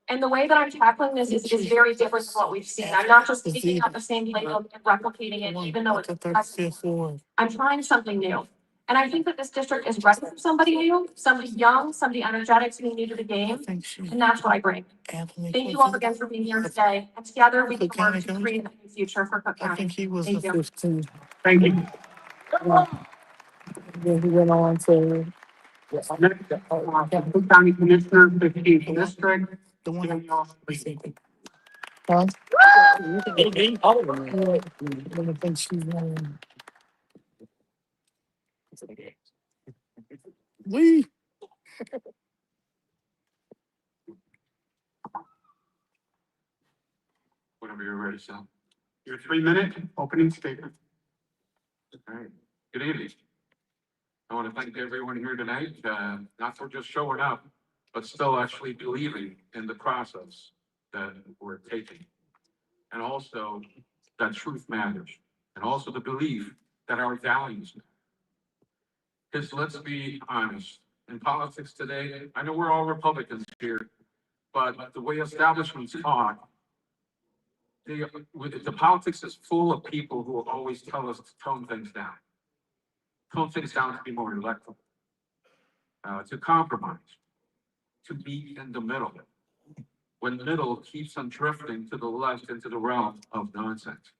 And the way that I'm tackling this is very different from what we've seen. I'm not just picking up the same playbook and replicating it, even though it's I'm trying something new. And I think that this district is ready for somebody new, somebody young, somebody energetic, somebody new to the game. And that's what I bring. Thank you all again for being here today. And together we can work to create a new future for Cook County. He was Thank the you. 15. Thank you. Then he went on to Next, Cook County Commissioner, 15th District. the one that. Danielle Lee. Huh? I think she's we. Whenever you're ready, Sal. Your 3-minute opening statement. All right. Good evening. I want to thank everyone here tonight, not for just showing up, but still actually believing in the process that we're taking. And also that truth matters. And also the belief that our values matter. Because let's be honest, in politics today, I know we're all Republicans here, but the way establishments talk, the politics is full of people who will always tell us to tone things down. Tone things down to be more electable, to compromise, to meet in the middle. When middle keeps on drifting to the left into the realm of nonsense.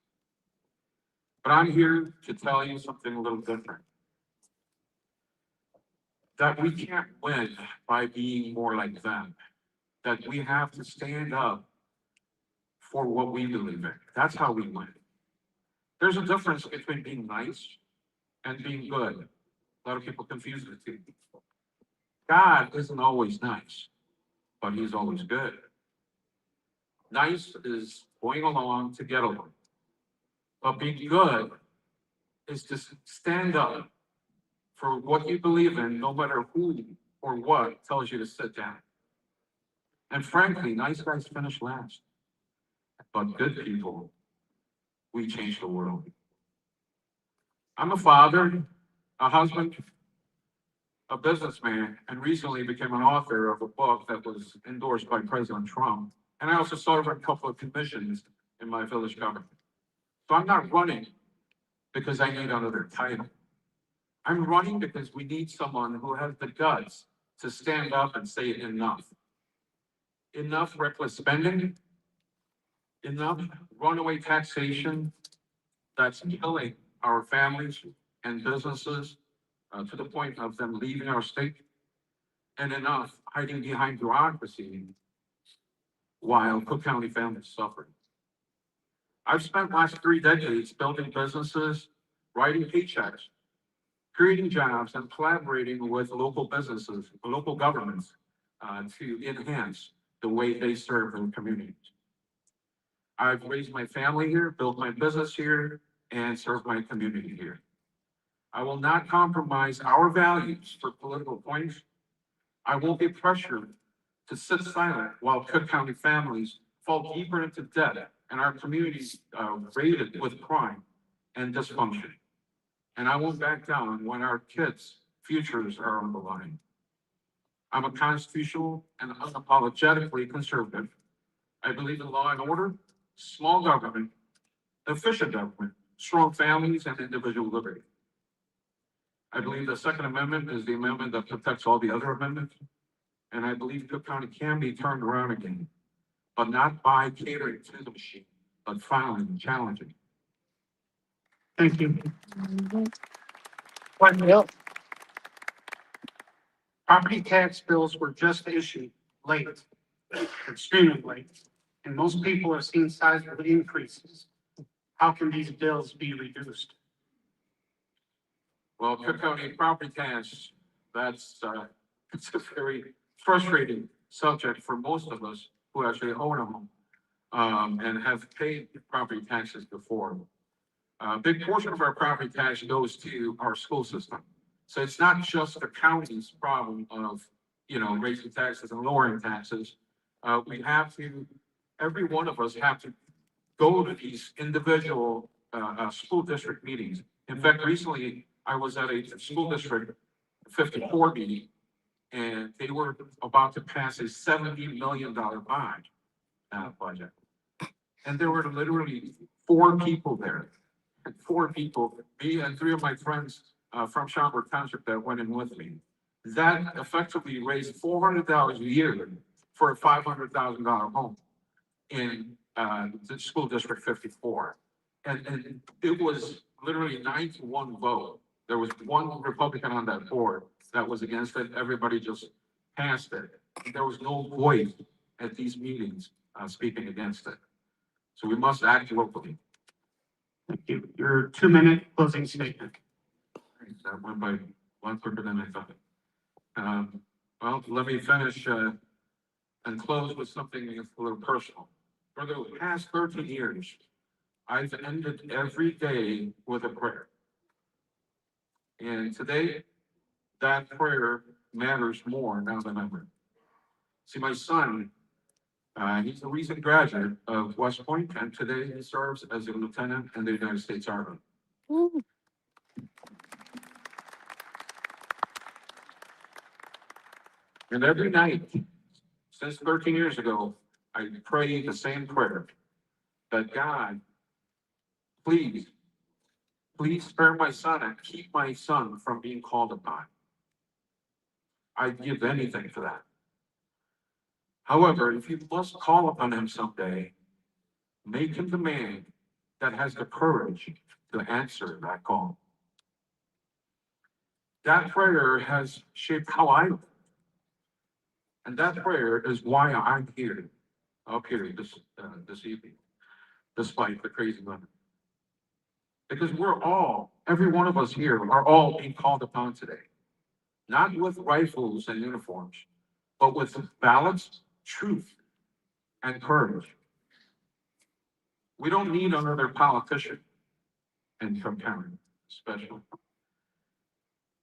But I'm here to tell you something a little different. That we can't win by being more like them. That we have to stand up for what we believe in. That's how we win. There's a difference between being nice and being good. A lot of people confuse the two. God isn't always nice, but he's always good. Nice is going along to get along. But being good is to stand up for what you believe in, no matter who or what tells you to sit down. And frankly, nice guys finish last. But good people, we change the world. I'm a father, a husband, a businessman, and recently became an author of a book that was endorsed by President Trump. And I also serve a couple of commissions in my village government. So I'm not running because I need another title. I'm running because we need someone who has the guts to stand up and say enough. Enough reckless spending, enough runaway taxation that's killing our families and businesses to the point of them leaving our state, and enough hiding behind bureaucracy while Cook County families suffer. I've spent the last 3 decades building businesses, writing paychecks, creating jobs, and collaborating with local businesses, local governments to enhance the way they serve their communities. I've raised my family here, built my business here, and served my community here. I will not compromise our values for political points. I won't be pressured to sit silent while Cook County families fall deeper into debt and our communities raided with crime and dysfunction. And I won't back down when our kids' futures are on the line. I'm a constitutional and unapologetically conservative. I believe in law and order, small government, efficient government, strong families, and individual liberty. I believe the Second Amendment is the amendment that protects all the other amendments. And I believe Cook County can be turned around again, but not by catering to the machine, but finally challenging. Thank you. Property tax bills were just issued late, extremely late, and most people have seen sizable increases. How can these bills be reduced? Well, Cook County property tax, that's, it's a very frustrating subject for most of us who actually own a home, and have paid property taxes before. A big portion of our property tax goes to our school system. So it's not just the county's problem of, raising taxes and lowering taxes. We have to, every one of us have to go to these individual, school district meetings. In fact, recently I was at a school district 54 meeting, and they were about to pass a $70 million bond budget. And there were literally 4 people there. And 4 people, me and 3 of my friends from Schaumburg Township that went in with me. That effectively raised $400 a year for a $500,000 home in the school district 54. And it was literally 9-1 vote. There was 1 Republican on that board that was against it. Everybody just passed it. There was no voice at these meetings speaking against it. So we must act locally. Thank you. Your 2-minute closing statement. That went by a lot quicker than I thought. Well, let me finish and close with something a little personal. For the past 13 years, I've ended every day with a prayer. And today, that prayer matters more now than ever. See, my son, he's a recent graduate of West Point, and today he serves as a lieutenant in the United States Army. Ooh. And every night, since 13 years ago, I pray the same prayer, that God, please spare my son and keep my son from being called upon. I'd give anything for that. However, if you must call upon him someday, make him the man that has the courage to answer that call. That prayer has shaped how I live. And that prayer is why I'm here up here this evening, despite the crazy weather. Because every one of us here are all being called upon today, not with rifles and uniforms, but with balance, truth, and courage. We don't need another politician in Cook County, especially.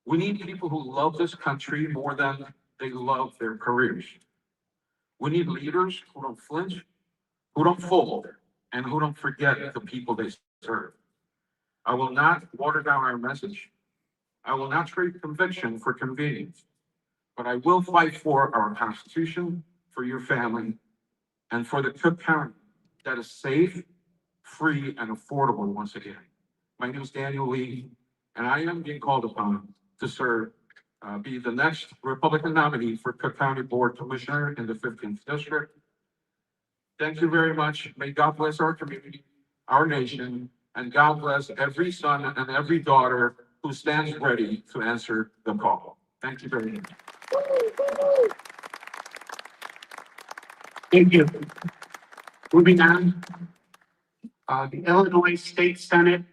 We need people who love this country more than they love their careers. We need leaders who don't flinch, who don't fold, and who don't forget the people they serve. I will not water down our message. I will not trade conviction for convenience, but I will fight for our Constitution, for your family, and for the Cook County that is safe, free, and affordable once again. My name is Daniel Lee, and I am being called upon to serve, be the next Republican nominee for Cook County Board Commissioner in the 15th District. Thank you very much. May God bless our community, our nation, and God bless every son and every daughter who stands ready to answer the call. Thank you very much. Thank you. Moving on, the Illinois State Senate,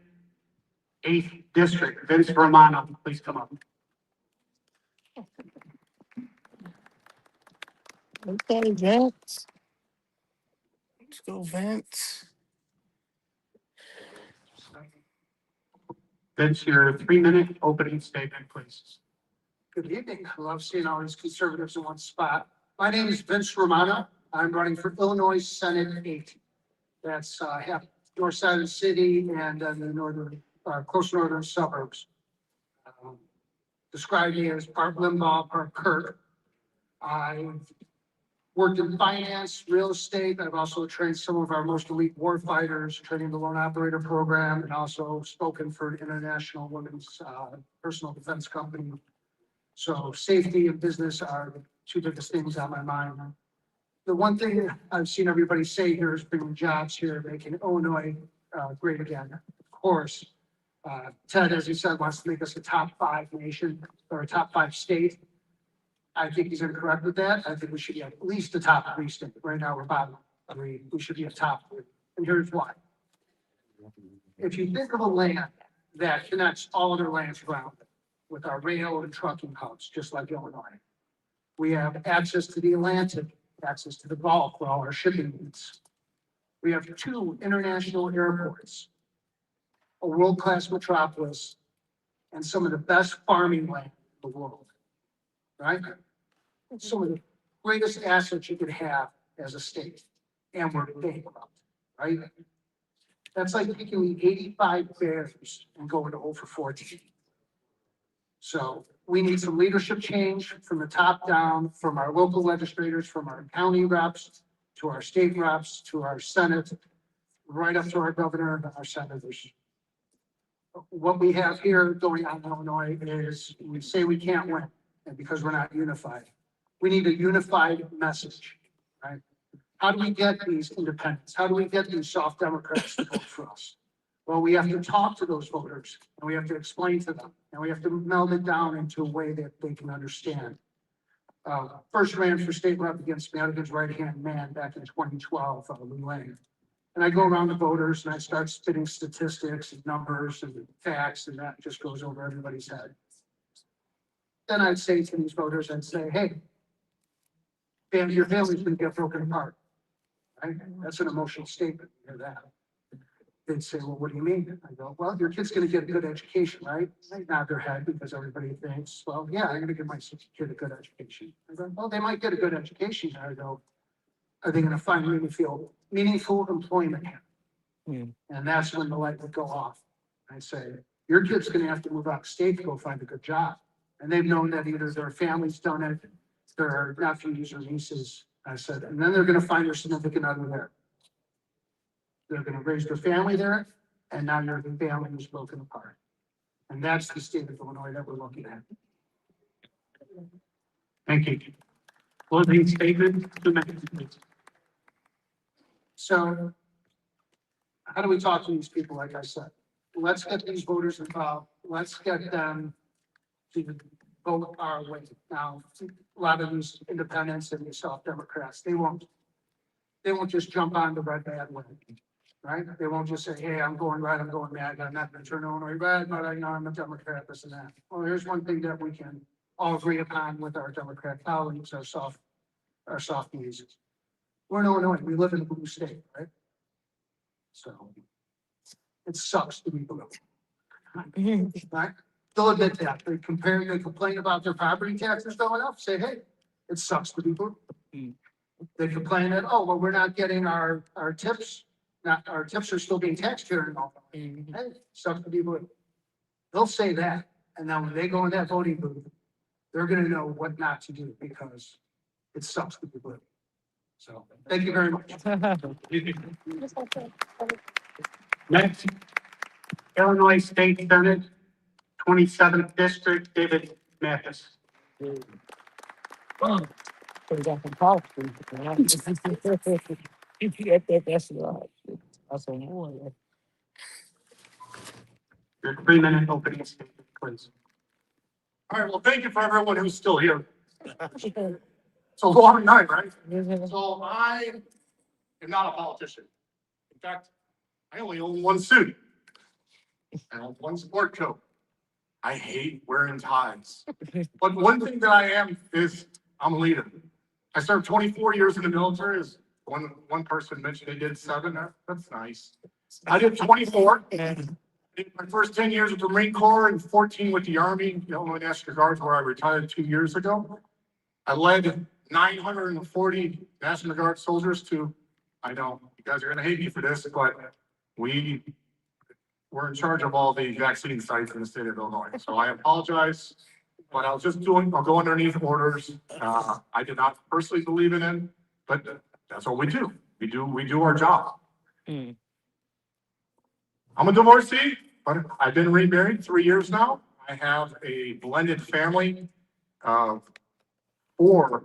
8th District, Vince Romano, please come up. Okay, Vince. Let's go, Vince. Vince, your 3-minute opening statement, please. Good evening. I love seeing all these conservatives in one spot. My name is Vince Romano. I'm running for Illinois Senate 8. That's half north side of the city and the northern, close northern suburbs. Describe me as part Limbaugh, part Kirk. I've worked in finance, real estate. I've also trained some of our most elite war fighters, training the loan operator program, and also spoken for an international women's personal defense company. So safety and business are the two biggest things on my mind. The one thing I've seen everybody say here is bringing jobs here, making Illinois great again. Of course, Ted, as you said, wants to make us a top 5 nation or a top 5 state. I think he's incorrect with that. I think we should be at least a top 3 state. Right now, we're bottom 3. We should be a top 3. And here's why. If you think of a land that connects all other lands around it with our rail and trucking hubs, just like Illinois, we have access to the Atlantic, access to the Gulf for all our shipping needs. We have 2 international airports, a world-class metropolis, and some of the best farming land in the world, right? Some of the greatest assets you could have as a state, and we're bankrupt, right? That's like picking 85 bears and going 0 for 14. So we need some leadership change from the top down, from our local legislators, from our county reps, to our state reps, to our Senate, right up to our governor and our senators. What we have here going on in Illinois is we say we can't win, and because we're not unified. We need a unified message, right? How do we get these independents? How do we get these soft Democrats to vote for us? Well, we have to talk to those voters, and we have to explain to them, and we have to meld it down into a way that they can understand. First ran for state rep against Madigan's right-hand man back in 2012, Lee Lang. And I go around the voters and I start spitting statistics and numbers and facts, and that just goes over everybody's head. Then I'd say to these voters, I'd say, hey, your family's gonna get broken apart, right? That's an emotional statement, you hear that. They'd say, well, what do you mean? I go, well, your kid's gonna get a good education, right? They nod their head because everybody thinks, well, yeah, I'm gonna give my kid a good education. I go, well, they might get a good education. I go, are they gonna find meaningful employment here? And that's when the light would go off. I say, your kid's gonna have to move out of state to go find a good job. And they've known that either their family's done it, their nephews or nieces, I said, and then they're gonna find their significant other there. They're gonna raise their family there, and now your family is broken apart. And that's the state of Illinois that we're looking at. Thank you. Closing statement, 2 minutes, please. So how do we talk to these people, like I said? Let's get these voters involved. Let's get them to vote our way. Now, a lot of these independents and these soft Democrats, they won't. they won't just jump on the red bandwagon, right? They won't just say, hey, I'm going right, I'm going mad, I'm not gonna turn Illinois red, but I know I'm a Democrat, this and that. Well, here's one thing that we can all agree upon with our Democrat colleagues, our soft music. We're in Illinois, we live in a blue state, right? So it sucks to be blue. Right? They'll admit that. They complain about their property taxes going up, say, hey, it sucks to be blue. They complain that, oh, well, we're not getting our tips, our tips are still being taxed here and all. Hey, sucks to be blue. They'll say that, and then when they go in that voting booth, they're gonna know what not to do because it sucks to be blue. So, thank you very much. Next, Illinois State Senate, 27th District, David Mathis. Oh, could got some coffee. If you get that, that's right. That's a more. Your 3-minute opening statement, please. All right, well, thank you for everyone who's still here. It's a long night, right? So I am not a politician. In fact, I only own one suit. I own one sport coat. I hate wearing ties. But one thing that I am is I'm a leader. I served 24 years in the military, as one person mentioned they did 7. That's nice. I did 24. Did my first 10 years with the Marine Corps and 14 with the Army, the Illinois National Guards, where I retired 2 years ago. I led 940 National Guard soldiers to, I know you guys are gonna hate me for this, but we were in charge of all the vaccine sites in the state of Illinois. So I apologize, but I'll go underneath orders. I did not personally believe in it, but that's what we do. We do our job. I'm a divorcee, but I've been remarried 3 years now. I have a blended family of 4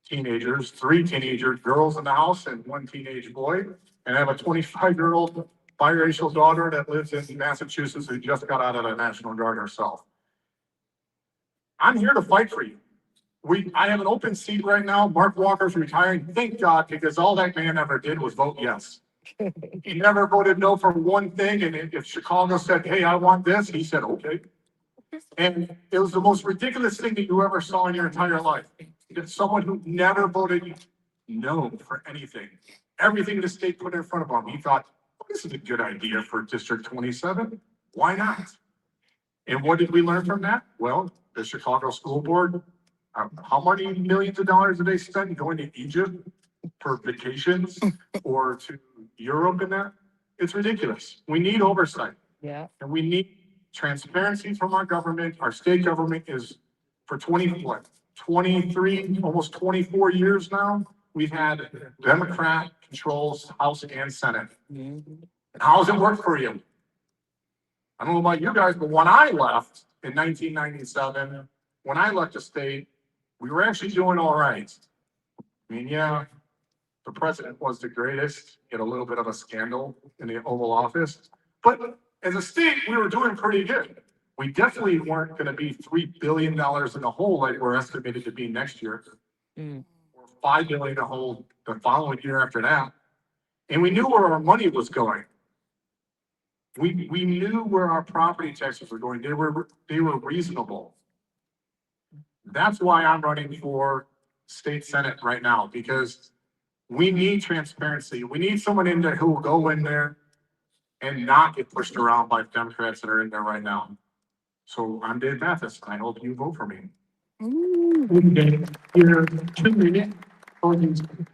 teenagers, 3 teenager girls in the house and 1 teenage boy. And I have a 25-year-old biracial daughter that lives in Massachusetts who just got out of the National Guard herself. I'm here to fight for you. I have an open seat right now. Mark Walker's retiring. Thank God, because all that man ever did was vote yes. He never voted no for one thing, and if Chicago said, hey, I want this, he said, okay. And it was the most ridiculous thing that you ever saw in your entire life. It's someone who never voted no for anything. Everything the state put in front of him, he thought, well, this is a good idea for District 27. Why not? And what did we learn from that? Well, the Chicago School Board, how many millions of dollars did they spend going to Egypt for vacations or to Europe and that? It's ridiculous. We need oversight. Yeah. And we need transparency from our government. Our state government is for 23, almost 24 years now. We've had Democrat controls House and Senate. And how does it work for you? I don't know about you guys, but when I left in 1997, when I left the state, we were actually doing all right. I mean, yeah, the president was the greatest. He had a little bit of a scandal in the Oval Office. But as a state, we were doing pretty good. We definitely weren't going to be $3 billion in the hole like we're estimated to be next year. Or $5 billion in the hole the following year after that. And we knew where our money was going. We knew where our property taxes were going. They were reasonable. That's why I'm running for state senate right now, because we need transparency. We need someone in there who will go in there and not get pushed around by Democrats that are in there right now. So I'm Dave Mathis. I hope you vote for me. Your 2 minute opening statement.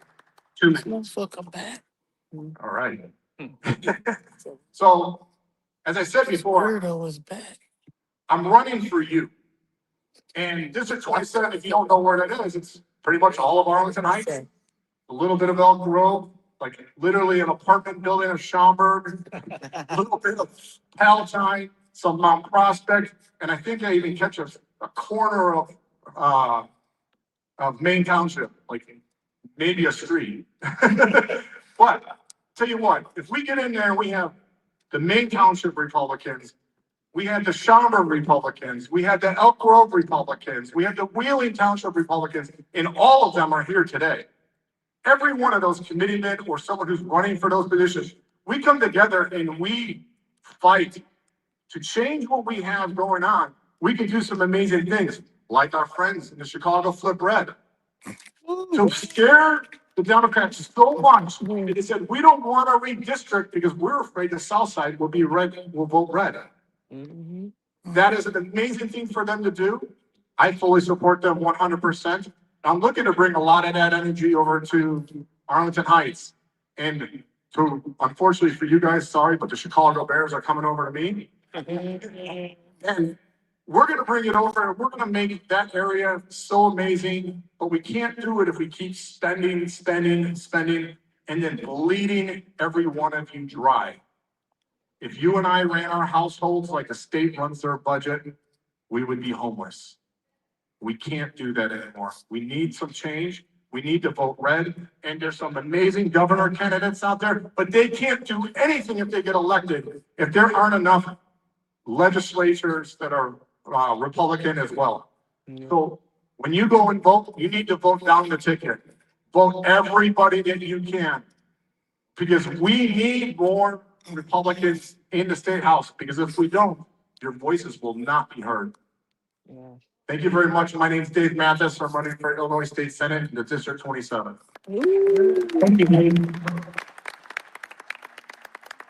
2 minutes. Motherfucker back. All right. So, as I said before, Weirdo was back. I'm running for you. And District 27, if you don't know where that is, it's pretty much all of Arlington Heights, a little bit of Elk Grove, like literally an apartment building of Schaumburg, a little bit of Palatine, some Mount Prospect, and I think I even catch a corner of Maine Township, like maybe a street. But tell you what, if we get in there, we have the Maine Township Republicans, we had the Schaumburg Republicans, we had the Elk Grove Republicans, we had the Wheeling Township Republicans, and all of them are here today. every one of those committeemen or someone who's running for those positions, we come together and we fight to change what we have going on. We can do some amazing things, like our friends in the Chicago Flip Red. So scared the Democrats so much, they said, we don't want to redistrict because we're afraid the South Side will be red, will vote red. That is an amazing thing for them to do. I fully support them 100%. I'm looking to bring a lot of that energy over to Arlington Heights. And to, unfortunately for you guys, sorry, but the Chicago Bears are coming over to me. And we're gonna bring it over, and we're gonna make that area so amazing, but we can't do it if we keep spending, and then bleeding every one of you dry. If you and I ran our households like the state runs their budget, we would be homeless. We can't do that anymore. We need some change. We need to vote red, and there's some amazing governor candidates out there, but they can't do anything if they get elected, if there aren't enough legislators that are Republican as well. So when you go and vote, you need to vote down the ticket. Vote everybody that you can. Because we need more Republicans in the state house, because if we don't, your voices will not be heard. Thank you very much. My name is Dave Mathis. I'm running for Illinois State Senate in the District 27. Thank you, Dave.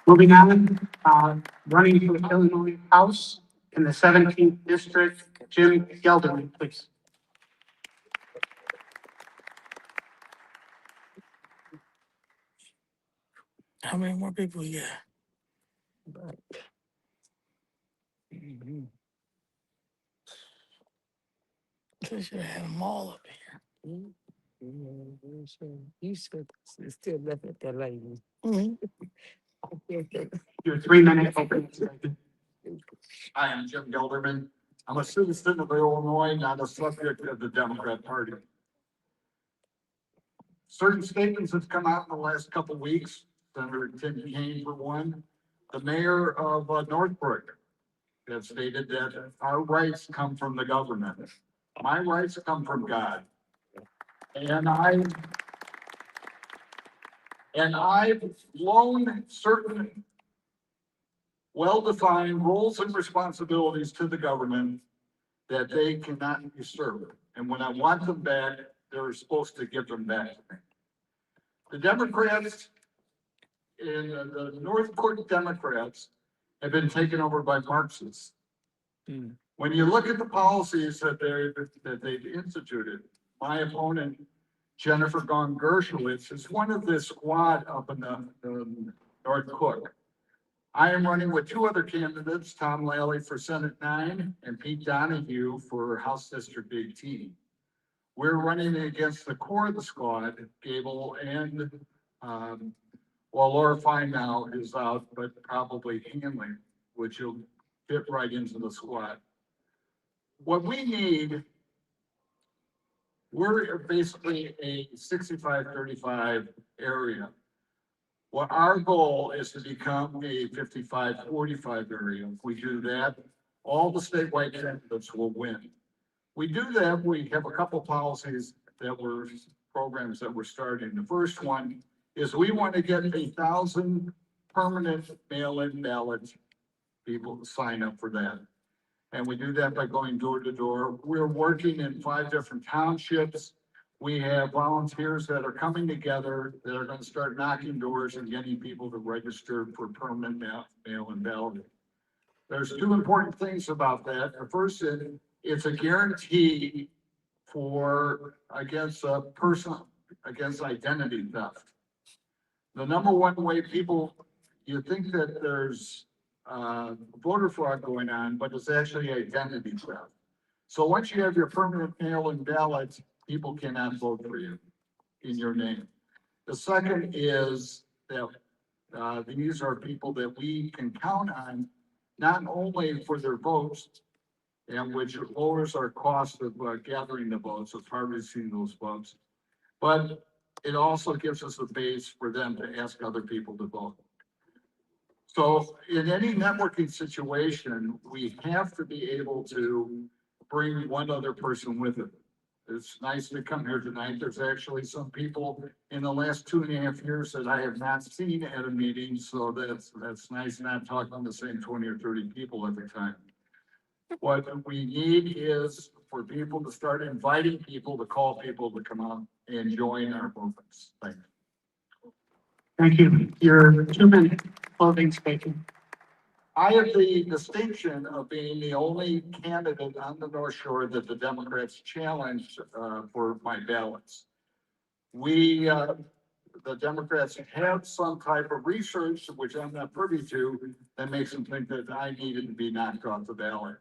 Moving on, running for the Illinois House in the 17th District, Jim Gelderman, please. How many more people you got? They should have had them all up here. You should still left at that lady. Your 3-minute opening statement. Hi, I'm Jim Gelderman. I'm a citizen of Illinois, not a subject of the Democrat Party. Certain statements have come out in the last couple of weeks. Senator Tim Kaine for one. The mayor of Northbrook has stated that our rights come from the government. My rights come from God. And I've loaned certain well-defined roles and responsibilities to the government that they cannot usurp. And when I want them back, they're supposed to give them back to me. The Democrats in the Northbrook Democrats have been taken over by Marxists. When you look at the policies that they've instituted, my opponent, Jennifer Gong Gershowitz, is one of this squad up in the North Cook. I am running with two other candidates, Tom Lally for Senate 9 and Pete Donahue for House District 18. We're running against the core of the squad, Gable and, well, Laura Fine now is out, but probably Hanley, which will fit right into the squad. What we need, we're basically a 65-35 area. Well, our goal is to become a 55-45 area. If we do that, all the statewide candidates will win. We do that, we have a couple policies programs that we're starting. The first one is we want to get 1,000 permanent mail-in ballot people to sign up for that. And we do that by going door to door. We're working in 5 different townships. We have volunteers that are coming together that are going to start knocking doors and getting people to register for permanent mail-in ballot. There's 2 important things about that. The first is it's a guarantee against identity theft. The number one way you think that there's voter fraud going on, but it's actually identity theft. So once you have your permanent mail-in ballot, people cannot vote for you in your name. The second is that these are people that we can count on, not only for their votes, and which lowers our cost of gathering the votes, of harvesting those votes, but it also gives us a base for them to ask other people to vote. So in any networking situation, we have to be able to bring one other person with it. It's nice to come here tonight. There's actually some people in the last 2.5 years that I have not seen at a meeting, so that's nice, not talking to the same 20 or 30 people at the time. What we need is for people to start inviting people, to call people to come out and join our movements. Thank you. Thank you. Your 2-minute closing statement. I have the distinction of being the only candidate on the North Shore that the Democrats challenged, for my ballots. The Democrats have some type of research, which I'm not privy to, that makes them think that I needed to be knocked off the ballot.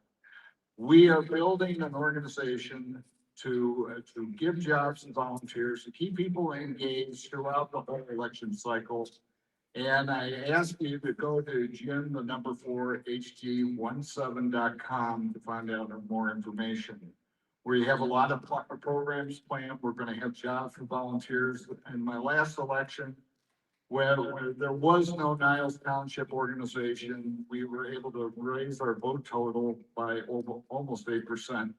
We are building an organization to give jobs and volunteers, to keep people engaged throughout the whole election cycle. And I ask you to go to Jim4HG17.com to find out more information. We have a lot of programs planned. We're going to have jobs for volunteers. In my last election, where there was no Niles Township organization, we were able to raise our vote total by almost 8%.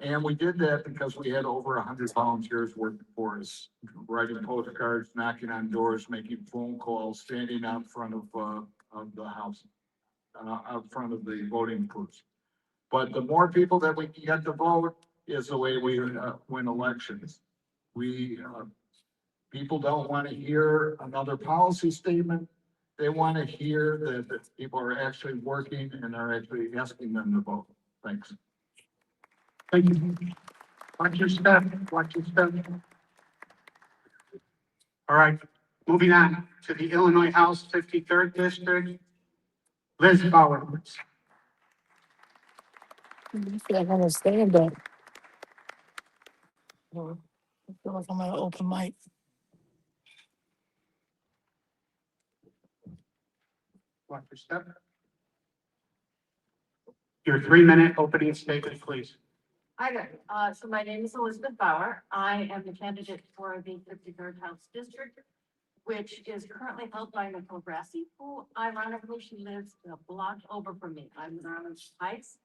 And we did that because we had over 100 volunteers working for us, writing postcards, knocking on doors, making phone calls, standing out front of the house, out front of the voting booths. But the more people that we can get to vote is the way we win elections. People don't want to hear another policy statement. They want to hear that people are actually working and are actually asking them to vote. Thanks. Thank you. Watch your step. Watch your step. All right, moving on to the Illinois House 53rd District. Liz Bauer, please. I feel like I'm gonna stand up. I feel like I'm at an open mic. Watch your step. Your 3-minute opening statement, please. Hi there. So my name is Elizabeth Bauer. I am the candidate for the 53rd House District, which is currently held by Nicole Grassi, who ironically, she lives a block over from me. I'm in Arlington Heights.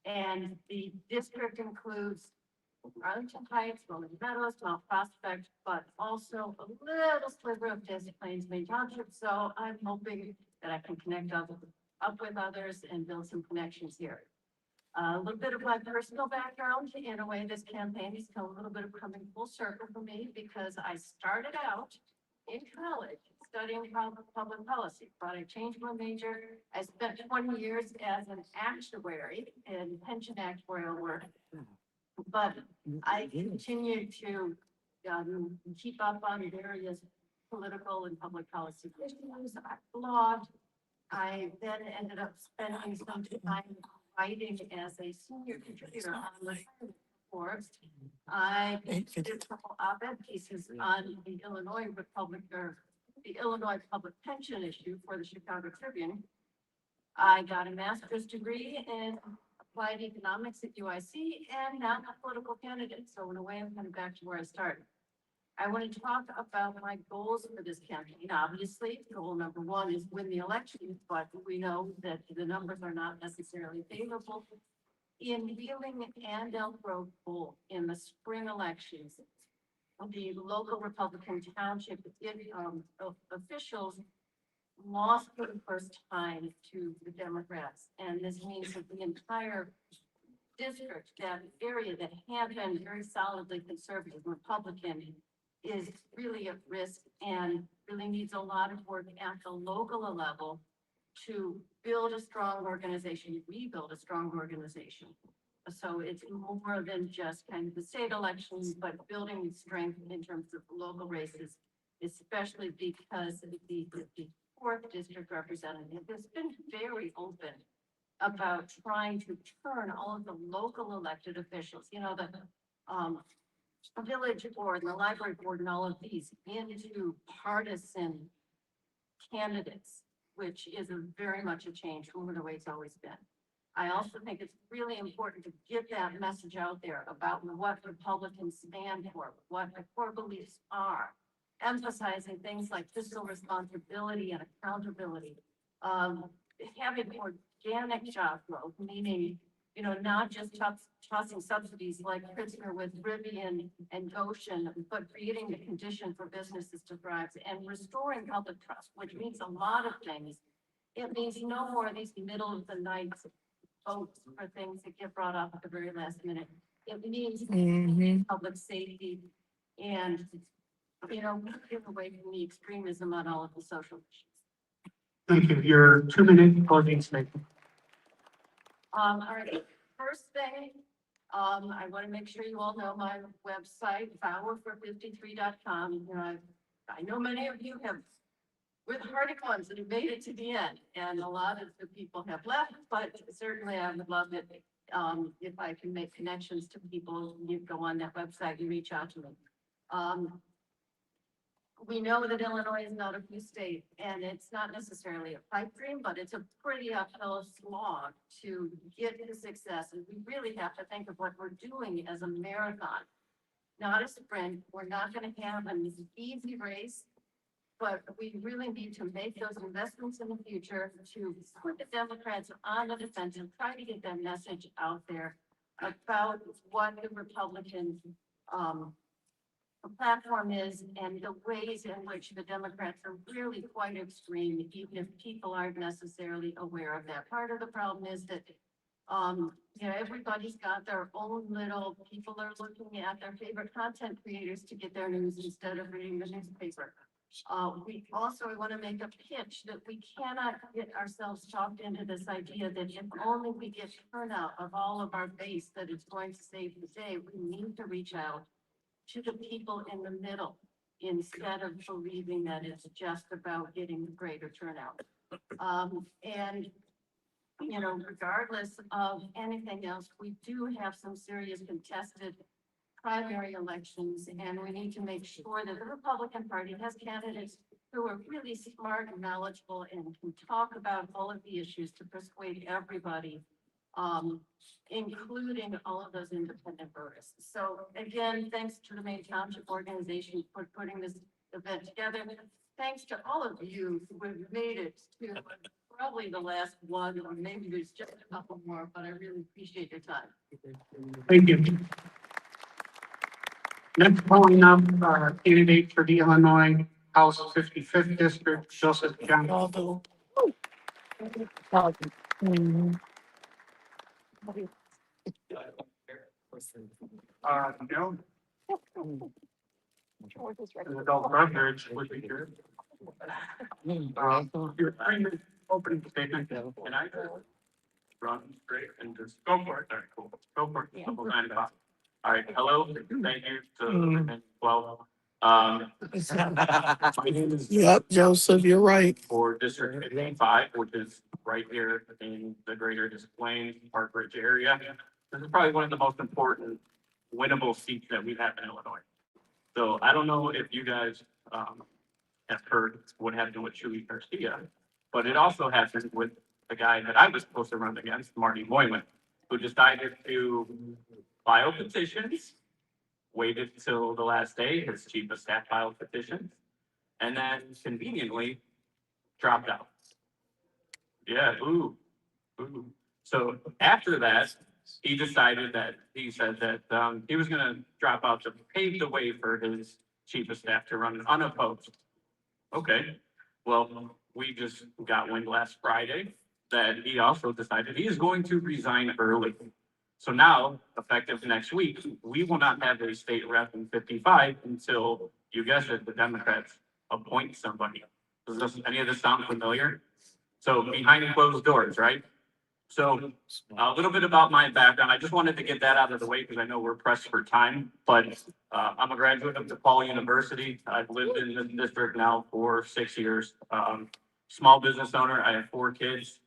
And the district includes Arlington Heights, Rolling Meadows, Mount Prospect, but also a little sliver of Des Plaines, Main Township. So I'm hoping that I can connect up with others and build some connections here. A little bit of my personal background, in a way, this campaign is a little bit of coming full circle for me because I started out in college studying public policy, but I changed my major. I spent 20 years as an actuary in pension actuarial work, but I continued to keep up on various political and public policy issues. I blogged. I then ended up spending some time writing as a senior contributor on the Forbes. I did a couple op-ed pieces on the Illinois public pension issue for the Chicago Tribune. I got a master's degree in applied economics at UIC, and now I'm a political candidate. So in a way, I'm kind of back to where I started. I want to talk about my goals for this campaign. Obviously, goal number one is win the election, but we know that the numbers are not necessarily favorable. In Wheeling and Elk Grove poll in the spring elections, the local Republican township officials lost for the first time to the Democrats. And this means that the entire district, that area that had been very solidly conservative Republican, is really at risk and really needs a lot of work at the local level to build a strong organization, rebuild a strong organization. So it's more than just kind of the state elections, but building strength in terms of local races, especially because the 4th district representative has been very open about trying to turn all of the local elected officials, you know, the village board and the library board and all of these into partisan candidates, which is very much a change from the way it's always been. I also think it's really important to get that message out there about what Republicans stand for, what the core beliefs are, emphasizing things like fiscal responsibility and accountability, having organic job growth, meaning not just tossing subsidies like Pritzker with Rivian and Goshen, but creating the condition for businesses to thrive and restoring public trust, which means a lot of things. It means no more of these middle of the night votes for things that get brought up at the very last minute. It means public safety and, get away from the extremism on all of the social issues. Thank you. Your 2-minute closing statement. All right, first thing, I want to make sure you all know my website, powerfor53.com. I know many of you have, with hearty ones that have made it to the end, and a lot of the people have left, but certainly I would love it, if I can make connections to people. You go on that website, you reach out to them. We know that Illinois is not a blue state, and it's not necessarily a pipe dream, but it's a pretty uphill slog to get to success. And we really have to think of what we're doing as a marathon, not a sprint. We're not going to have an easy race, but we really need to make those investments in the future to put the Democrats on the defense and try to get that message out there about what the Republican, platform is and the ways in which the Democrats are really quite extreme, even if people aren't necessarily aware of that. Part of the problem is that, everybody's got their own little, people are looking at their favorite content creators to get their news instead of reading the newspaper. We also want to make a pitch that we cannot get ourselves talked into this idea that if only we get turnout of all of our base, that it's going to save the day. We need to reach out to the people in the middle instead of believing that it's just about getting greater turnout. And, regardless of anything else, we do have some serious contested primary elections, and we need to make sure that the Republican Party has candidates who are really smart and knowledgeable and can talk about all of the issues to persuade everybody, including all of those independent voters. So again, thanks to the Maine Township organization for putting this event together. Thanks to all of you who have made it to probably the last one, or maybe there's just a couple more, but I really appreciate your time. Thank you. Next, calling up candidate for the Illinois House 55th District, Joseph Johnson. No. An adult beverage would be good. Your 3-minute opening statement, and I run straight and just go for it. All right, cool. Go for it. Double 9 o'clock. All right, hello, thank you to, well, my name is. Yep, Joseph, you're right. For District 55, which is right here in the greater Des Plaines, Park Ridge area. This is probably one of the most important winnable seats that we have in Illinois. So I don't know if you guys, have heard what happened with Chewy Garcia, but it also happened with the guy that I was supposed to run against, Marty Moylan, who decided to file petitions, waited till the last day, his chief of staff filed petitions, and then conveniently dropped out. Yeah, ooh. So after that, he decided that, he said that, he was gonna drop out to pave the way for his chief of staff to run unopposed. Okay, well, we just got wind last Friday that he also decided he is going to resign early. So now, effective next week, we will not have a state rep in 55 until, you guessed it, the Democrats appoint somebody. Does any of this sound familiar? So behind closed doors, right? So a little bit about my background. I just wanted to get that out of the way because I know we're pressed for time, but I'm a graduate of DePaul University. I've lived in this district now for 6 years. Small business owner. I have 4 kids.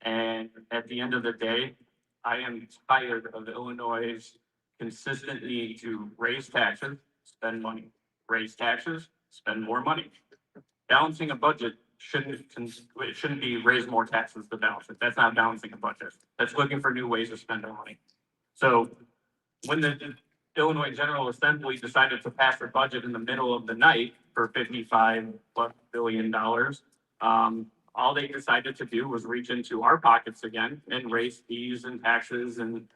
And at the end of the day, I am tired of Illinois' consistent need to raise taxes, spend money, raise taxes, spend more money. Balancing a budget shouldn't be raise more taxes to balance it. That's not balancing a budget. That's looking for new ways to spend our money. So when the Illinois General Assembly decided to pass their budget in the middle of the night for $55+ billion, all they decided to do was reach into our pockets again and raise fees and taxes. And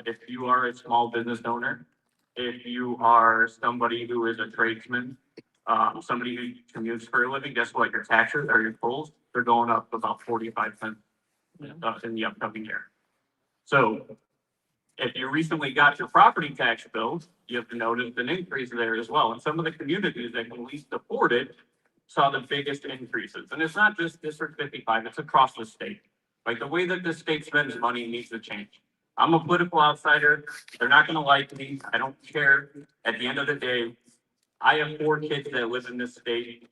if you are a small business owner, if you are somebody who is a tradesman, somebody who commutes for a living, guess what? Your taxes or your tolls, they're going up about 45 cents in the upcoming year. So if you recently got your property tax bill, you have to notice an increase there as well. And some of the communities that can least afford it saw the biggest increases. And it's not just District 55, it's across the state. Like the way that the state spends money needs to change. I'm a political outsider. They're not gonna like me. I don't care. At the end of the day, I have 4 kids that live in this state.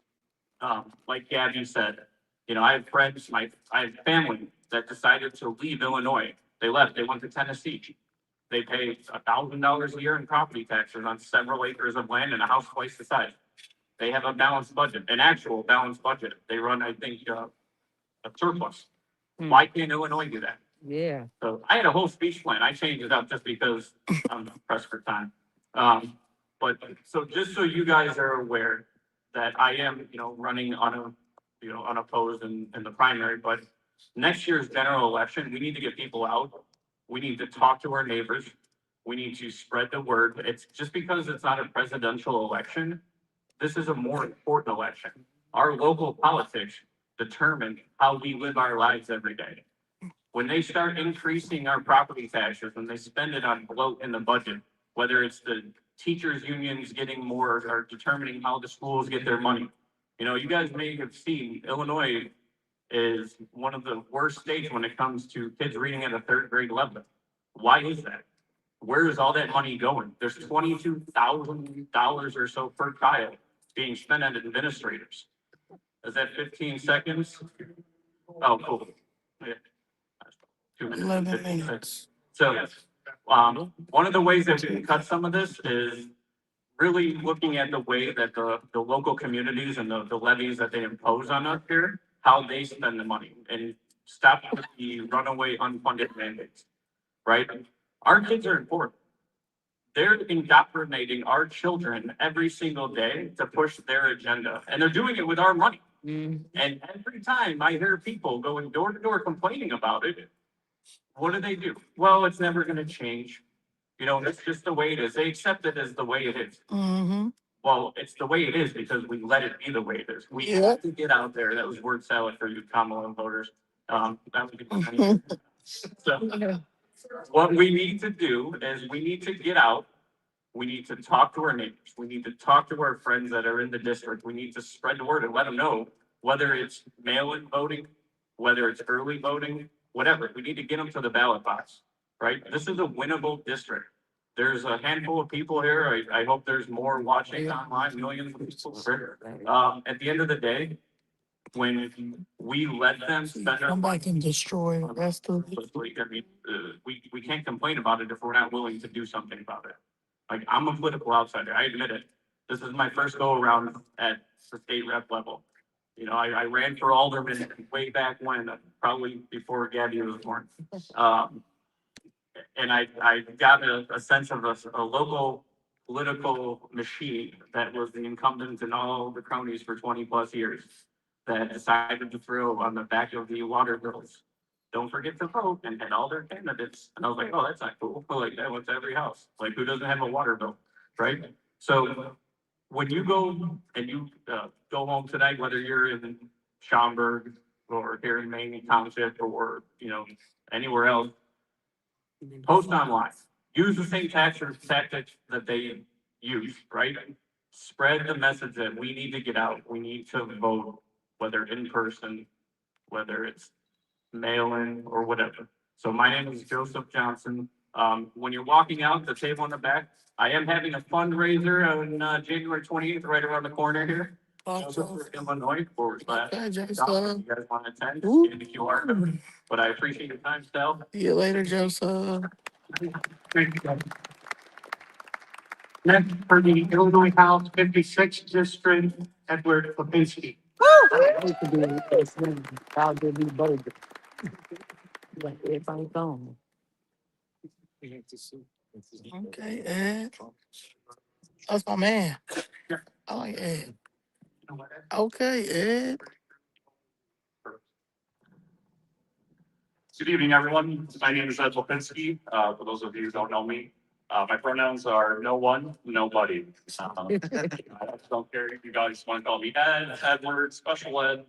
Like Gabby said, you know, I have friends, I have family that decided to leave Illinois. They left, they went to Tennessee. They pay $1,000 a year in property taxes on several acres of land and a house twice the size. They have a balanced budget, an actual balanced budget. They run, I think, a surplus. Why can't Illinois do that? Yeah. So I had a whole speech plan. I changed it up just because I'm pressed for time. But so just so you guys are aware that I am, you know, running unopposed in the primary, but next year's general election, we need to get people out. We need to talk to our neighbors. We need to spread the word. It's just because it's not a presidential election. This is a more important election. Our local politics determine how we live our lives every day. When they start increasing our property taxes, when they spend it on bloat in the budget, whether it's the teachers unions getting more or determining how the schools get their money. You know, you guys may have seen Illinois is one of the worst states when it comes to kids reading at a 3rd grade level. Why is that? Where is all that money going? There's $22,000 or so per child being spent on administrators. Is that 15 seconds? Oh, cool. Yeah. 2 minutes. 11 15 seconds. minutes. So, one of the ways that we can cut some of this is really looking at the way that the local communities and the levies that they impose on us here, how they spend the money and stop with the runaway unfunded mandates, right? Our kids are important. They're indoctrinating our children every single day to push their agenda, and they're doing it with our money. And every time I hear people going door to door complaining about it, what do? Well, it's never gonna change. You know, it's just the way it is. They accept it as the way it is. Mm-hmm. Well, it's the way it is because we let it be the way it is. We Yeah. have to get out there. That was word salad for you Kamala voters. That would be so what we need to do is we need to get out. We need to talk to our neighbors. We need to talk to our friends that are in the district. We need to spread the word and let them know whether it's mail-in voting, whether it's early voting, whatever. We need to get them to the ballot box, right? This is a winnable district. There's a handful of people here. I hope there's more watching online, millions of people here. At the end of the day, when we let them spend our Somebody can destroy the rest of it. I mean, we can't complain about it if we're not willing to do something about it. Like, I'm a political outsider, I admit it. This is my first go around at the state rep level. You know, I ran for alderman way back when, probably before Gabby was born. And I got a sense of a local political machine that was the incumbent in all the counties for 20+ years that decided to throw on the back of the water bills. Don't forget to vote, and had all their candidates. And I was like, oh, that's not cool. Like, that went to every house. Like, who doesn't have a water bill, right? So when you go and you go home tonight, whether you're in Schaumburg or here in MAINE Township or, you know, anywhere else, post online. Use the same tactics that they use, right? Spread the message that we need to get out. We need to vote, whether in person, whether it's mail-in or whatever. So my name is Joseph Johnson. When you're walking out, the table in the back, I am having a fundraiser on January 28th, right around the corner here. Joseph, Illinois, /. Okay, If Joseph. you guys want to attend, Ooh. scan the QR code. But I appreciate your time, Stel. See you later, Joseph. Thank you, guys. Next, for the Illinois House 56 District, Edward Lipinski. I'll give you both. Like, everybody gone. Okay, Ed. That's my man. I like Ed. Okay, Ed. Good evening, everyone. My name is Ed Lipinski. For those of you who don't know me, my pronouns are no one, nobody. I just don't care if you guys want to call me Ed, Edward, Special Ed,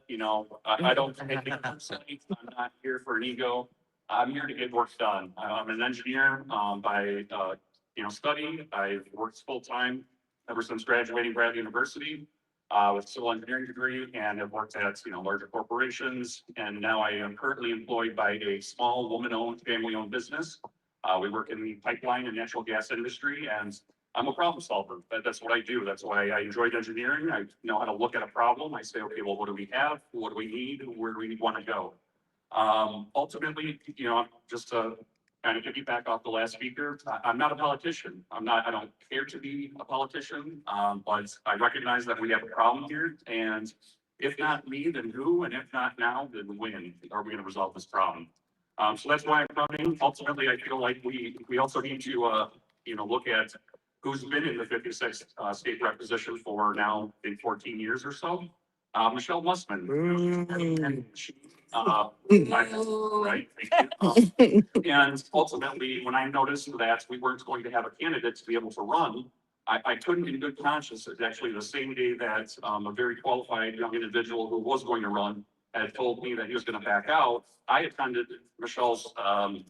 I don't take it personally. I'm not here for an ego. I'm here to get work done. I'm an engineer, by, study. I've worked full-time ever since graduating Bradley University, with civil engineering degree, and have worked at, larger corporations. And now I am currently employed by a small woman-owned, family-owned business. We work in the pipeline and natural gas industry, and I'm a problem solver. That's what I do. That's why I enjoyed engineering. I know how to look at a problem. I say, okay, well, what do we have? What do we need? Where do we want to go? Ultimately, just to kind of piggyback off the last speaker, I'm not a politician. I don't care to be a politician, but I recognize that we have a problem here. And if not me, then who? And if not now, then when are we going to resolve this problem? So that's why I'm running. Ultimately, I feel like we also need to, look at who's been in the 56 state rep position for now in 14 years or so. Michelle Mussman. Right. And ultimately, when I noticed that we weren't going to have a candidate to be able to run, I couldn't in good conscience, it's actually the same day that a very qualified young individual who was going to run had told me that he was going to back out. I attended Michelle's town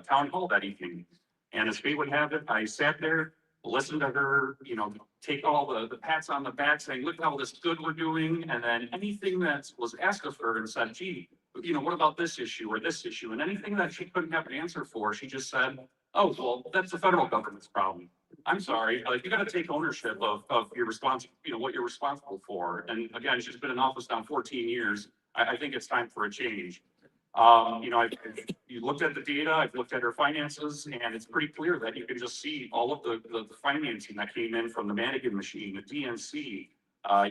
hall that evening. And as fate would have it, I sat there, listened to her, take all the pats on the back saying, look how this good we're doing. And then anything that was asked of her and said, gee, what about this issue or this issue? And anything that she couldn't have an answer for, she just said, oh, well, that's the federal government's problem. I'm sorry, like you got to take ownership of your what you're responsible for. And again, she's been in office now 14 years. I think it's time for a change. You looked at the data, I've looked at her finances, and it's pretty clear that you can just see all of the financing that came in from the Mannequin machine, the DNC.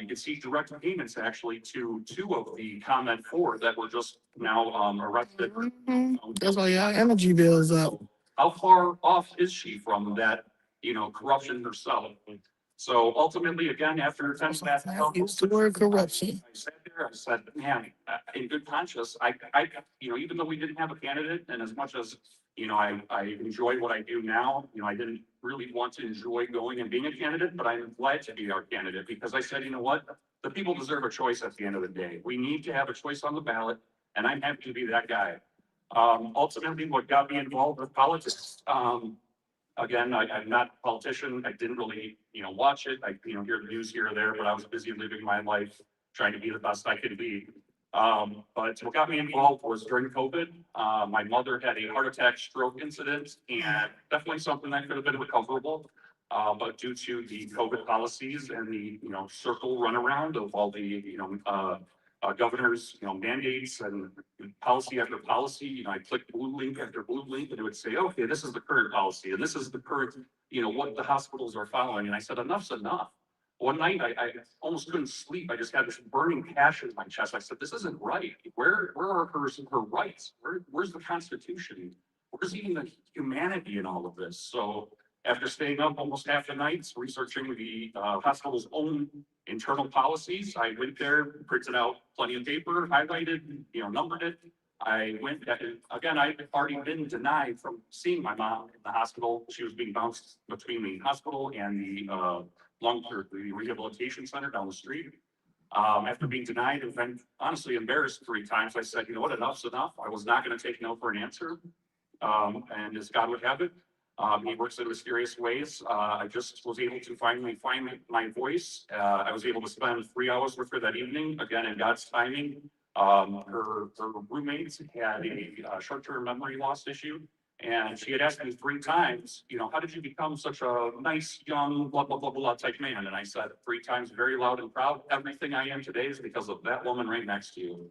You can see direct payments actually to two of the comment four that were just now arrested. That's why y'all energy bills up. How far off is she from that, corruption herself? So ultimately, again, after 10 past, Use the word corruption. I sat there, I said, man, in good conscience, I, even though we didn't have a candidate, and as much as, I enjoy what I do now, I didn't really want to enjoy going and being a candidate, but I'm glad to be our candidate because I said, you know what? The people deserve a choice at the end of the day. We need to have a choice on the ballot, and I'm happy to be that guy. Ultimately, what got me involved with politics, again, I'm not a politician. I didn't really, watch it. I, hear the news here or there, but I was busy living my life, trying to be the best I could be. But what got me involved was during COVID. My mother had a heart attack stroke incident and definitely something that could have been recoverable. But due to the COVID policies and the, circle runaround of all the, governor's, mandates and policy after policy, I clicked blue link after blue link and it would say, okay, this is the current policy and this is the current, what the hospitals are following. And I said, enough's enough. One night I almost couldn't sleep. I just had this burning passion in my chest. I said, this isn't right. Where are her rights? Where's the Constitution? Where's even the humanity in all of this? So after staying up almost half the nights researching the hospital's own internal policies, I went there, printed out plenty of paper, highlighted, numbered it. I went, again, I'd already been denied from seeing my mom in the hospital. She was being bounced between the hospital and the the rehabilitation center down the street. After being denied and then honestly embarrassed 3 times, I said, you know what, enough's enough. I was not going to take no for an answer. And as God would have it, he works in mysterious ways. I just was able to finally find my voice. I was able to spend 3 hours with her that evening, again, in God's timing. Her roommates had a short-term memory loss issue. And she had asked me 3 times, how did you become such a nice, young, blah, blah, blah, blah type man? And I said 3 times very loud and proud, everything I am today is because of that woman right next to you.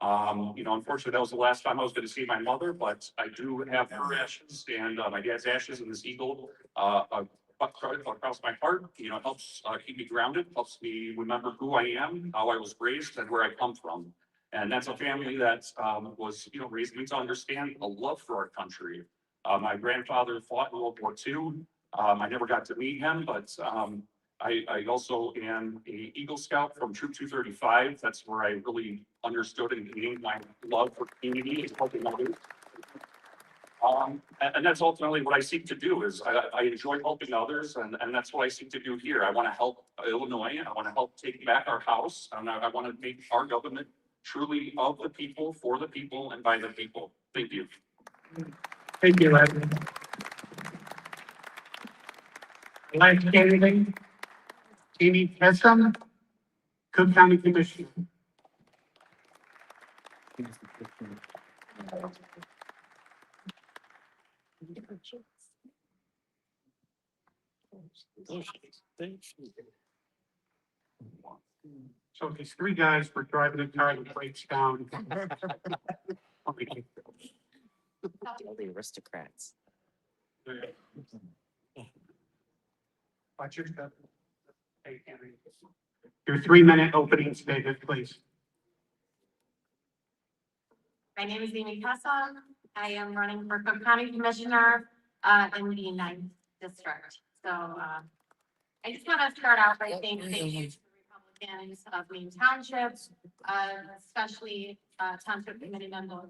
Unfortunately, that was the last time I was going to see my mother, but I do have her ashes and my dad's ashes in this eagle across my heart. Helps keep me grounded, helps me remember who I am, how I was raised, and where I come from. And that's a family that was, raised me to understand a love for our country. My grandfather fought in World War II. I never got to meet him, but I also am a Eagle Scout from Troop 235. That's where I really understood and gained my love for community and helping others. And that's ultimately what I seek to do is I enjoy helping others and that's what I seek to do here. I want to help Illinois. I want to help take back our house and I want to make our government truly of the people, for the people and by the people. Thank you. Thank you, Ed. Last candidate, Amy Hessam, Cook County Commissioner. So these three guys were driving a car that breaks down. The aristocrats. Watch your step. Hey, Henry. Your 3-minute opening statement, please. My name is Amy Pessa. I am running for Cook County Commissioner in the 9th District. So I just want to start out by saying thank you to the Republicans of MAINE Township, especially Township Committee Member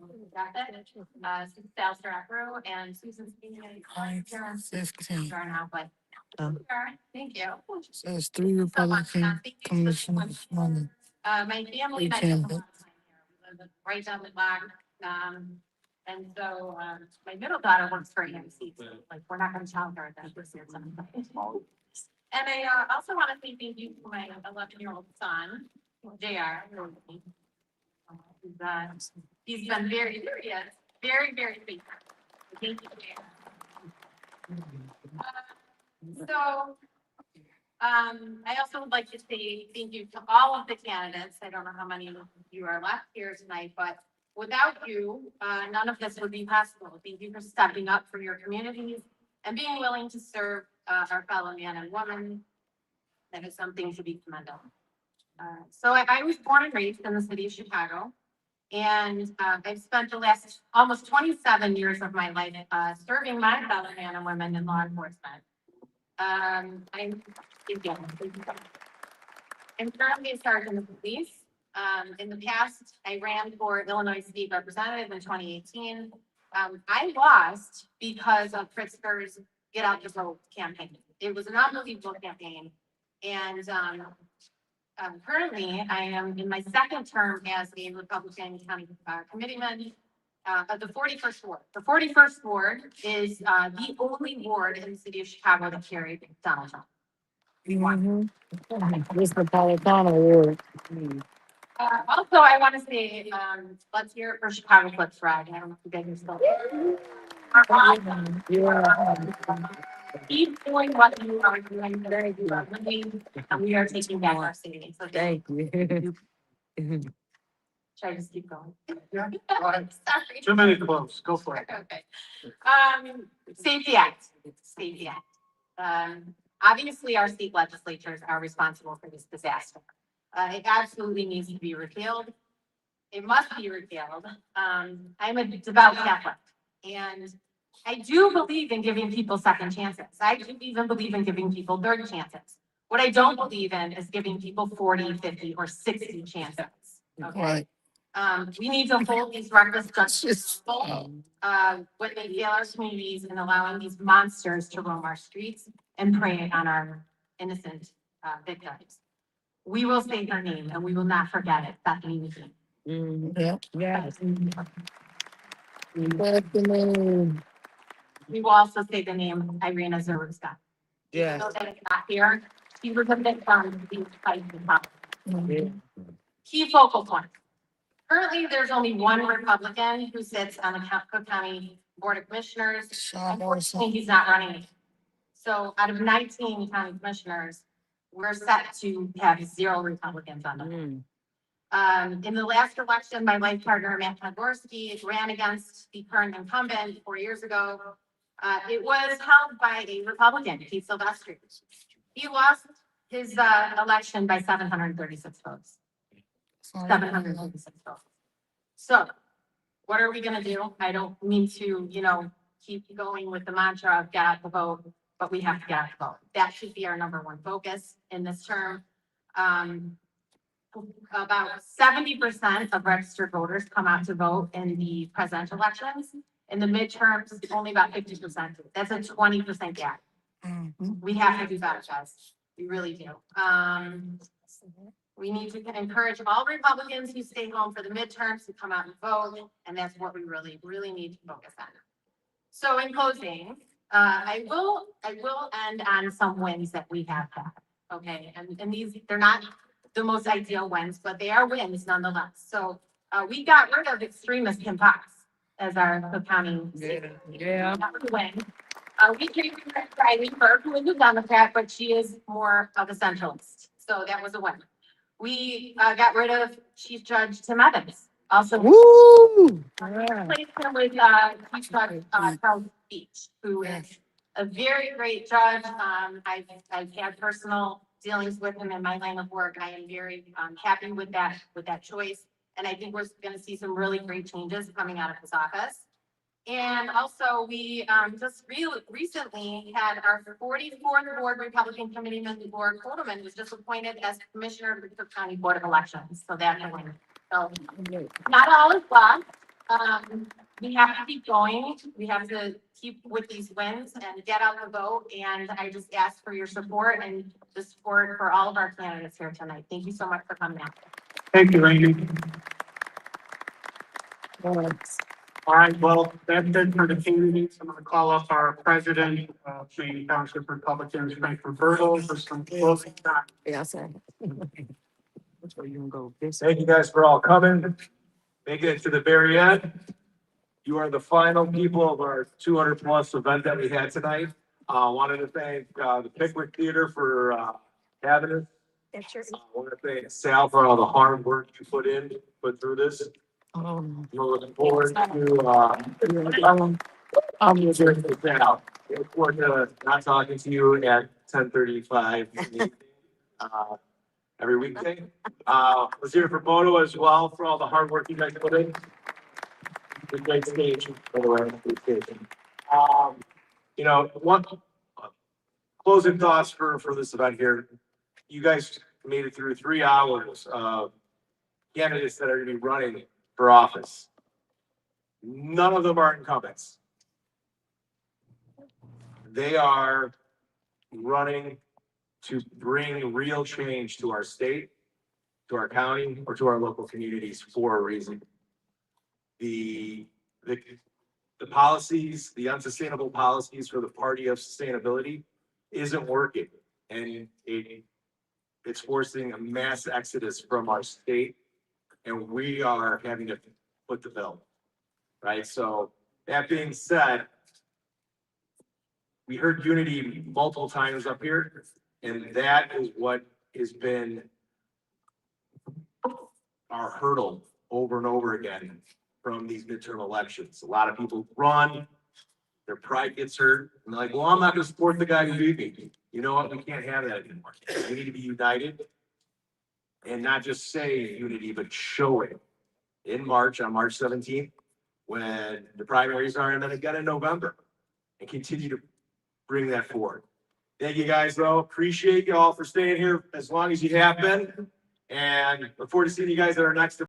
Sal Stratbrew and Susan Spinelli. 15. Now, but thank you. Says 3 Republican commissioners running. My family and I spent a lot of time here. We live right down the block. And so, my middle daughter works for AMC. Like, we're not gonna tell her that this is something. And I also want to say thank you to my 11-year-old son, JR. He's been very faithful. Thank you, JR. I also would like to say thank you to all of the candidates. I don't know how many of you are left here tonight, but without you, none of this would be possible. Thank you for stepping up for your communities and being willing to serve our fellow man and woman. That is something to be commended. So I was born and raised in the city of Chicago, and I've spent the last almost 27 years of my life serving my fellow man and women in law enforcement. I'm currently a sergeant of police. In the past, I ran for Illinois State Representative in 2018. I lost because of Pritzker's Get Out the Vote campaign. It was an unbelievable campaign. And currently, I am in my 2nd term as a Republican County Committeeman of the 41st Ward. The 41st Ward is the only ward in the city of Chicago that carried Donald Trump. This Napolitano award. Also, I want to say, let's hear it for Chicago Flips Ride. I don't know if you guys are still. Keep doing what you are doing today. You are winning, and we are taking back our city. So Thank you. should I just keep going? Yeah. Sorry. 2-minute close. Go for it. Okay. Safety Act. Safety Act. Obviously, our state legislatures are responsible for this disaster. It absolutely needs to be repealed. It must be repealed. I'm a devout Catholic, and I do believe in giving people second chances. I do even believe in giving people third chances. What I don't believe in is giving people 40, 50, or 60 chances. Okay. We need to hold these reckless judges when they fail our communities and allowing these monsters to roam our streets and prey on our innocent victims. We will say her name and we will not forget it, Bethany McKean. Yeah. Yes. We will also say the name Irina Zaruska. Yes. Even though that is not here, she was a victim of these fights in Congress. Key focal point. Currently, there's only one Republican who sits on the Cook County Board of Commissioners. Unfortunately, he's not running. So out of 19 county commissioners, we're set to have 0 Republicans on the board. In the last election, my life partner, Matt Podgorski, ran against the current incumbent 4 years ago. It was held by a Republican, Keith Silvestri. He lost his election by 736 votes. 736 votes. So what are we gonna do? I don't mean to, keep going with the mantra of get out the vote, but we have to get out the vote. That should be our number one focus in this term. About 70% of registered voters come out to vote in the presidential elections. In the midterms, only about 50%. That's a 20% gap. We have to do better, guys. We really do. We need to encourage all Republicans who stay home for the midterms to come out and vote, and that's what we really, really need to focus on. So in closing, I will end on some wins that we have had, okay? And these, they're not the most ideal wins, but they are wins nonetheless. So, we got rid of extremist Kim Fox as our Cook County. Yeah. That was a win. We came from Riley Burke, who is a Democrat, but she is more of a centralist. So that was a win. We, got rid of Chief Judge Tim Evans, also. Woo! Replaced him with, Chief Judge, Charles Beach, who is a very great judge. I've had personal dealings with him in my line of work. I am very, happy with that choice. And I think we're gonna see some really great changes coming out of his office. And also, we just recently had our 44th Board Republican Committee member, Board Coleman, was just appointed as Commissioner of the Cook County Board of Elections. So that's a win. So not all is lost. We have to keep going. We have to keep with these wins and get out the vote. And I just ask for your support and the support for all of our candidates here tonight. Thank you so much for coming out. Thank you, Amy. All right, well, that's it for the candidates. I'm gonna call up our president of MAINE Township Republicans, Frank Roberto, for some closing comments. Yeah, I said. Which way you gonna go? This Thank you guys for all coming, making it to the very end. You are the final people of our 200+ event that we had tonight. Wanted to thank, the Pickwick Theater for, having us. Want to thank Sal for all the hard work you put through this. We're looking forward to, I'm here to say out. Look forward to not talking to you at 10:35 every weekday. Was here for Bodo as well for all the hard work you guys put in. It's a great stage, by the way, great stage. You know, one closing thoughts for this event here. You guys made it through 3 hours of candidates that are gonna be running for office. None of them are incumbents. They are running to bring real change to our state, to our county, or to our local communities for a reason. The policies, the unsustainable policies for the party of sustainability isn't working. And it's forcing a mass exodus from our state. And we are having to foot the bill, right? So that being said, we heard unity multiple times up here, and that is what has been our hurdle over and over again from these midterm elections. A lot of people run, their pride gets hurt, and they're like, well, I'm not gonna support the guy who beat me. You know what? We can't have that anymore. We need to be united and not just say unity, but show it. In March, on March 17th, when the primaries are, and then again in November, and continue to bring that forward. Thank you guys, though. Appreciate you all for staying here as long as you have been, and look forward to seeing you guys at our next